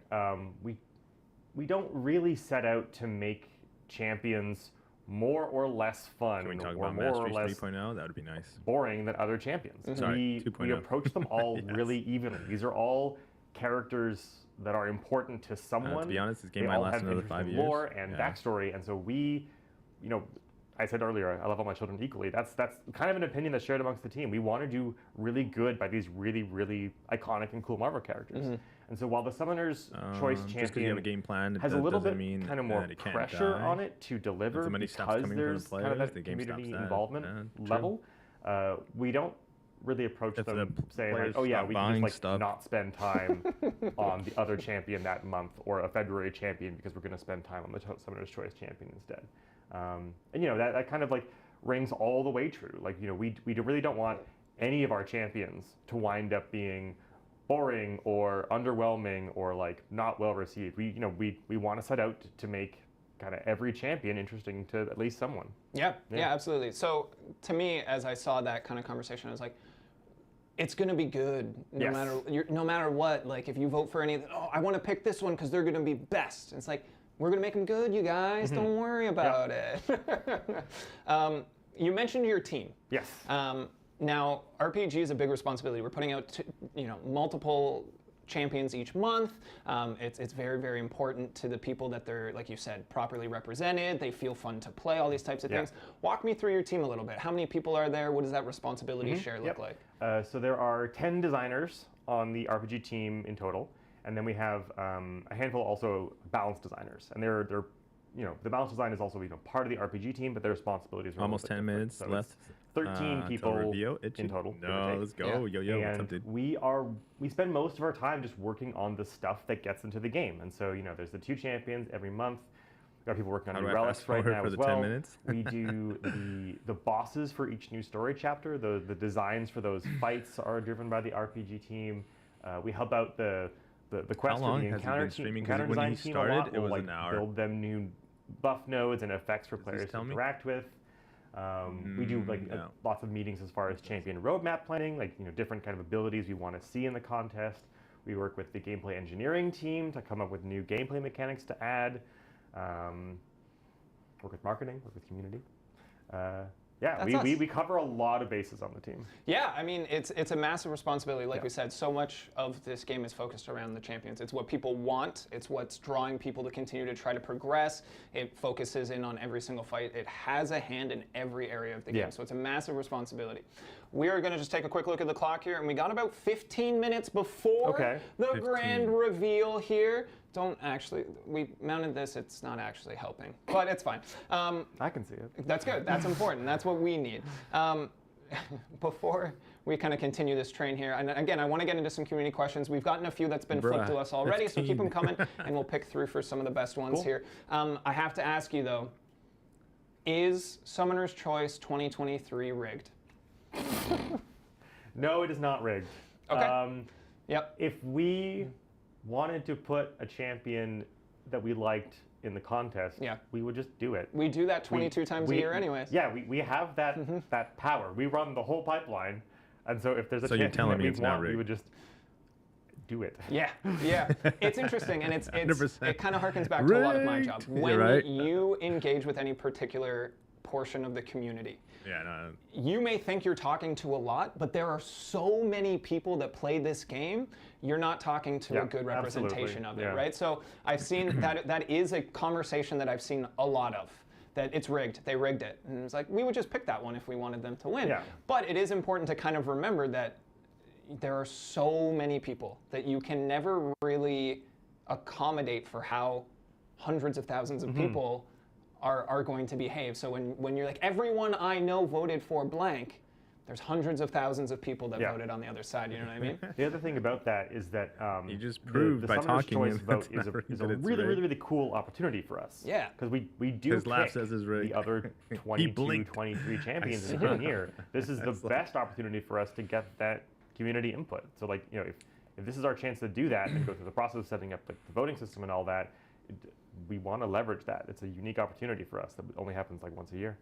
we don't really set out to make champions more or less fun, Can we talk or about more or less 3.0? That would be nice. boring than other champions. Sorry, We approach them all really evenly. These are all characters that are important to someone. To be honest, this game they might all last have another interesting 5 years. lore and backstory, and so we, you know, I said earlier, I love all my children equally. That's kind of an opinion that's shared amongst the team. We want to do really good by these really, really iconic and cool Marvel characters. And so while the Summoner's Choice champion you have a game plan, has a little bit kind of more pressure on it to deliver because there's kind of that community involvement level, we don't really approach them saying like, oh yeah, we can just like not spend time on the other champion that month or a February champion because we're going to spend time on the Summoner's Choice champion instead. And you know, that kind of like rings all the way true. Like, you know, we really don't want any of our champions to wind up being boring or underwhelming or like not well received. We want to set out to make kind of every champion interesting to at least someone. Yeah, absolutely. So to me, as I saw that kind of conversation, I was like, it's going to be good no matter what. Like if you vote for any, I want to pick this one because they're going to be best. And it's like, we're going to make them good, you guys. Don't worry about it. You mentioned your team. Yes. Now, RPG is a big responsibility. We're putting out multiple champions each month. It's very, very important to the people that they're, like you said, properly represented. They feel fun to play, all these types of things. Walk me through your team a little bit. How many people are there? What does that responsibility share look like? So there are 10 designers on the RPG team in total, and then we have a handful also balance designers. And they're the balance design is also part of the RPG team, but their responsibilities are almost 10 minutes so left. 13 people in total. No, let's go. Yo, what's up, dude? We spend most of our time just working on the stuff that gets into the game. And so, there's the 2 champions every month. We got people working on new relics right now as well. 10 minutes? We do the bosses for each new story chapter. The designs for those fights are driven by the RPG team. We help out the quest for the encounter design team a lot. We'll build them new buff nodes and effects for players to interact with. We do lots of meetings as far as champion roadmap planning, different kind of abilities we want to see in the contest. We work with the gameplay engineering team to come up with new gameplay mechanics to add. Work with marketing, work with community. We cover a lot of bases on the team. Yeah, I mean, it's a massive responsibility. Like we said, so much of this game is focused around the champions. It's what people want. It's what's drawing people to continue to try to progress. It focuses in on every single fight. It has a hand in every area of the game. So it's a massive responsibility. We are going to just take a quick look at the clock here, and we got about 15 minutes before the grand reveal here. We mounted this, it's not actually helping, but it's fine. I can see it. That's good, that's important, that's what we need. Before we kind of continue this train here, and again, I want to get into some community questions. We've gotten a few that's been flipped to us already, so keep them coming, and we'll pick through for some of the best ones here. I have to ask you though, is Summoner's Choice 2023 rigged? No, it is not rigged. Okay. If we wanted to put a champion that we liked in the contest, we would just do it. We do that 22 times a year anyways. Yeah, we have that that power. We run the whole pipeline, and so if there's a champion that we want, we would just do it. Yeah. It's interesting, and it kind of harkens back to a lot of my job. When you engage with any particular portion of the community, you may think you're talking to a lot, but there are so many people that play this game, you're not talking to a good representation of it, right? So I've seen that is a conversation that I've seen a lot of, that it's rigged, they rigged it. And it's like, we would just pick that one if we wanted them to win. But it is important to kind of remember that there are so many people that you can never really accommodate for how hundreds of thousands of people are going to behave. So when you're like, everyone I know voted for blank, there's hundreds of thousands of people that voted on the other side, you know what I mean? The other thing about that is that you just proved by talking Choice vote is a really cool opportunity for us. Yeah. Because we do pick the other 22, 23 champions in a given year. This is the best opportunity for us to get that community input. So if this is our chance to do that and go through the process of setting up the voting system and all that, we want to leverage that. It's a unique opportunity for us that only happens once a year.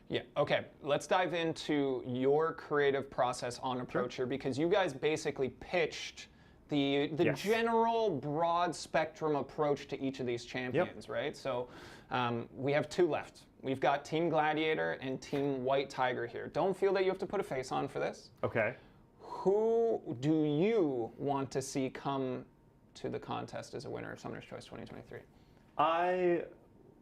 Yeah, okay. Let's dive into your creative process on approach here, because you guys basically pitched the general broad spectrum approach to each of these champions, right? So we have 2 left. We've got Team Gladiator and Team White Tiger here. Don't feel that you have to put a face on for this. Okay. Who do you want to see come to the contest as a winner of Summoner's Choice 2023? I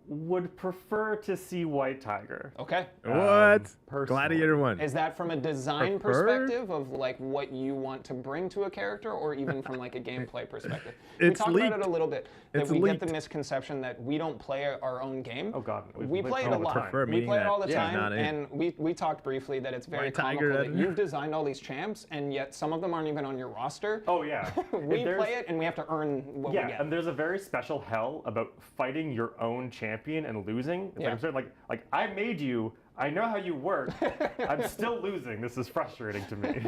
would prefer to see White Tiger. Okay. What? Gladiator won. Is that from a design perspective of what you want to bring to a character, or even from a gameplay perspective? We talked about it a little bit. That we get the misconception that we don't play our own game. Oh God, we play it a lot. We play it all the time, and we talked briefly that it's very comical that you've designed all these champs, and yet some of them aren't even on your roster. Oh yeah. We play it, and we have to earn what we get. Yeah, and there's a very special hell about fighting your own champion and losing. It's like I made you. I know how you work. I'm still losing. This is frustrating to me.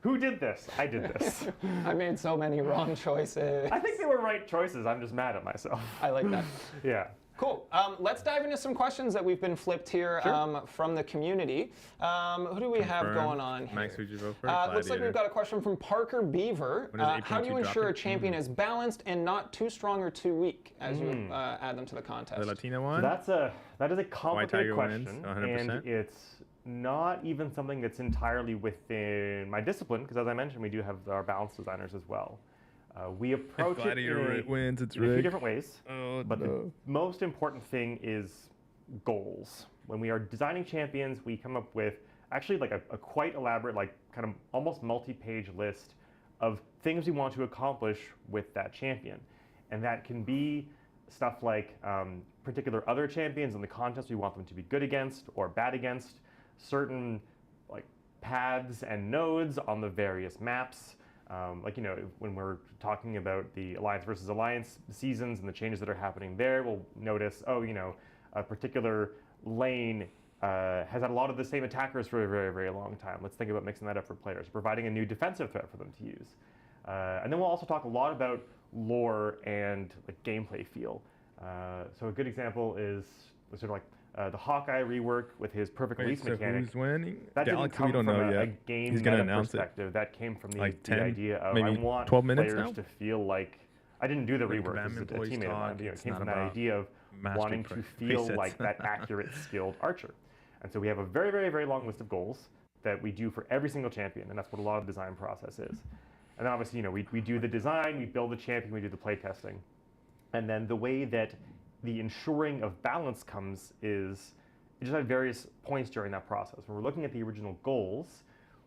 Who did this? I did this. I made so many wrong choices. I think they were right choices. I'm just mad at myself. I like that. Yeah. Cool. Let's dive into some questions that we've been flipped here from the community. Who do we have going on here? Max, who'd you vote for? Looks like we've got a question from Parker Beaver. How do you ensure a champion is balanced and not too strong or too weak as you add them to the contest? The Latino one? So that is a complicated question, wins, 100%. and it's not even something that's entirely within my discipline, because as I mentioned, we do have our balance designers as well. We approach it in a few different ways, but the most important thing is goals. When we are designing champions, we come up with actually like a quite elaborate, like kind of almost multi-page list of things we want to accomplish with that champion. And that can be stuff like particular other champions in the contest we want them to be good against or bad against, certain like paths and nodes on the various maps. Like, you know, when we're talking about the Alliance versus Alliance seasons and the changes that are happening there, we'll notice, oh, you know, a particular lane has had a lot of the same attackers for a very, very long time. Let's think about mixing that up for players, providing a new defensive threat for them to use. And then we'll also talk a lot about lore and like gameplay feel. So a good example is sort of like the Hawkeye rework with his perfect release mechanic. Who's winning? That didn't come from a game meta perspective. That came from the idea of I want 12 minutes players to feel like I didn't do the rework. This is a teammate of mine. It came from that idea of wanting to feel like that accurate, skilled archer. And so we have a very, very, very long list of goals that we do for every single champion, and that's what a lot of the design process is. And then obviously, you know, we do the design, we build the champion, we do the play testing. And then the way that the ensuring of balance comes is just at various points during that process. When we're looking at the original goals,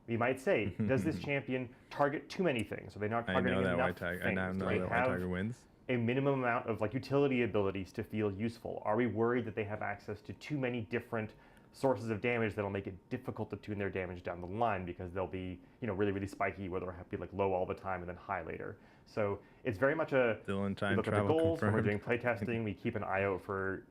we might say, does this champion target too many things? Are they not targeting enough things? I now know that White Tiger wins. A minimum amount of like utility abilities to feel useful? Are we worried that they have access to too many different sources of damage that'll make it difficult to tune their damage down the line because they'll be, you know, really, really spiky, where they'll have to be like low all the time and then high later. So it's very much a we look at the goals when we're doing play testing. We keep an eye out for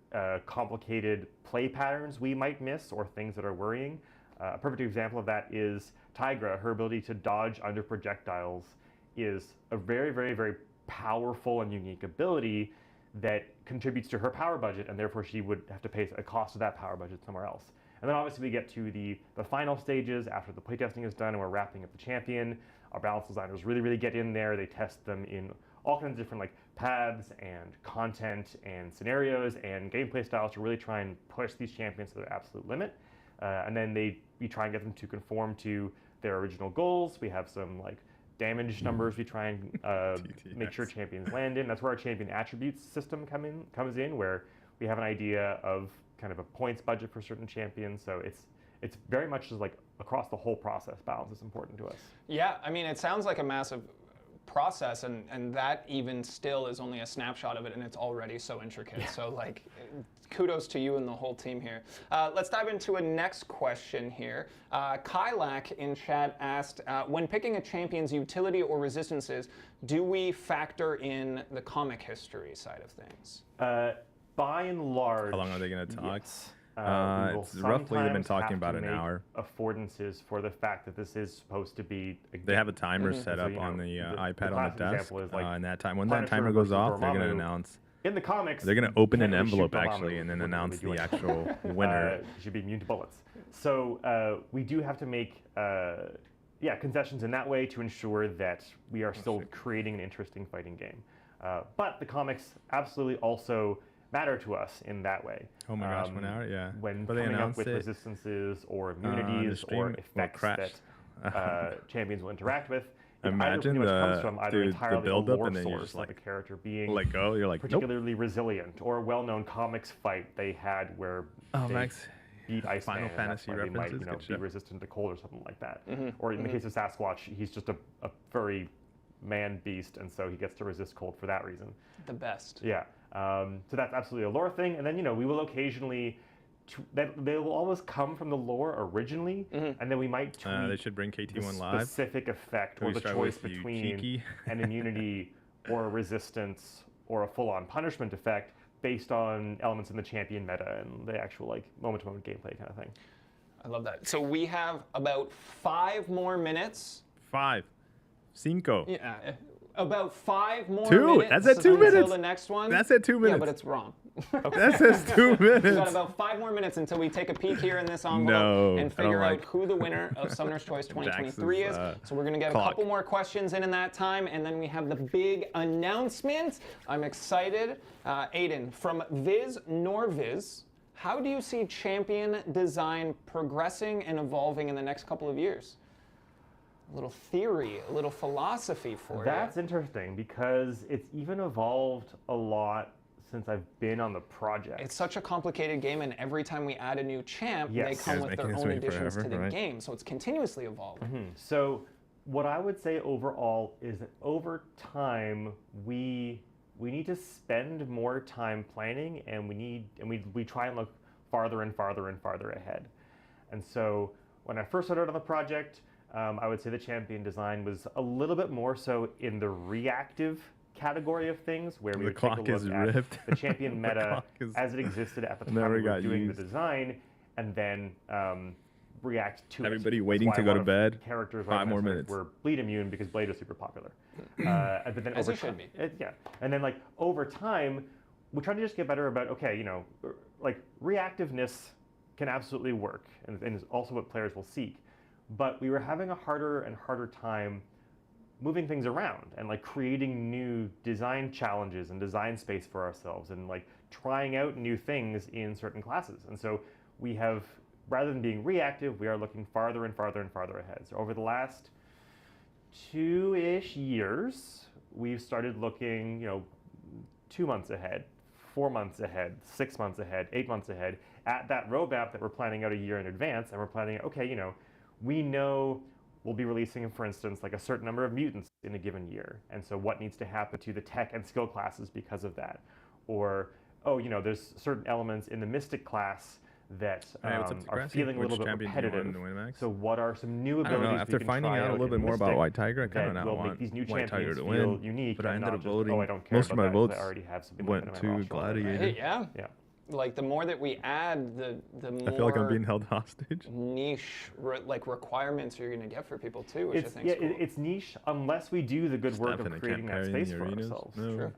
complicated play patterns we might miss or things that are worrying. A perfect example of that is Tigra. Her ability to dodge under projectiles is a very, very, very powerful and unique ability that contributes to her power budget, and therefore she would have to pay a cost of that power budget somewhere else. And then obviously we get to the final stages after the playtesting is done and we're wrapping up the champion. Our balance designers really, really get in there. They test them in all kinds of different like paths and content and scenarios and gameplay styles to really try and push these champions to their absolute limit. And then we try and get them to conform to their original goals. We have some like damage numbers we try and make sure champions land in. That's where our champion attributes system comes in, where we have an idea of kind of a points budget for certain champions. So it's very much just like across the whole process, balance is important to us. Yeah, I mean, it sounds like a massive process, and that even still is only a snapshot of it, and it's already so intricate. Yeah. So like, kudos to you and the whole team here. Let's dive into a next question here. Kylak in chat asked, when picking a champion's utility or resistances, do we factor in the comic history side of things? By and large, how long are they going to talk? Yes. It's roughly, they've been talking about an hour. Affordances for the fact that this is supposed to be. They have a timer set up on the iPad on the desk, and that time when that timer goes off, they're going to announce. In the comics, they're going to open an envelope actually, and then announce the actual winner. Should be immune to bullets. So we do have to make concessions in that way to ensure that we are still creating an interesting fighting game. But the comics absolutely also matter to us in that way. Oh my gosh, 1 hour, yeah. When coming up with resistances or immunities or effects that champions will interact with. Imagine the build-up and then you're just like a character being let go. You're like particularly resilient, or a well-known comics fight they had where they beat Iceman. Final Fantasy references, they might, be resistant to cold or something like that. Or in the case of Sasquatch, he's just a furry man beast, and so he gets to resist cold for that reason. The best. Yeah. So that's absolutely a lore thing, and then we will occasionally. They will always come from the lore originally, and then we might tweak they should bring KT1 live. Specific effect or the choice between an immunity or a resistance or a full-on punishment effect based on elements in the champion meta and the actual like moment-to-moment gameplay kind of thing. I love that. So we have about 5 more minutes. 5. 5. Yeah. About 5 more minutes. That's at 2 minutes. Until the next one. That's at 2 minutes. Yeah, but it's wrong. That says 2 minutes. We've got about 5 more minutes until we take a peek here in this envelope and figure out who the winner of Summoner's Choice 2023 is. So we're going to get a couple more questions in that time, and then we have the big announcement. I'm excited. Aiden, from Viz Norviz, how do you see champion design progressing and evolving in the next couple of years? A little theory, a little philosophy for you. That's interesting because it's even evolved a lot since I've been on the project. It's such a complicated game, and every time we add a new champ, they come with their own additions to the game, so it's continuously evolving. So what I would say overall is that over time, we need to spend more time planning, and we try and look farther and farther and farther ahead. And so when I first started on the project, I would say the champion design was a little bit more so in the reactive category of things, where we would take a look at the champion meta as it existed at the time we were doing the design, and then react to everybody waiting to go to bed. Characters 5 more minutes. Were bleed immune because Blade is super popular. But then as it should be. And then over time, we try to just get better about reactiveness can absolutely work, and is also what players will seek. But we were having a harder and harder time moving things around and creating new design challenges and design space for ourselves, and trying out new things in certain classes. And so we have, rather than being reactive, we are looking farther and farther and farther ahead. So over the last 2-ish years, we've started looking, 2 months ahead, 4 months ahead, 6 months ahead, 8 months ahead at that roadmap that we're planning out a year in advance. And we're planning, we know we'll be releasing, for instance, a certain number of mutants in a given year. And so what needs to happen to the tech and skill classes because of that? Or, there's certain elements in the Mystic class that are feeling a little bit repetitive. So what are some new abilities? I don't know. After finding out a little bit more about White Tiger, I kind of now want these new White Tiger to feel win. Unique, but I ended up just, voting. I don't care Most of my votes I already have went to Gladiator. Right, yeah. The more that we add, the more I feel like I'm being held hostage. Niche requirements you're going to get for people too, which I think is cool. It's niche unless we do the good work of creating that space for ourselves. No.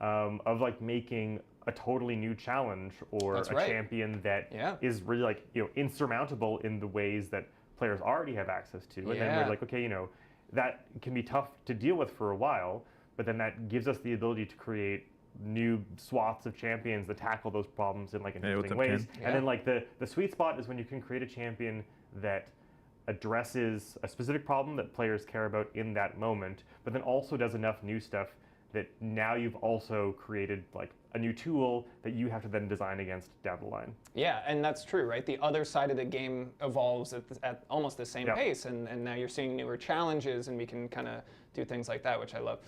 Of making a totally new challenge or a champion that is really insurmountable in the ways that players already have access to. And then we're that can be tough to deal with for a while, but then that gives us the ability to create new swaths of champions that tackle those problems in interesting ways. And then the sweet spot is when you can create a champion that addresses a specific problem that players care about in that moment, but then also does enough new stuff that now you've also created a new tool that you have to then design against down the line. Yeah, and that's true, right? The other side of the game evolves at almost the same pace, and now you're seeing newer challenges, and we can kind of do things like that, which I love.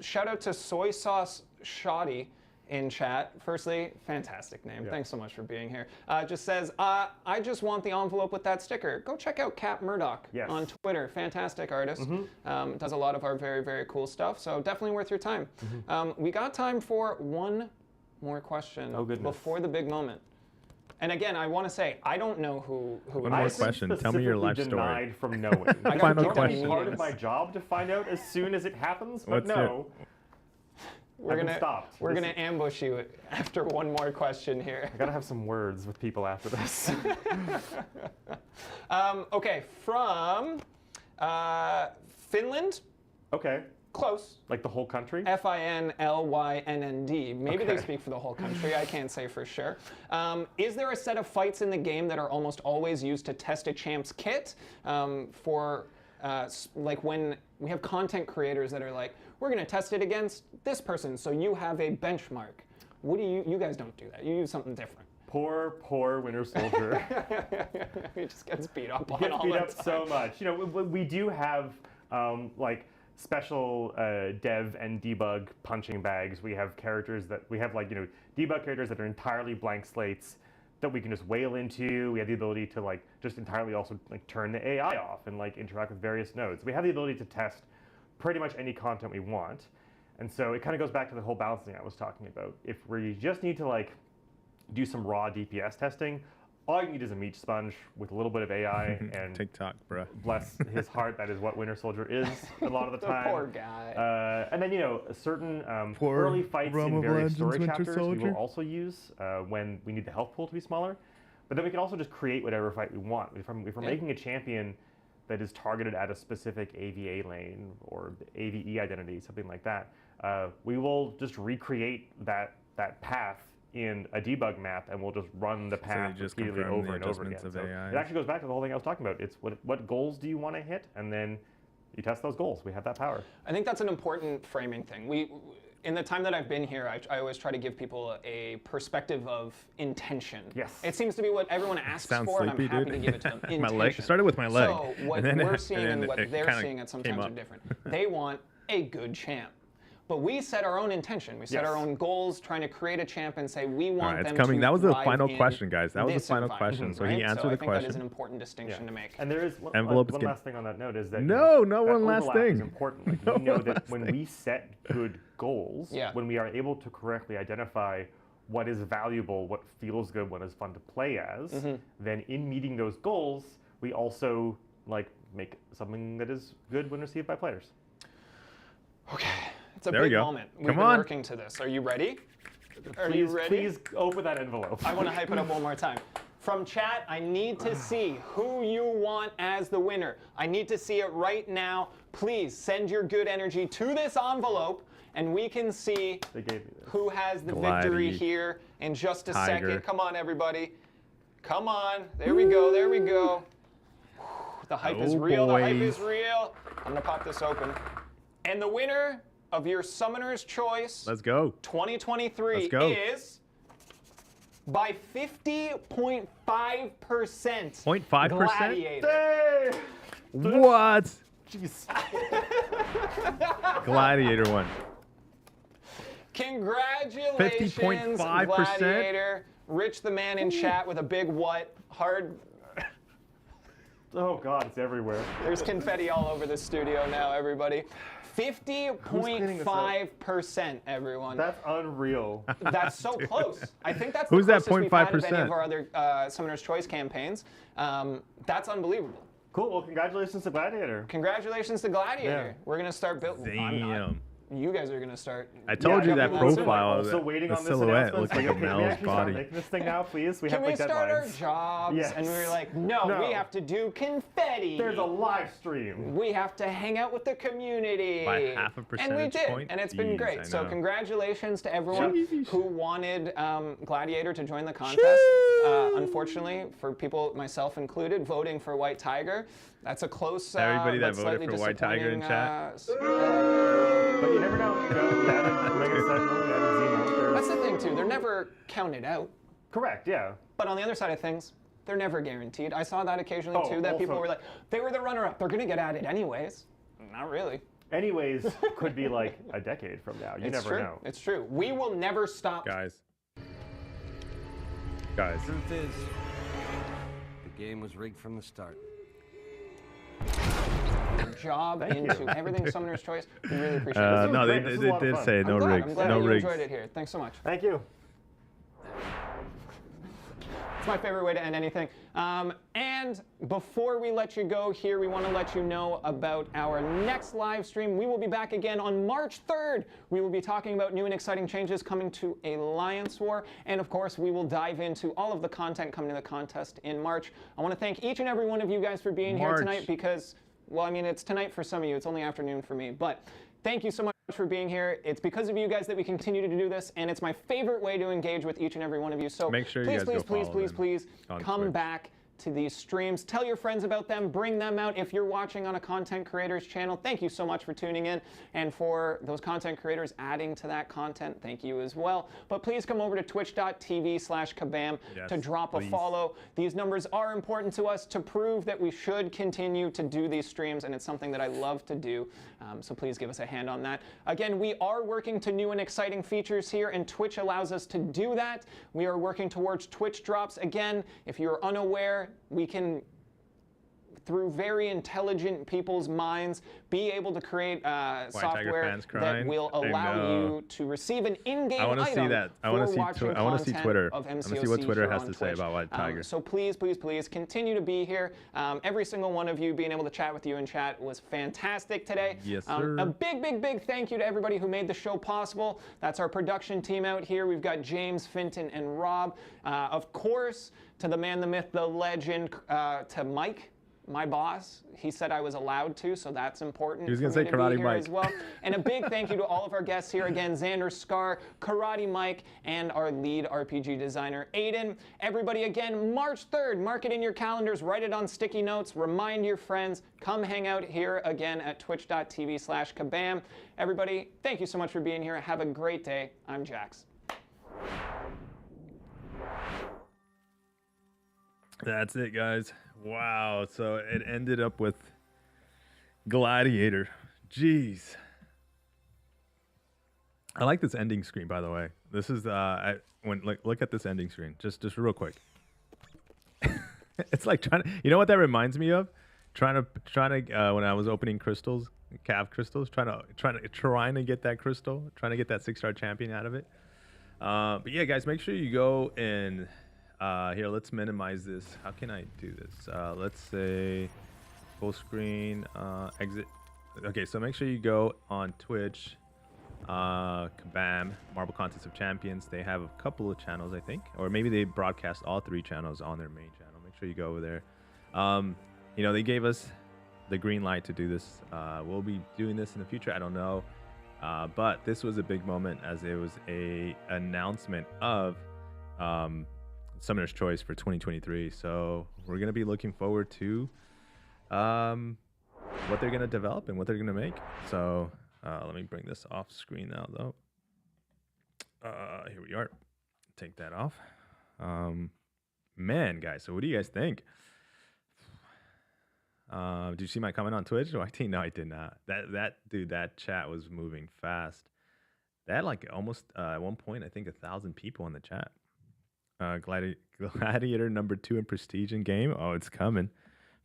Shout out to Soy Sauce Shoddy in chat. Firstly, fantastic name. Thanks so much for being here. Just says, I just want the envelope with that sticker. Go check out Cap Murdoch on Twitter. Fantastic artist. Does a lot of our very, very cool stuff. So definitely worth your time. We got time for one more question before the big moment. And again, I want to say, I don't know who One more question. Tell me your life story. Denied from knowing. Final question. Part of my job to find out as soon as it happens, but We're gonna ambush you after one more question here. I gotta have some words with people after this. Okay, from Finland. Okay. Close. Like the whole country? Finlynnd. Maybe they speak for the whole country. I can't say for sure. Is there a set of fights in the game that are almost always used to test a champ's kit? For when we have content creators that are we're going to test it against this person, so you have a benchmark. What do you guys don't do that. You use something different. Poor Winter Soldier. He just gets beat up on all the time. Gets beat up so much. We do have special dev and debug punching bags. We have characters that we have debug characters that are entirely blank slates that we can just wail into. We have the ability to just entirely also turn the AI off and interact with various nodes. We have the ability to test pretty much any content we want. And so it kind of goes back to the whole balancing I was talking about. If we just need to do some raw DPS testing, all you need is a meat sponge with a little bit of AI and TikTok, bro. Bless his heart, that is what Winter Soldier is a lot of the time. Poor guy. And then, you know, certain early fights in various story chapters we will also use when we need the health pool to be smaller. But then we can also just create whatever fight we want. If we're making a champion that is targeted at a specific AVA lane or AVE identity, something like that, we will just recreate that path in a debug map, and we'll just run the path repeatedly over and over again. So it actually goes back to the whole thing I was talking about. It's what goals do you want to hit, and then you test those goals. We have that power. I think that's an important framing thing. In the time that I've been here, I always try to give people a perspective of intention. Yes. It seems to be what everyone asks for, and I'm happy to give it to them. Intention. My leg. It started with my leg. So what we're seeing and what they're seeing at sometimes are different. They want a good champ. But we set our own intention. We set our own goals, trying to create a champ and say we want them to That was the thrive final in question, guys. That was the this final environment, question. So right? he answered the I think question. that is an important distinction to make. And there is one last thing on that note is that one last overlap thing is important. Like, we know that when we set good goals, when we are able to correctly identify what is valuable, what feels good, what is fun to play as, then in meeting those goals, we also make something that is good when received by players. Okay. It's a big moment. We've been working to this. Are you ready? Are you ready? Please open that envelope. I want to hype it up one more time. From chat, I need to see who you want as the winner. I need to see it right now. Please send your good energy to this envelope, and we can see who has the victory here in just a second. Come on, everybody. Come on. There we go. There we go. The hype is real. The hype is real. I'm going to pop this open. And the winner of your Summoner's Choice 2023 is by 50.5%. 0.5%? Gladiator. What? Jeez. Gladiator won. Congratulations, 50.5%? Gladiator. Rich the man in chat with a big what? Hard. Oh God, it's everywhere. There's confetti all over the studio now, everybody. 50.5%, everyone. That's unreal. That's so close. I think that's the closest we've had of any of our other Summoner's Choice campaigns. That's unbelievable. Cool. Well, congratulations to Gladiator. Congratulations to Gladiator. Yeah. We're gonna start building. Damn. You guys are gonna start. I told you that profile. Still waiting on this silhouette looks like a Mel's body. Making this thing now, please. Can we start our jobs? Yes. And we were like, no, we have to do confetti. There's a live stream. We have to hang out with the community. By half a percentage point. And we did, point? and it's been great. So congratulations to everyone who wanted Gladiator to join the contest. Unfortunately, for people, myself included, voting for White Tiger. That's a close. Everybody that voted for White Tiger in chat. But you never know. That's the thing too. They're never counted out. Correct. Yeah. But on the other side of things, they're never guaranteed. I saw that occasionally too. That people were like, they were the runner-up. They're gonna get added anyways. Not really. Anyways could be like a decade from now. You never know. It's true. We will never stop. Guys. Truth is, the game was rigged from the start. Job into everything Summoner's Choice. We really appreciate it. No, they did say no rigs. I'm glad no you rigs. enjoyed it here. Thanks so much. Thank you. It's my favorite way to end anything. And before we let you go here, we want to let you know about our next live stream. We will be back again on March 3rd. We will be talking about new and exciting changes coming to Alliance War. And of course, we will dive into all of the content coming to the contest in March. I want to thank each and every one of you guys for being here tonight because, well, I mean, it's tonight for some of you. It's only afternoon for me. But thank you so much for being here. It's because of you guys that we continue to do this, and it's my favorite way to engage with each and every one of you. So make sure please, you guys please come Twitch. back to these streams. Tell your friends about them. Bring them out. If you're watching on a content creator's channel, thank you so much for tuning in. And for those content creators adding to that content, thank you as well. But please come over to twitch.tv/Kabam to drop a follow. These numbers are important to us to prove that we should continue to do these streams, and it's something that I love to do. So please give us a hand on that. Again, we are working to new and exciting features here, and Twitch allows us to do that. We are working towards Twitch drops. Again, if you're unaware, we can through very intelligent people's minds, be able to create software that will allow you to receive an in-game item. I want to see that. I want to see Twitter. I want to see what Twitter has to say about White Tiger. So please, please, please continue to be here. Every single one of you being able to chat with you in chat was fantastic today. Yes, sir. A big, big, big thank you to everybody who made the show possible. That's our production team out here. We've got James, Finton, and Rob. Of course, to the man, the myth, the legend, to Mike, my boss. He said I was allowed to, so that's important. He was going to say Karate Mike as well. And a big thank you to all of our guests here again, Xander Scar, Karate Mike, and our lead RPG designer, Aiden. Everybody, again, March 3rd, mark it in your calendars, write it on sticky notes, remind your friends, come hang out here again at twitch.tv/Kabam. Everybody, thank you so much for being here. Have a great day. I'm Jax. That's it, guys. Wow. So it ended up with Gladiator. Jeez. I like this ending screen, by the way. This is look at this ending screen. Just real quick. It's like trying to, you know what that reminds me of? Trying to when I was opening crystals, Cav crystals, trying to get that crystal, trying to get that 6-star champion out of it. But yeah, guys, make sure you go and here, let's minimize this. How can I do this? Let's say full screen, exit. Okay, so make sure you go on Twitch, Kabam, Marble Contest of Champions. They have a couple of channels, I think, or maybe they broadcast all 3 channels on their main channel. Make sure you go over there. You know, they gave us the green light to do this. We'll be doing this in the future. I don't know, but this was a big moment as it was a announcement of Summoner's Choice for 2023. So we're going to be looking forward to what they're going to develop and what they're going to make. So let me bring this off screen now, though. Here we are. Take that off. Man, guys, so what do you guys think? Did you see my comment on Twitch? Oh, I think no, I did not. That chat was moving fast. They had like almost at one point, I think 1,000 people in the chat. Gladiator number 2 in prestige in game. Oh, it's coming.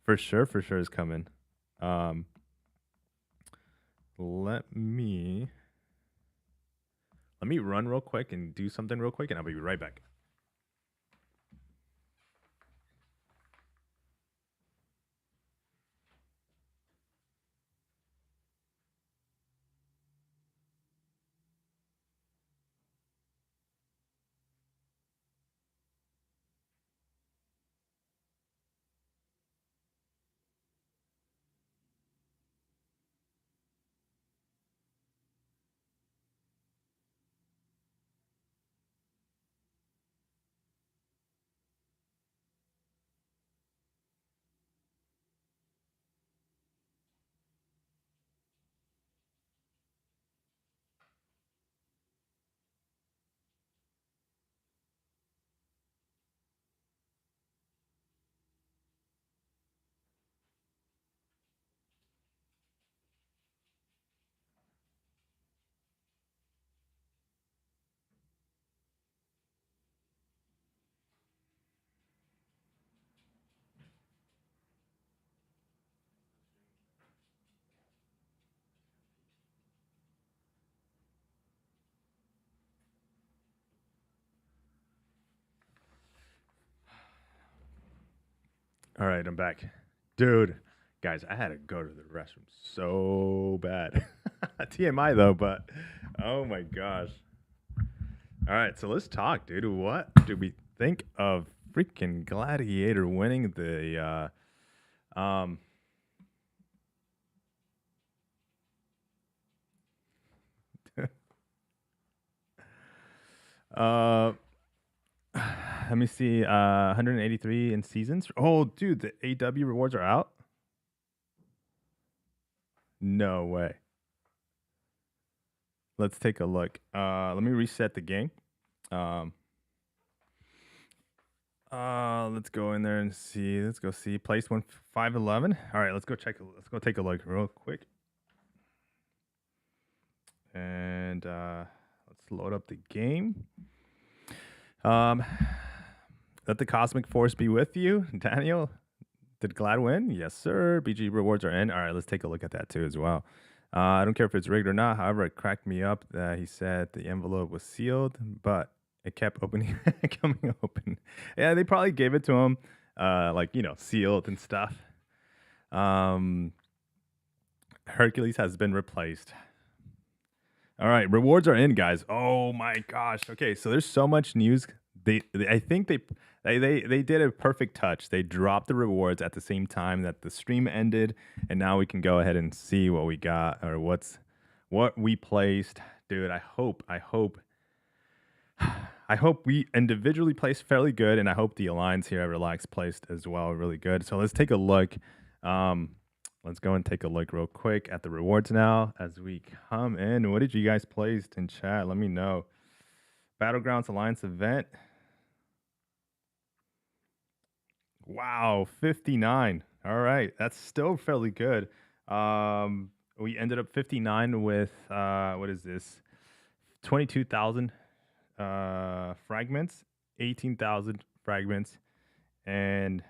For sure it's coming. Let me run real quick and do something real quick, and I'll be right back. All right, I'm back. Dude, guys, I had to go to the restroom so bad. TMI, though, but oh my gosh. All right, so let's talk, dude. What do we think of freaking Gladiator winning the let me see, 183 in seasons. Oh, dude, the AW rewards are out? No way. Let's take a look. Let me reset the game. Let's go in there and see. Let's go see. Place 511. All right, let's go check. Let's go take a look real quick. And let's load up the game. Let the cosmic force be with you, Daniel. Did Glad win? Yes, sir. BG rewards are in. All right, let's take a look at that too as well. I don't care if it's rigged or not. However, it cracked me up that he said the envelope was sealed, but it kept opening, coming open. Yeah, they probably gave it to him, like, you know, sealed and stuff. Hercules has been replaced. All right, rewards are in, guys. Oh my gosh. Okay, so there's so much news. I think they did a perfect touch. They dropped the rewards at the same time that the stream ended, and now we can go ahead and see what we got or what we placed. Dude, I hope we individually placed fairly good, and I hope the Alliance here at Relax placed as well really good. So let's take a look. Let's go and take a look real quick at the rewards now as we come in. What did you guys place in chat? Let me know. Battlegrounds Alliance event. Wow, 59. All right, that's still fairly good. We ended up 59 with what is this? 22,000 fragments, 18,000 fragments, and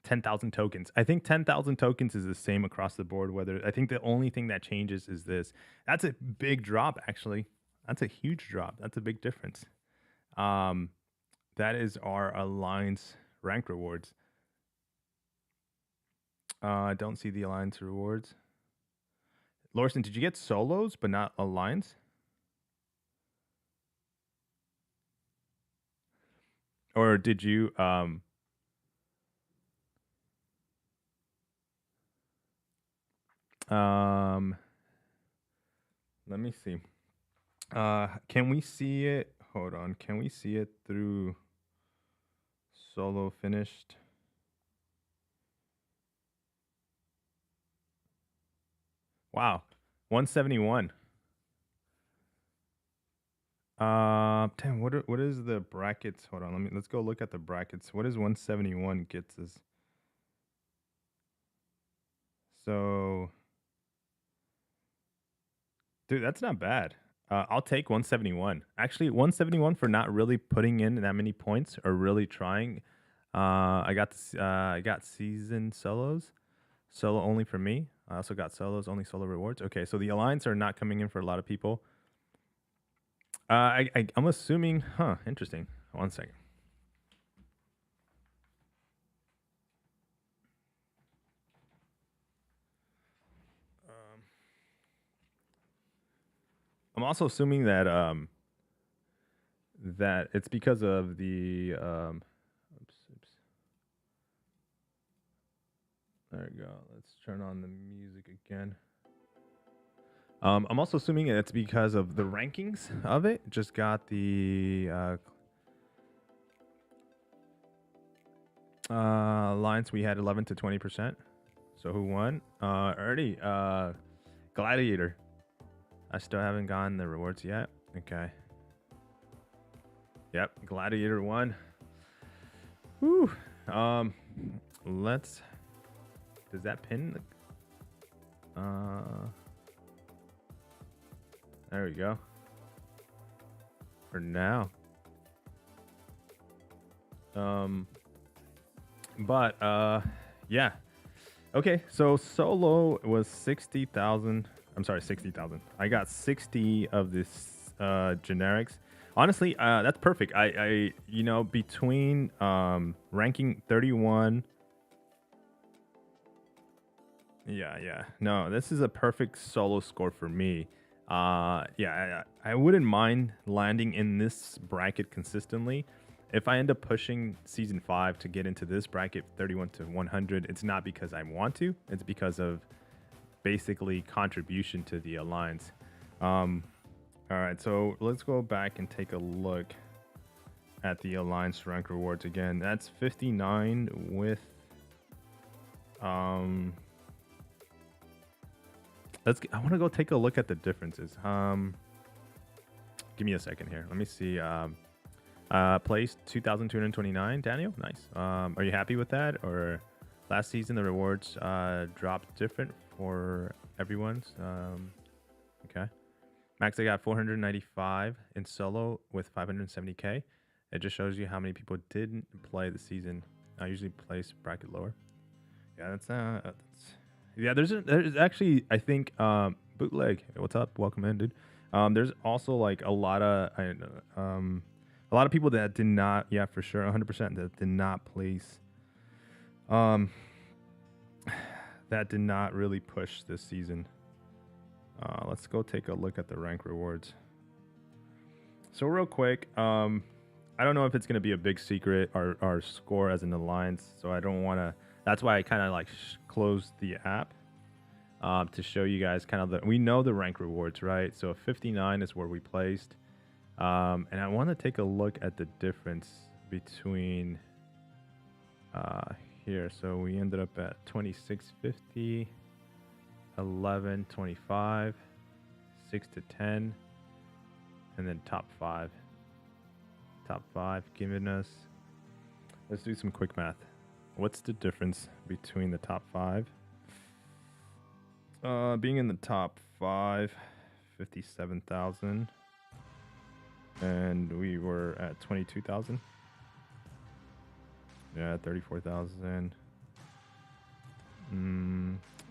10,000 tokens. I think 10,000 tokens is the same across the board. I think the only thing that changes is this. That's a big drop, actually. That's a huge drop. That's a big difference. That is our Alliance rank rewards. I don't see the Alliance rewards. Lorson, did you get solos but not Alliance? Or did you let me see. Can we see it? Hold on. Can we see it through solo finished? Wow. 171. Damn, what is the brackets? Hold on, let's go look at the brackets. What is 171 gets us? So, dude, that's not bad. I'll take 171. Actually, 171 for not really putting in that many points or really trying. I got season solos, solo only for me. I also got solos, only solo rewards. Okay, so the Alliance are not coming in for a lot of people. I'm assuming, interesting. 1 second. I'm also assuming that that it's because of the oops. There we go. Let's turn on the music again. I'm also assuming it's because of the rankings of it. Just got the Alliance. We had 11 to 20%. So who won? Ernie, Gladiator. I still haven't gotten the rewards yet. Okay. Yep, Gladiator won. Whew. Let's. Does that pin? There we go. For now. Yeah. Okay, so solo was 60,000. I'm sorry, 60,000. I got 60 of this generics. Honestly, that's perfect. I between ranking 31. Yeah. No, this is a perfect solo score for me. I wouldn't mind landing in this bracket consistently. If I end up pushing season 5 to get into this bracket 31 to 100, it's not because I want to. It's because of basically contribution to the Alliance. All right, so let's go back and take a look at the Alliance rank rewards again. That's 59 with I want to go take a look at the differences. Give me a second here. Let me see. Place 2,229. Daniel, nice. Are you happy with that? Or last season the rewards dropped different for everyone's. Okay. Max, I got 495 in solo with 570k. It just shows you how many people didn't play the season. I usually place bracket lower. Yeah, that's yeah. There's actually, I think, bootleg. Hey, what's up? Welcome in, dude. There's also like a lot of people that did not, yeah, for sure, 100% that did not place, that did not really push this season. Let's go take a look at the rank rewards. So real quick, I don't know if it's going to be a big secret, our score as an alliance, so I don't want to, that's why I kind of like closed the app to show you guys kind of we know the rank rewards, right? So 59 is where we placed. And I want to take a look at the difference between here. So we ended up at 2650, 1125, 6 to 10, and then top five giving us, let's do some quick math. What's the difference between the top five? Being in the top five, 57,000, and we were at 22,000. Yeah, 34,000.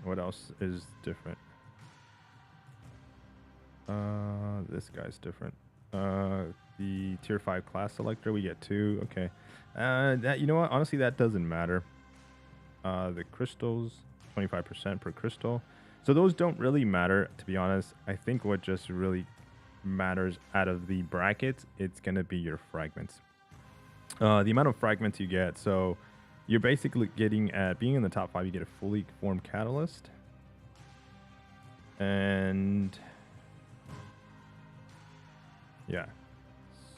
What else is different? This guy's different. The tier 5 class selector, we get 2. Okay. That, you know what? Honestly, that doesn't matter. The crystals, 25% per crystal. So those don't really matter, to be honest. I think what just really matters out of the brackets, it's going to be your fragments. The amount of fragments you get. So you're basically getting at being in the top 5, you get a fully formed catalyst. And yeah.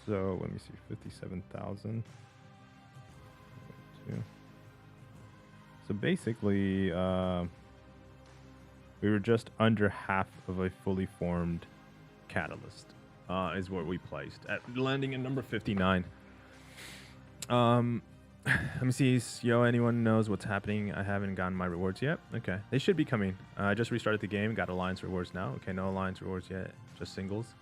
So let me see, 57,000. So basically, we were just under half of a fully formed catalyst, is what we placed at, landing in number 59. Let me see. Yo, anyone knows what's happening? I haven't gotten my rewards yet. Okay, they should be coming. I just restarted the game. Got alliance rewards now. Okay, no alliance rewards yet. Just singles.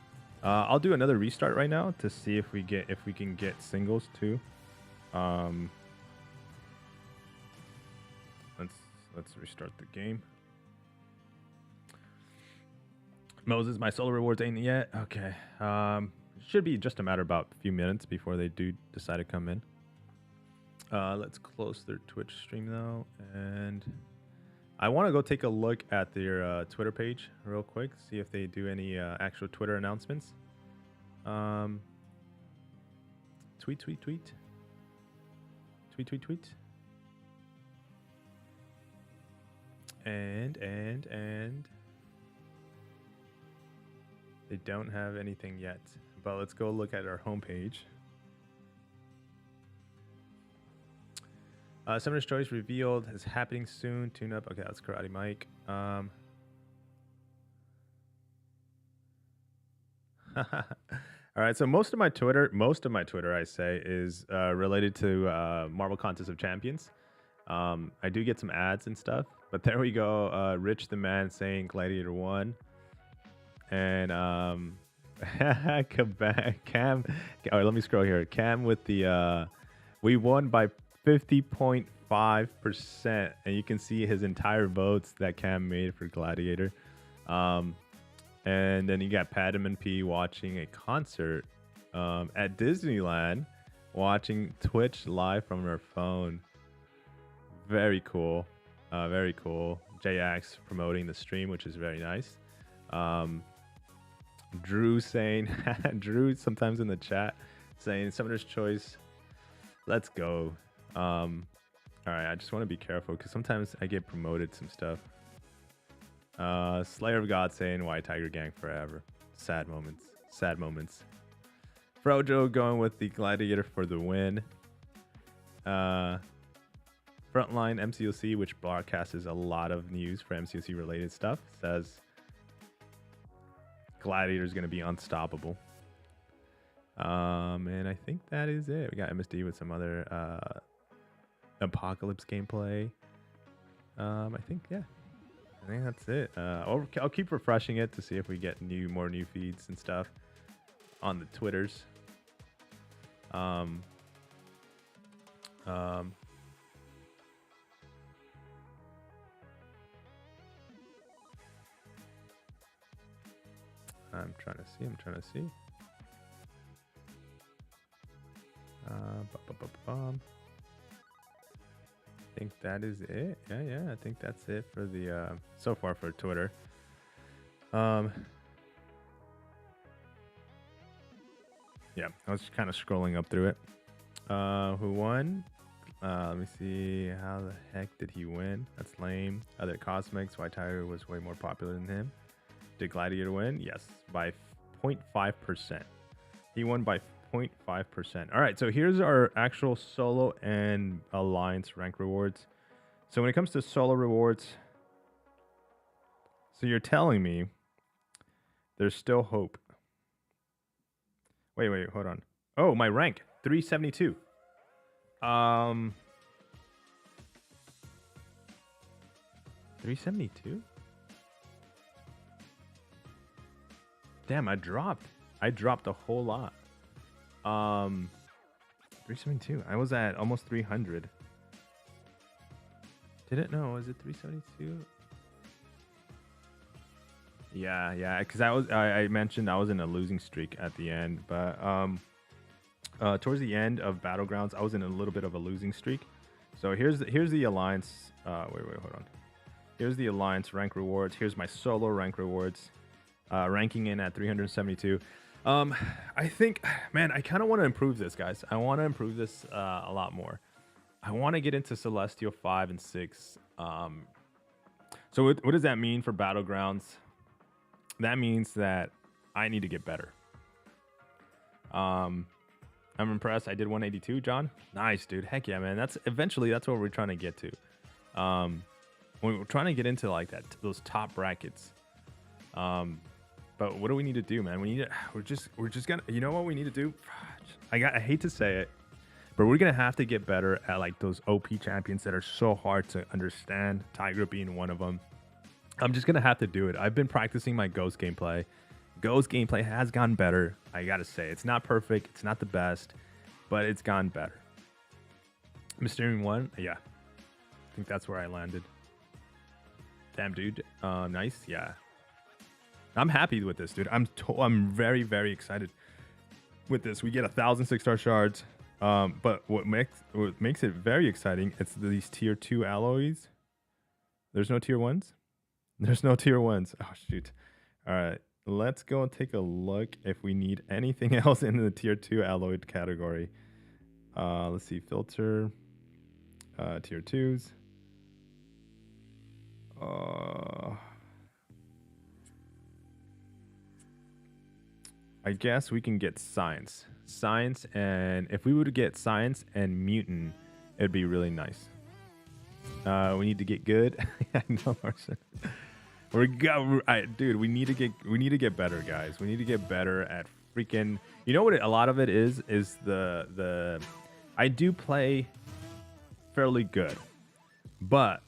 I'll do another restart right now to see if we can get singles too. Let's restart the game. Moses, my solo rewards ain't yet. Okay. Should be just a matter about a few minutes before they do decide to come in. Let's close their Twitch stream though, and I want to go take a look at their Twitter page real quick, see if they do any actual Twitter announcements. Tweet. And they don't have anything yet, but let's go look at our homepage. Summoner's Choice revealed is happening soon. Tune up. Okay, that's Karate Mike. All right, so most of my Twitter, I say, is related to Marvel Contest of Champions. I do get some ads and stuff, but there we go. Rich the Man saying Gladiator won, and Cam. All right, let me scroll here. Cam with the we won by 50.5%, and you can see his entire votes that Cam made for Gladiator. And then you got Padam and P watching a concert at Disneyland, watching Twitch live from her phone. Very cool. Very cool. JX promoting the stream, which is very nice. Drew saying, Drew sometimes in the chat saying, Summoner's Choice, let's go. All right, I just want to be careful because sometimes I get promoted some stuff. Slayer of God saying, why Tiger Gang forever. Sad moments. Frojo going with the Gladiator for the win. Frontline MCOC, which broadcasts a lot of news for MCOC related stuff, says Gladiator is going to be unstoppable. And I think that is it. We got MSD with some other Apocalypse gameplay. I think that's it. I'll keep refreshing it to see if we get more new feeds and stuff on the Twitters. I'm trying to see. I think that is it. Yeah. I think that's it for the so far for Twitter. Yeah, I was kind of scrolling up through it. Who won? Let me see. How the heck did he win? That's lame. Other Cosmics. White Tiger was way more popular than him. Did Gladiator win? Yes, by 0.5%. He won by 0.5%. All right, so here's our actual solo and alliance rank rewards. So when it comes to solo rewards, so you're telling me there's still hope. Wait, hold on. Oh, my rank 372. 372? Damn, I dropped a whole lot. 372. I was at almost 300. Did it? No, was it 372? Yeah, because I mentioned I was in a losing streak at the end, but towards the end of Battlegrounds, I was in a little bit of a losing streak. So here's the alliance. Wait, hold on. Here's the alliance rank rewards. Here's my solo rank rewards. Ranking in at 372. I think, man, I kind of want to improve this, guys. I want to improve this a lot more. I want to get into Celestial 5 and 6. So what does that mean for Battlegrounds? That means that I need to get better. I'm impressed. I did 182, John. Nice, dude. Heck yeah, man. That's what we're trying to get to. When we're trying to get into like those top brackets. But what do we need to do, man? We're just gonna, you know what we need to do? I hate to say it, but we're gonna have to get better at like those OP champions that are so hard to understand. Tiger being one of them. I'm just gonna have to do it. I've been practicing my Ghost gameplay. Ghost gameplay has gotten better. I gotta say, it's not perfect. It's not the best, but it's gotten better. Mysterium 1, yeah. I think that's where I landed. Damn, dude. Nice, yeah. I'm happy with this, dude. I'm very, very excited with this. We get 1,000 6-star shards. But what makes it very exciting, it's these tier 2 alloys. There's no tier 1s? There's no tier 1s. Oh, shoot. All right. Let's go and take a look if we need anything else in the tier 2 alloyed category. Let's see. Filter. Tier 2s. I guess we can get science. Science, and if we were to get science and mutant, it'd be really nice. We need to get good. I know, Marcin. Dude, we need to get better, guys. We need to get better at freaking. You know what? A lot of it is the. I do play fairly good, but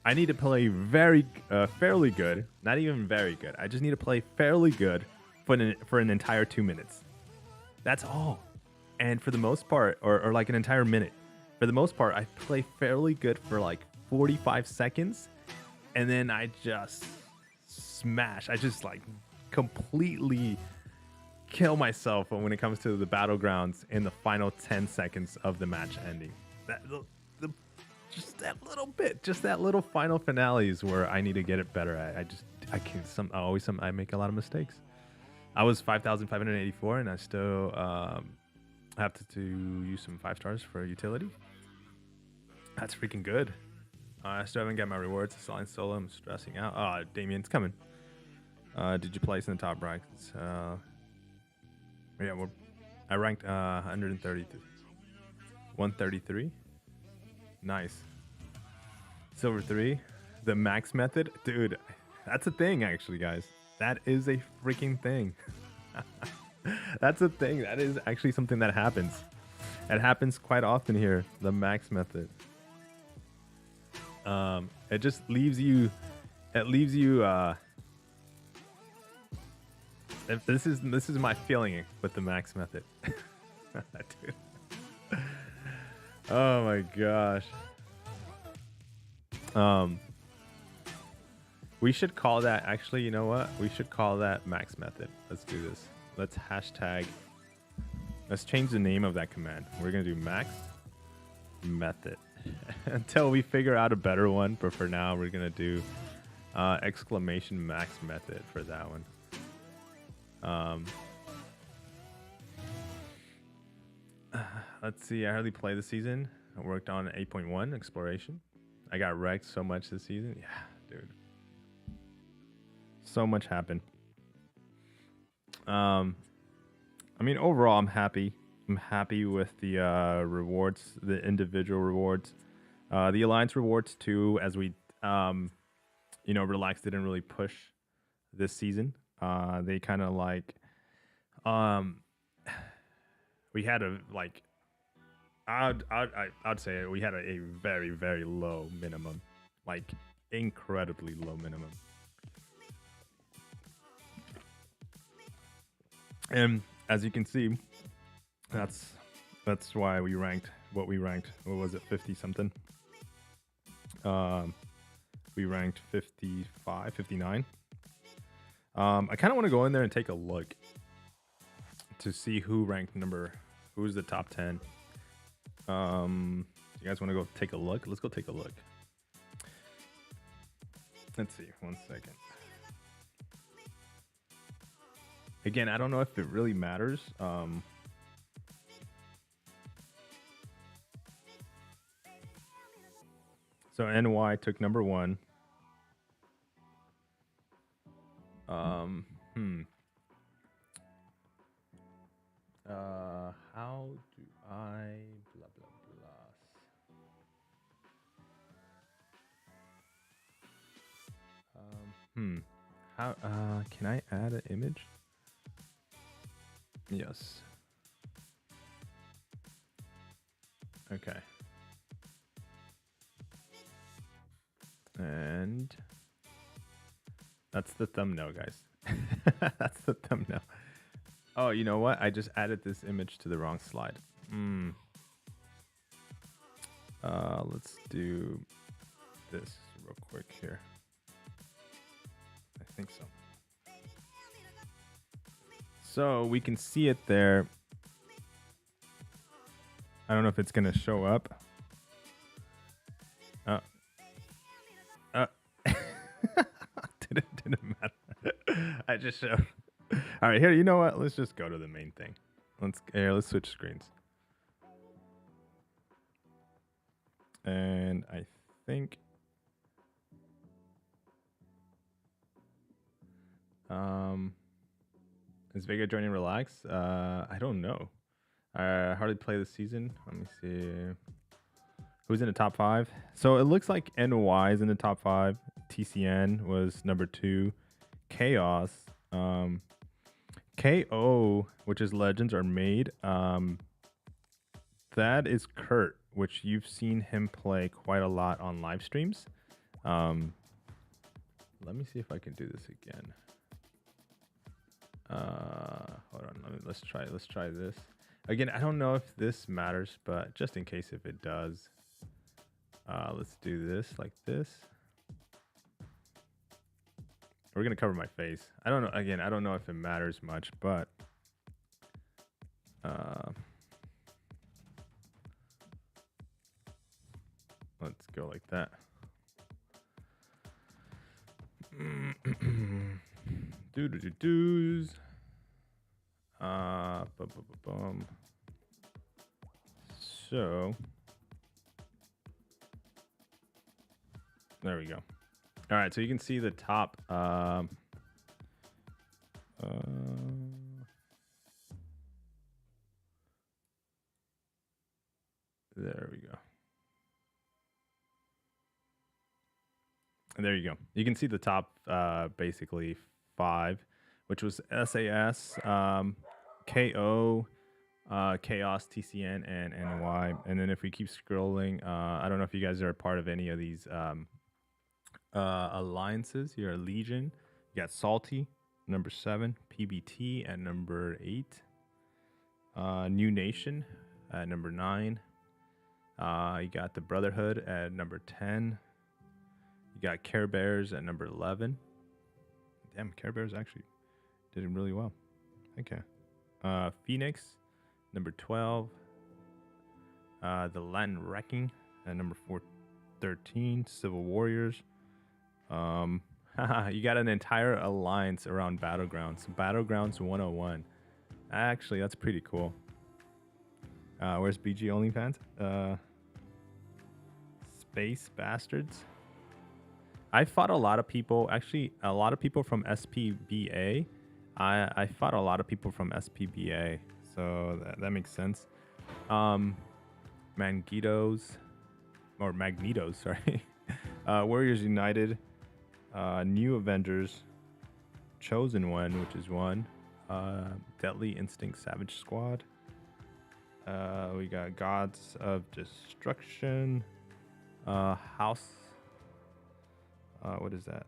I need to play fairly good. Not even very good. I just need to play fairly good for an entire 2 minutes. That's all. And for the most part, or like an entire minute. For the most part, I play fairly good for like 45 seconds. And then I just smash. I just like completely kill myself when it comes to the Battlegrounds in the final 10 seconds of the match ending. Just that little bit, just that little final finale is where I need to get it better. I make a lot of mistakes. I was 5,584 and I still have to use some 5 stars for utility. That's freaking good. I still haven't got my rewards. Selling solo, I'm stressing out. Oh, Damien, it's coming. Did you place in the top brackets? Yeah, I ranked 133. Nice. Silver 3. The max method. Dude, that's a thing, actually, guys. That is a freaking thing. That's a thing. That is actually something that happens. It happens quite often here. The max method. It just leaves you. It leaves you. This is my feeling with the max method. Dude. Oh my gosh. We should call that, actually, you know what? We should call that max method. Let's do this. Let's hashtag, let's change the name of that command. We're going to do max method until we figure out a better one. But for now, we're going to do exclamation max method for that one. Let's see. I hardly played this season. I worked on 8.1 exploration. I got wrecked so much this season. Yeah, dude. So much happened. I mean, overall, I'm happy. I'm happy with the rewards, the individual rewards, the alliance rewards too. As we, you know, Relax didn't really push this season. They kind of like, we had a like, I'd say we had a very, very low minimum, like incredibly low minimum. And as you can see, that's why we ranked what we ranked. What was it, 50 something? We ranked 55, 59. I kind of want to go in there and take a look to see who ranked who's the top 10. You guys want to go take a look? Let's go take a look. Let's see, 1 second. Again, I don't know if it really matters. So NY took number 1. How do I blah blah blah? How can I add an image? Yes. Okay. And that's the thumbnail, guys. That's the thumbnail. Oh, you know what? I just added this image to the wrong slide. Let's do this real quick here. I think so. So we can see it there. I don't know if it's going to show up. Didn't matter. I just showed. All right, here. You know what? Let's just go to the main thing. Let's switch screens. And I think is Vega joining Relax? I don't know. I hardly play this season. Let me see. Who's in the top 5? So it looks like NY is in the top 5. TCN was number 2. Chaos. KO, which is Legends, are made. That is Kurt, which you've seen him play quite a lot on live streams. Let me see if I can do this again. Hold on. Let's try this. Again, I don't know if this matters, but just in case if it does, let's do this like this. We're gonna cover my face. I don't know. Again, I don't know if it matters much, but let's go like that. Do's. So there we go. All right, so you can see the top. There we go. And there you go. You can see the top, basically 5, which was SAS, KO, Chaos, TCN, and NY. And then if we keep scrolling, I don't know if you guys are a part of any of these alliances. You're a Legion. You got Salty, number 7. PBT at number 8. New Nation at number 9. You got the Brotherhood at number 10. You got Care Bears at number 11. Damn, Care Bears actually did really well. Okay. Phoenix, number 12. The Latin Wrecking at number 13. Civil Warriors. You got an entire alliance around Battlegrounds. Battlegrounds 101. Actually, that's pretty cool. Where's BG OnlyFans? Space Bastards. I fought a lot of people. Actually, a lot of people from SPBA. I fought a lot of people from SPBA. So that makes sense. Magnetos. Sorry. Warriors United. New Avengers. Chosen One, which is one. Deadly Instinct Savage Squad. We got Gods of Destruction. House. What is that?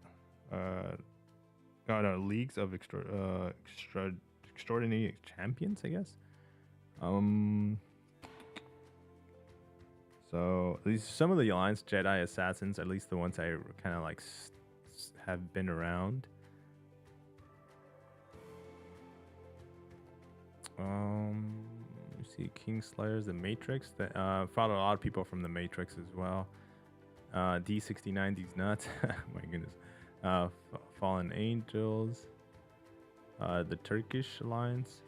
Leagues of Extraordinary Champions, I guess. So these some of the Alliance Jedi Assassins, at least the ones I kind of like have been around. You see Kingslayers, the Matrix. That fought a lot of people from the Matrix as well. D69, these nuts. My goodness. Fallen Angels. The Turkish Alliance.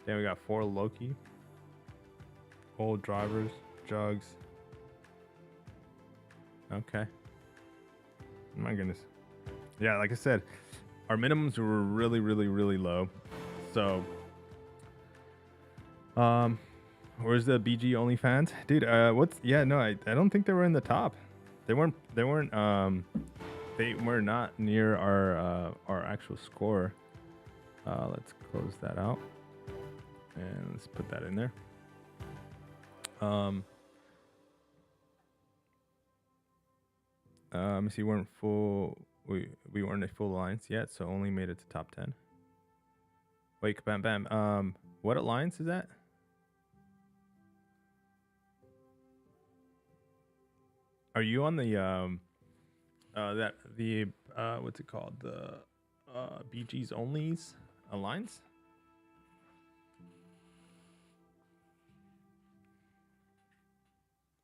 Then we got 4 Loki. Old Drivers. Jugs. Okay. My goodness. Yeah, like I said, our minimums were really, really, really low. So, where's the BG OnlyFans, dude? I don't think they were in the top. They were not near our actual score. Let's close that out and let's put that in there. Let me see. We weren't a full alliance yet, so only made it to top 10. Wait, Kabam. What alliance is that? Are you on the what's it called? The BG's Onlys Alliance?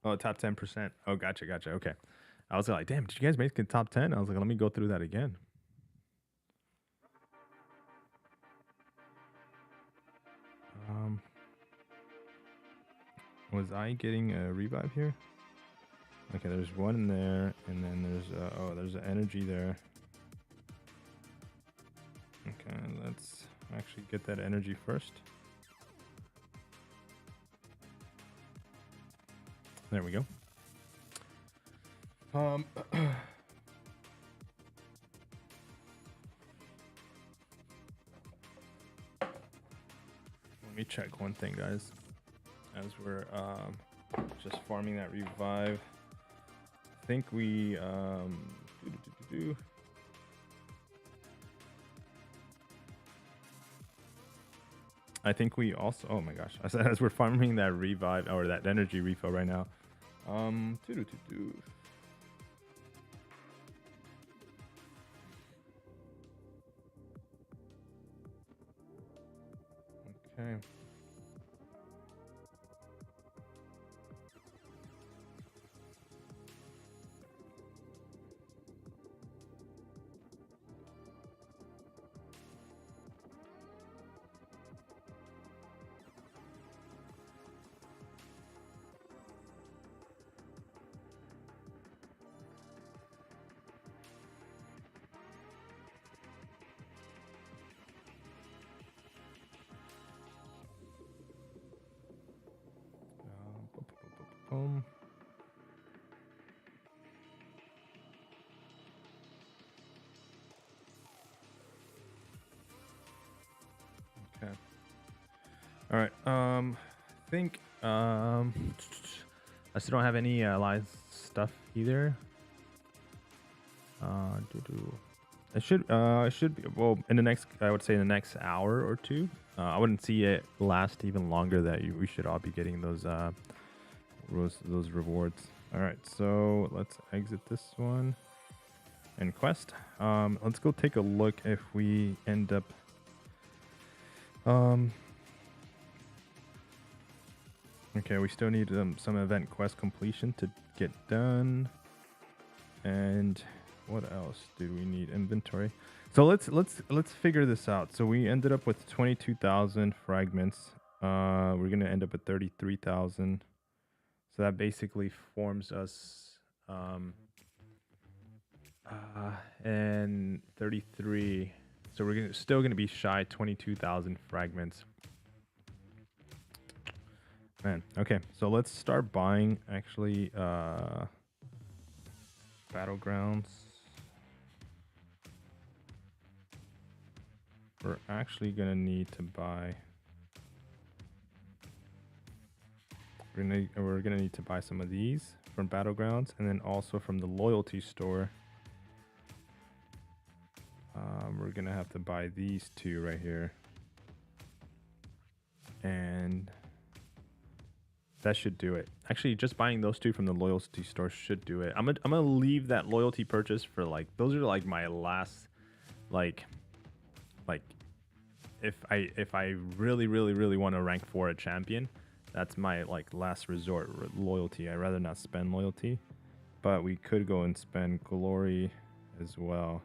Oh, top 10%. Oh, gotcha. Okay. I was like, damn, did you guys make it top 10? I was like, let me go through that again. Was I getting a revive here? Okay, there's one in there, and then there's an energy there. Okay, let's actually get that energy first. There we go. Let me check one thing, guys, as we're just farming that revive. I think we I think we also, oh my gosh, as we're farming that revive or that energy refill right now. Okay. Okay. All right. I think I still don't have any live stuff either. It should be, well, in the next, I would say in the next hour or two. I wouldn't see it last even longer. We should all be getting those rewards. All right, so let's exit this one and quest. Let's go take a look if we end up. Okay, we still need some event quest completion to get done. And what else do we need? Inventory. So let's figure this out. So we ended up with 22,000 fragments. We're gonna end up at 33,000. So that basically forms us and 33. So we're still gonna be shy 22,000 fragments. Man, okay, so let's start buying actually Battlegrounds. We're actually gonna need to buy. We're gonna need to buy some of these from Battlegrounds, and then also from the loyalty store. We're gonna have to buy these two right here, and that should do it. Actually, just buying those two from the loyalty store should do it. I'm gonna leave that loyalty purchase for like, those are like my last, like if I really want to rank for a champion, that's my like last resort loyalty. I'd rather not spend loyalty, but we could go and spend glory as well.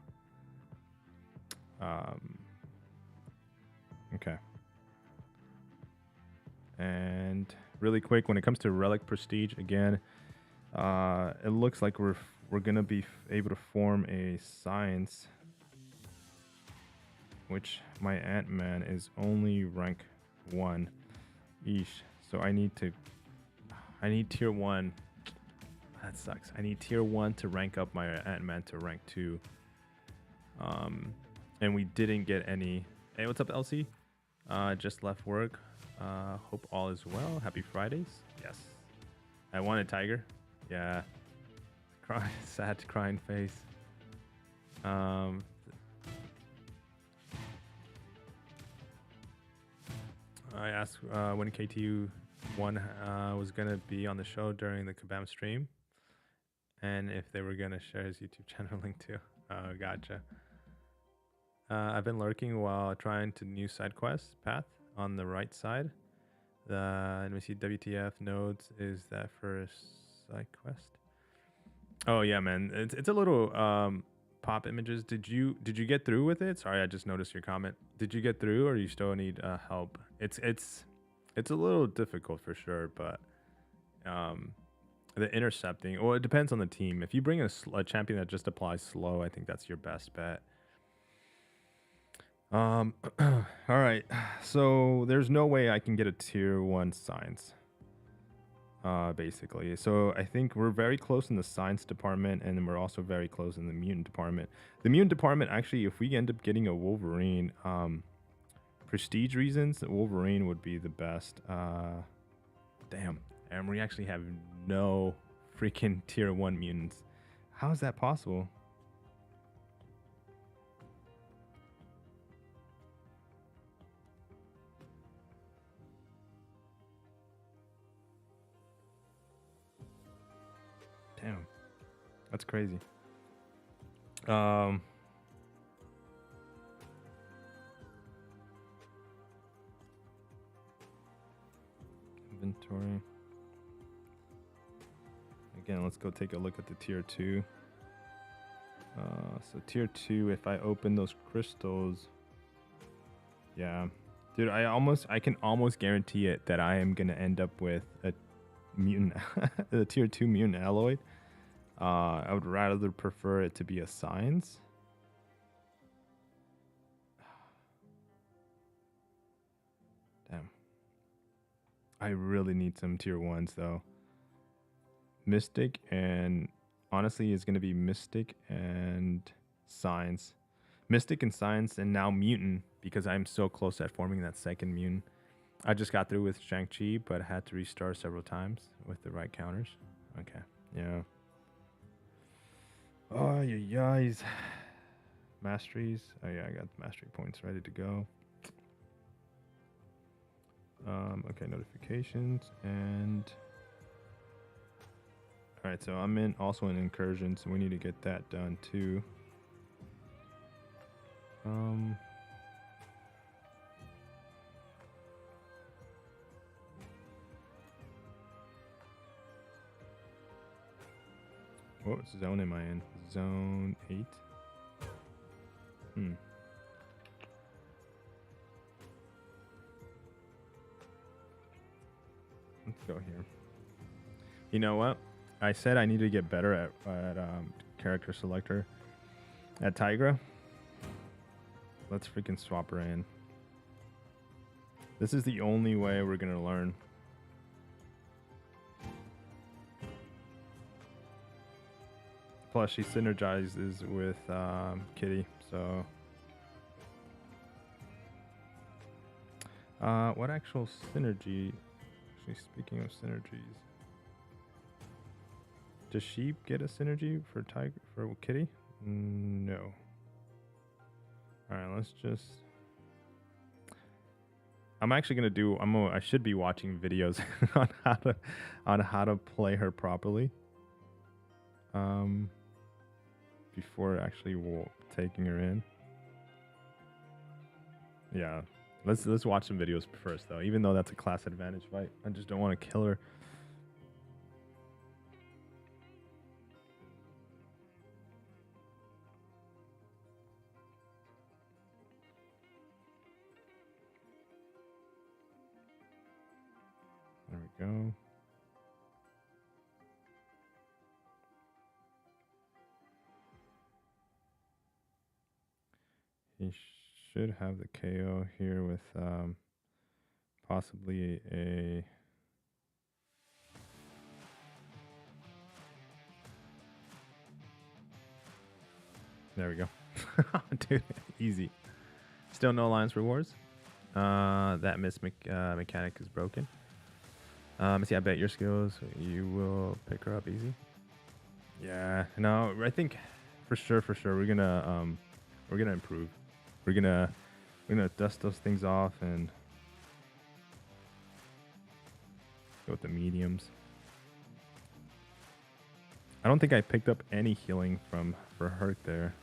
Okay. And really quick, when it comes to relic prestige, again, it looks like we're gonna be able to form a science, which my Ant-Man is only rank 1. Eesh. So I need tier 1. That sucks. I need tier 1 to rank up my Ant-Man to rank 2. And we didn't get any. Hey, what's up, Elsie? Just left work. Hope all is well. Happy Fridays. Yes. I wanted Tiger. Yeah. Sad crying face. I asked when KTU1 was gonna be on the show during the Kabam stream, and if they were gonna share his YouTube channel link too. Oh, gotcha. I've been lurking while trying to new side quest path on the right side. Let me see. WTF nodes is that first side quest? Oh yeah, man. It's a little pop images. Did you get through with it? Sorry, I just noticed your comment. Did you get through, or you still need help? It's a little difficult for sure, but the intercepting. Well, it depends on the team. If you bring a champion that just applies slow, I think that's your best bet. All right, so there's no way I can get a tier 1 science, basically. So I think we're very close in the science department, and then we're also very close in the mutant department. The mutant department, actually, if we end up getting a Wolverine, prestige reasons, Wolverine would be the best. Damn, and we actually have no freaking tier 1 mutants. How is that possible? Damn, that's crazy. Inventory. Again, let's go take a look at the tier 2. So tier 2, if I open those crystals, yeah, dude, I can almost guarantee it that I am gonna end up with a mutant, the tier 2 mutant alloy. I would rather prefer it to be a science. Damn. I really need some tier 1s though. Mystic, and honestly it's going to be Mystic and Science. Mystic and Science, and now Mutant, because I'm so close at forming that second Mutant. I just got through with Shang-Chi, but I had to restart several times with the right counters. Okay, yeah. Oh, you guys. Masteries. Oh yeah, I got the mastery points ready to go. Okay, notifications and all right. So I'm also in Incursion, so we need to get that done too. What zone am I in? Zone 8? Let's go here. You know what? I said I need to get better at character selector at Tigra. Let's freaking swap her in. This is the only way we're gonna learn. Plus, she synergizes with Kitty, so. What actual synergy? Actually, speaking of synergies, does she get a synergy for Kitty? No. All right, let's just. I'm actually gonna do. I should be watching videos on how to play her properly. Before actually taking her in. Yeah, let's watch some videos first though. Even though that's a class advantage fight, I just don't want to kill her. There we go. He should have the KO here with possibly a. There we go. Dude, easy. Still no alliance rewards. That mechanic is broken. See, I bet your skills, you will pick her up easy. Yeah, no, I think for sure we're gonna improve. We're gonna dust those things off and go with the mediums. I don't think I picked up any healing for Herc there.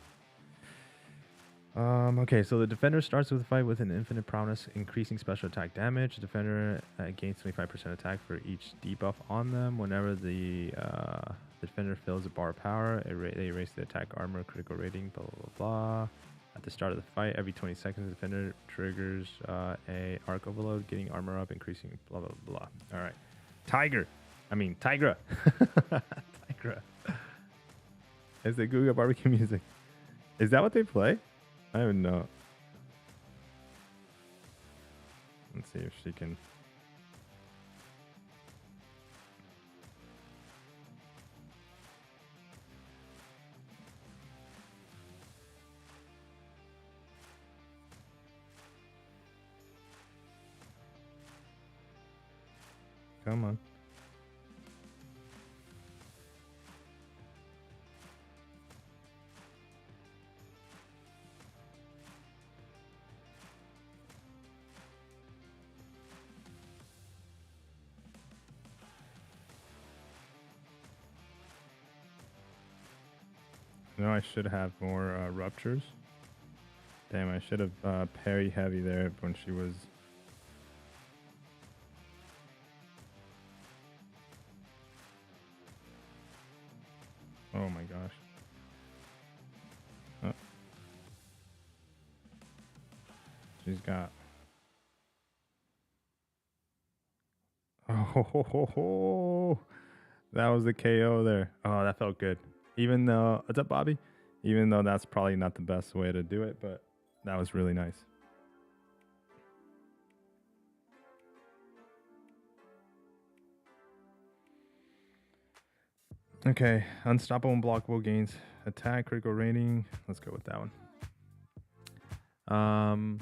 Okay, so the defender starts with the fight with an infinite promise, increasing special attack damage. The defender gains 25% attack for each debuff on them. Whenever the defender fills a bar of power, they raise the attack armor, critical rating, blah, blah, blah. At the start of the fight, every 20 seconds, the defender triggers a arc overload, getting armor up, increasing blah, blah, blah. All right. Tigra. Tigra. It's the Guga barbecue music. Is that what they play? I don't know. Let's see if she can. Come on. No, I should have more ruptures. Damn, I should have parry heavy there when she was. Oh my gosh. Oh. She's got. Oh, that was the KO there. Oh, that felt good. Even though, what's up, Bobby? Even though that's probably not the best way to do it, but that was really nice. Okay, unstoppable and blockable gains attack, critical rating. Let's go with that one.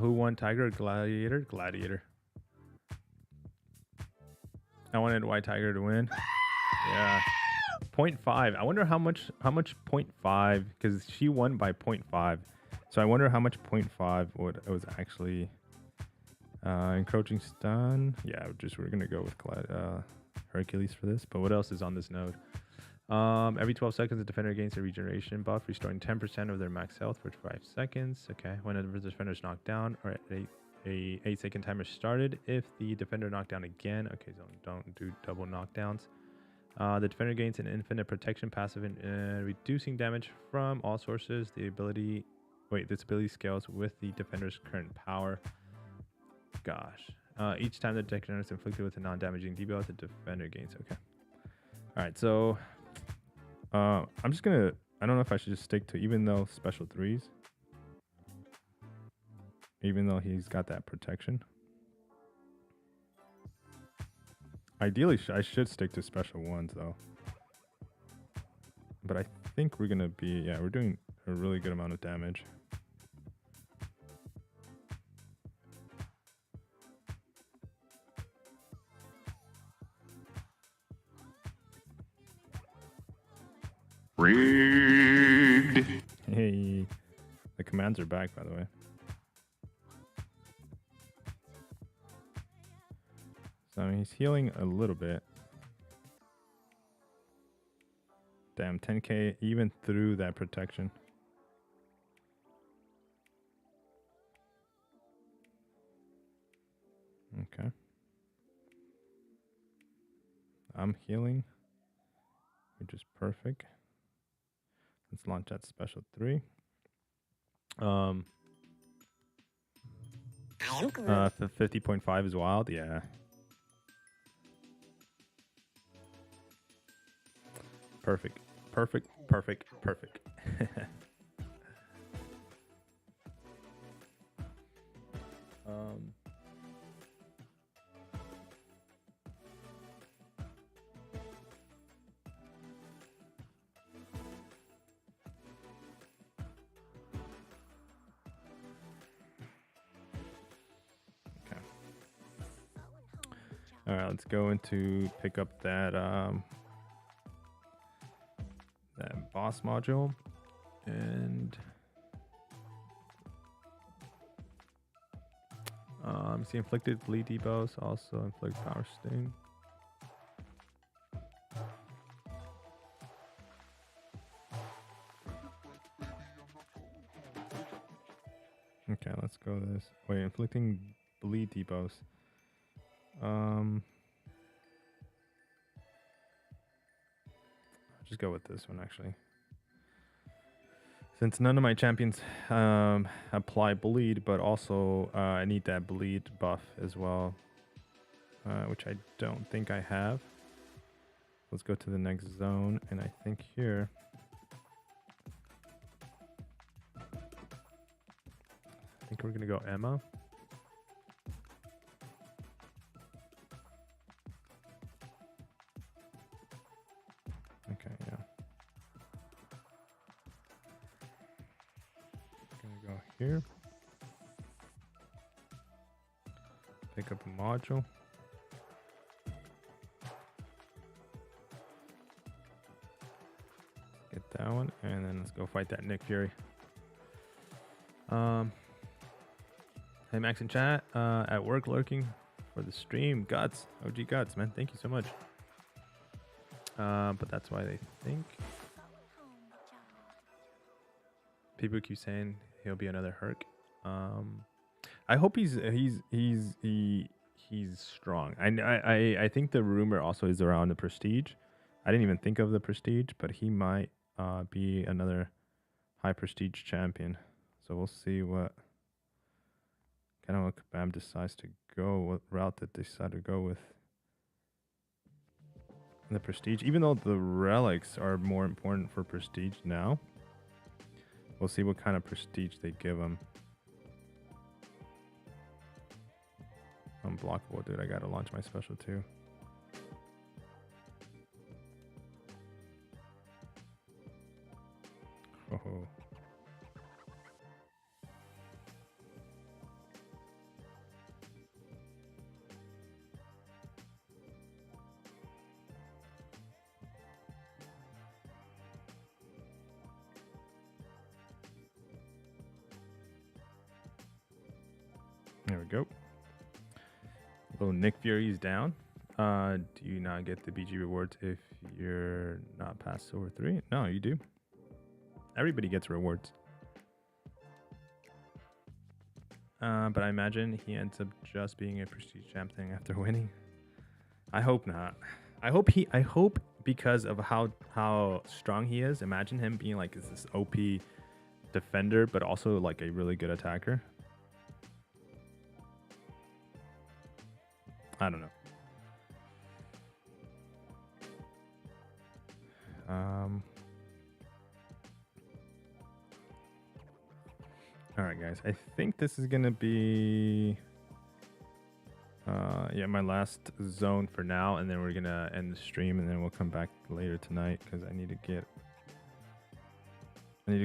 Who won, Tiger or Gladiator? Gladiator. I wanted White Tiger to win. Yeah. 0.5. I wonder how much 0.5, because she won by 0.5. So I wonder how much 0.5 it was actually. Encroaching stun. Yeah, we're gonna go with Hercules for this. But what else is on this node? Every 12 seconds, the defender gains a regeneration buff, restoring 10% of their max health for 5 seconds. Okay, whenever the defender is knocked down, or a 8-second timer started. If the defender knocked down again, okay, so don't do double knockdowns. The defender gains an infinite protection passive and reducing damage from all sources. This ability scales with the defender's current power. Gosh. Each time the defender is inflicted with a non-damaging debuff, the defender gains. Okay. All right, so I'm just gonna. I don't know if I should just stick to even though special 3s, even though he's got that protection. Ideally, I should stick to special 1s though. But I think we're gonna be. Yeah, we're doing a really good amount of damage. Rigged. Hey, the commands are back, by the way. So he's healing a little bit. Damn, 10k even through that protection. Okay. I'm healing, which is perfect. Let's launch that special 3. 50.5 is wild, yeah. Perfect. All right, let's go into pick up that that boss module, and see inflicted bleed debuffs, also inflict power sting. Okay, let's go this. Wait, inflicting bleed debuffs. I'll just go with this one actually. Since none of my champions apply bleed, but also I need that bleed buff as well, which I don't think I have. Let's go to the next zone, and I think here. I think we're gonna go Emma. Okay, yeah. Gonna go here. Pick up a module. Get that one, and then let's go fight that Nick Fury. Hey Max in chat, at work lurking for the stream. Guts, OG Guts, man, thank you so much. But that's why they think. People keep saying he'll be another Herc. I hope he's strong. I think the rumor also is around the Prestige. I didn't even think of the Prestige, but he might be another high prestige champion. So we'll see what kind of what Kabam decides to go, what route that they decide to go with. The prestige, even though the relics are more important for prestige now, we'll see what kind of prestige they give him. Unblockable, dude. I gotta launch my special too. Oh. go. Little Nick Fury's down. Do you not get the BG rewards if you're not past Silver 3? No, you do. Everybody gets rewards. But I imagine he ends up just being a prestige champ thing after winning. I hope not. I hope because of how strong he is. Imagine him being like this OP defender, but also like a really good attacker. I don't know. All right, guys. I think this is gonna be yeah, my last zone for now, and then we're gonna end the stream, and then we'll come back later tonight because I need to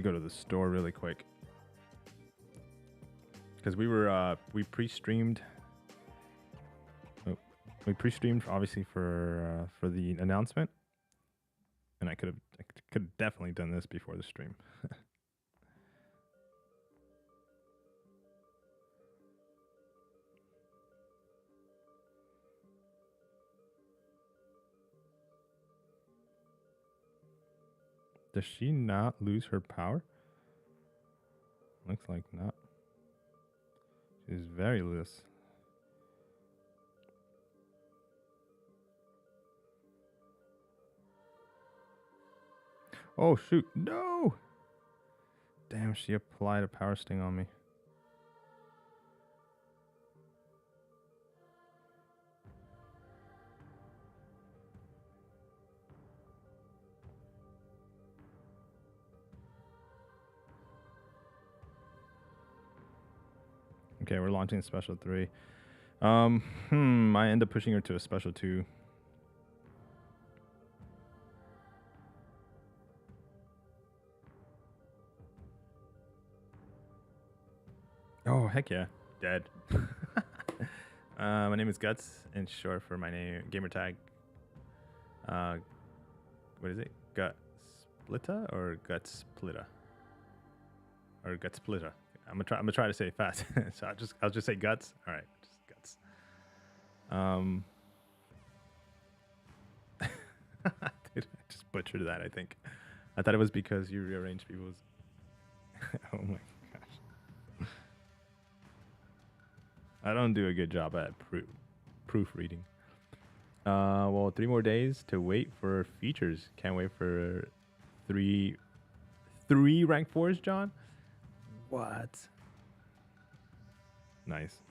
go to the store really quick because we pre-streamed. We pre-streamed obviously for the announcement, and I could have definitely done this before the stream. Does she not lose her power? Looks like not. She's very loose. Oh shoot, no! Damn, she applied a power sting on me. Okay, we're launching special 3. I end up pushing her to a special 2. Oh, heck yeah. Dead. My name is Guts, and short for my name, gamer tag. What is it? Gut Splitta or Gut Splitta? Or Gut Splitta. I'm gonna try to say it fast. So I'll just say Guts. All right, just Guts. Dude, I just butchered that, I think. I thought it was because you rearranged people's. Oh my gosh. I don't do a good job at proofreading. Well, 3 more days to wait for features. Can't wait for three rank 4s, John. What? Nice.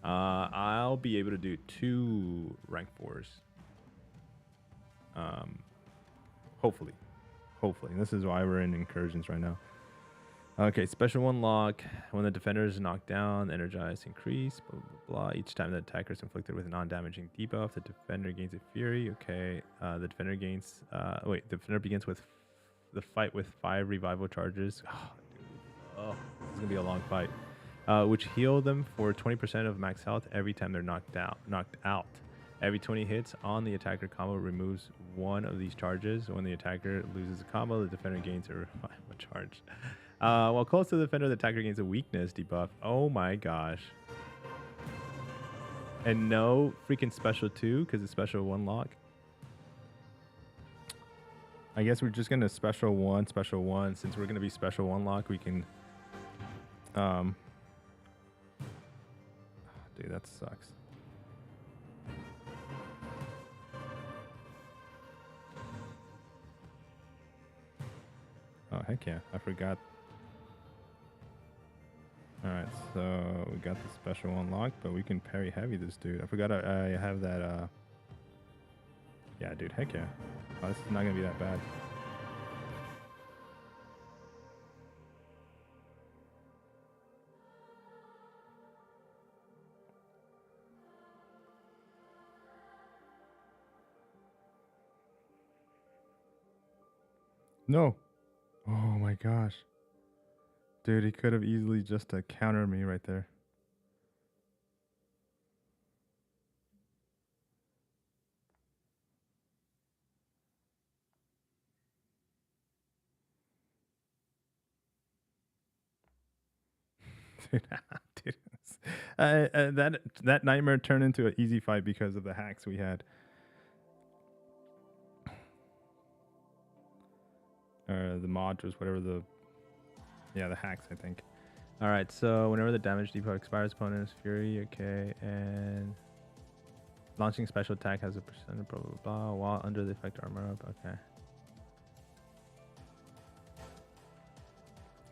I'll be able to do 2 rank 4s. Hopefully. And this is why we're in incursions right now. Okay, special 1 lock. When the defender is knocked down, energize increase, blah, blah, blah. Each time the attacker is inflicted with a non-damaging debuff, the defender gains a fury. Okay, the defender gains... the defender begins with the fight with 5 revival charges. Oh, this is going to be a long fight. Which heal them for 20% of max health every time they're knocked out. Every 20 hits on the attacker combo removes 1 of these charges. When the attacker loses a combo, the defender gains a revival charge. While close to the defender, the attacker gains a weakness debuff. Oh my gosh. And no freaking special 2 because it's special 1 lock. I guess we're just going to special 1. Since we're going to be special 1 lock, we can... Dude, that sucks. Oh, heck yeah. I forgot. Alright, so we got the special 1 lock, but we can parry heavy this dude. I forgot I have that, Yeah, dude, heck yeah. Oh, this is not gonna be that bad. No. Oh my gosh. Dude, he could have easily just countered me right there. Dude, That nightmare turned into an easy fight because of the hacks we had. Or the mods, whatever the hacks, I think. All right, so whenever the damage depot expires, opponent's fury, okay, and launching special attack has a percent, blah blah blah, while under the effect armor up. Okay.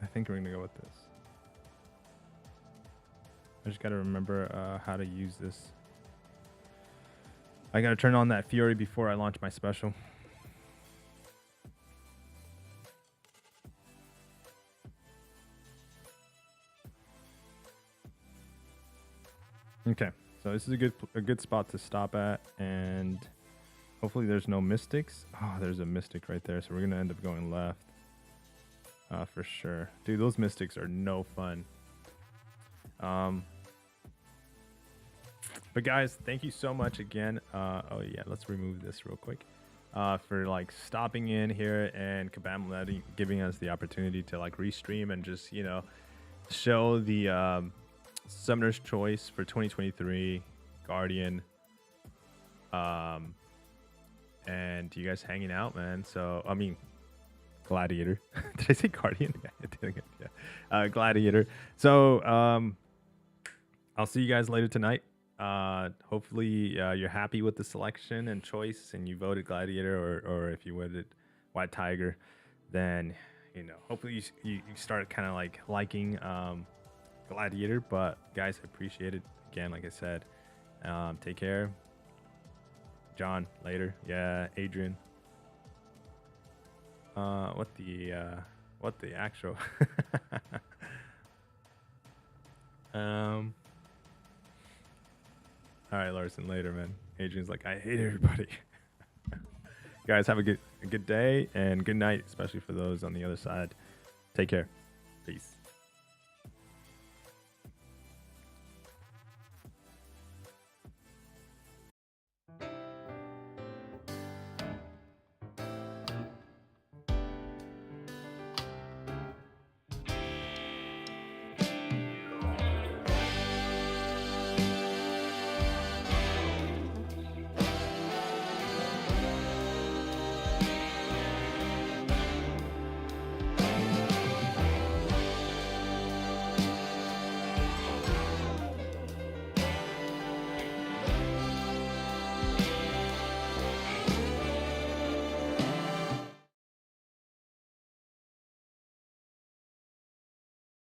I think we're gonna go with this. I just gotta remember how to use this. I gotta turn on that fury before I launch my special. Okay, so this is a good spot to stop at, and hopefully there's no mystics. Oh, there's a mystic right there, so we're gonna end up going left. For sure. Dude, those mystics are no fun. But guys, thank you so much again. Oh yeah, let's remove this real quick. For like stopping in here and Kabam giving us the opportunity to like restream and just, you know, show the Summoner's Choice for 2023, Guardian. And you guys hanging out, man. So, I mean, Gladiator. Did I say Guardian? Yeah. Gladiator. So I'll see you guys later tonight. Hopefully you're happy with the selection and choice, and you voted Gladiator, or if you voted White Tiger, then, you know, hopefully you start kind of like liking Gladiator. But guys, I appreciate it again. Like I said, take care. John, later. Yeah, Adrian. What the actual all right, Larson, later, man. Adrian's like, I hate everybody. Guys, have a good day and good night, especially for those on the other side. Take care. Peace.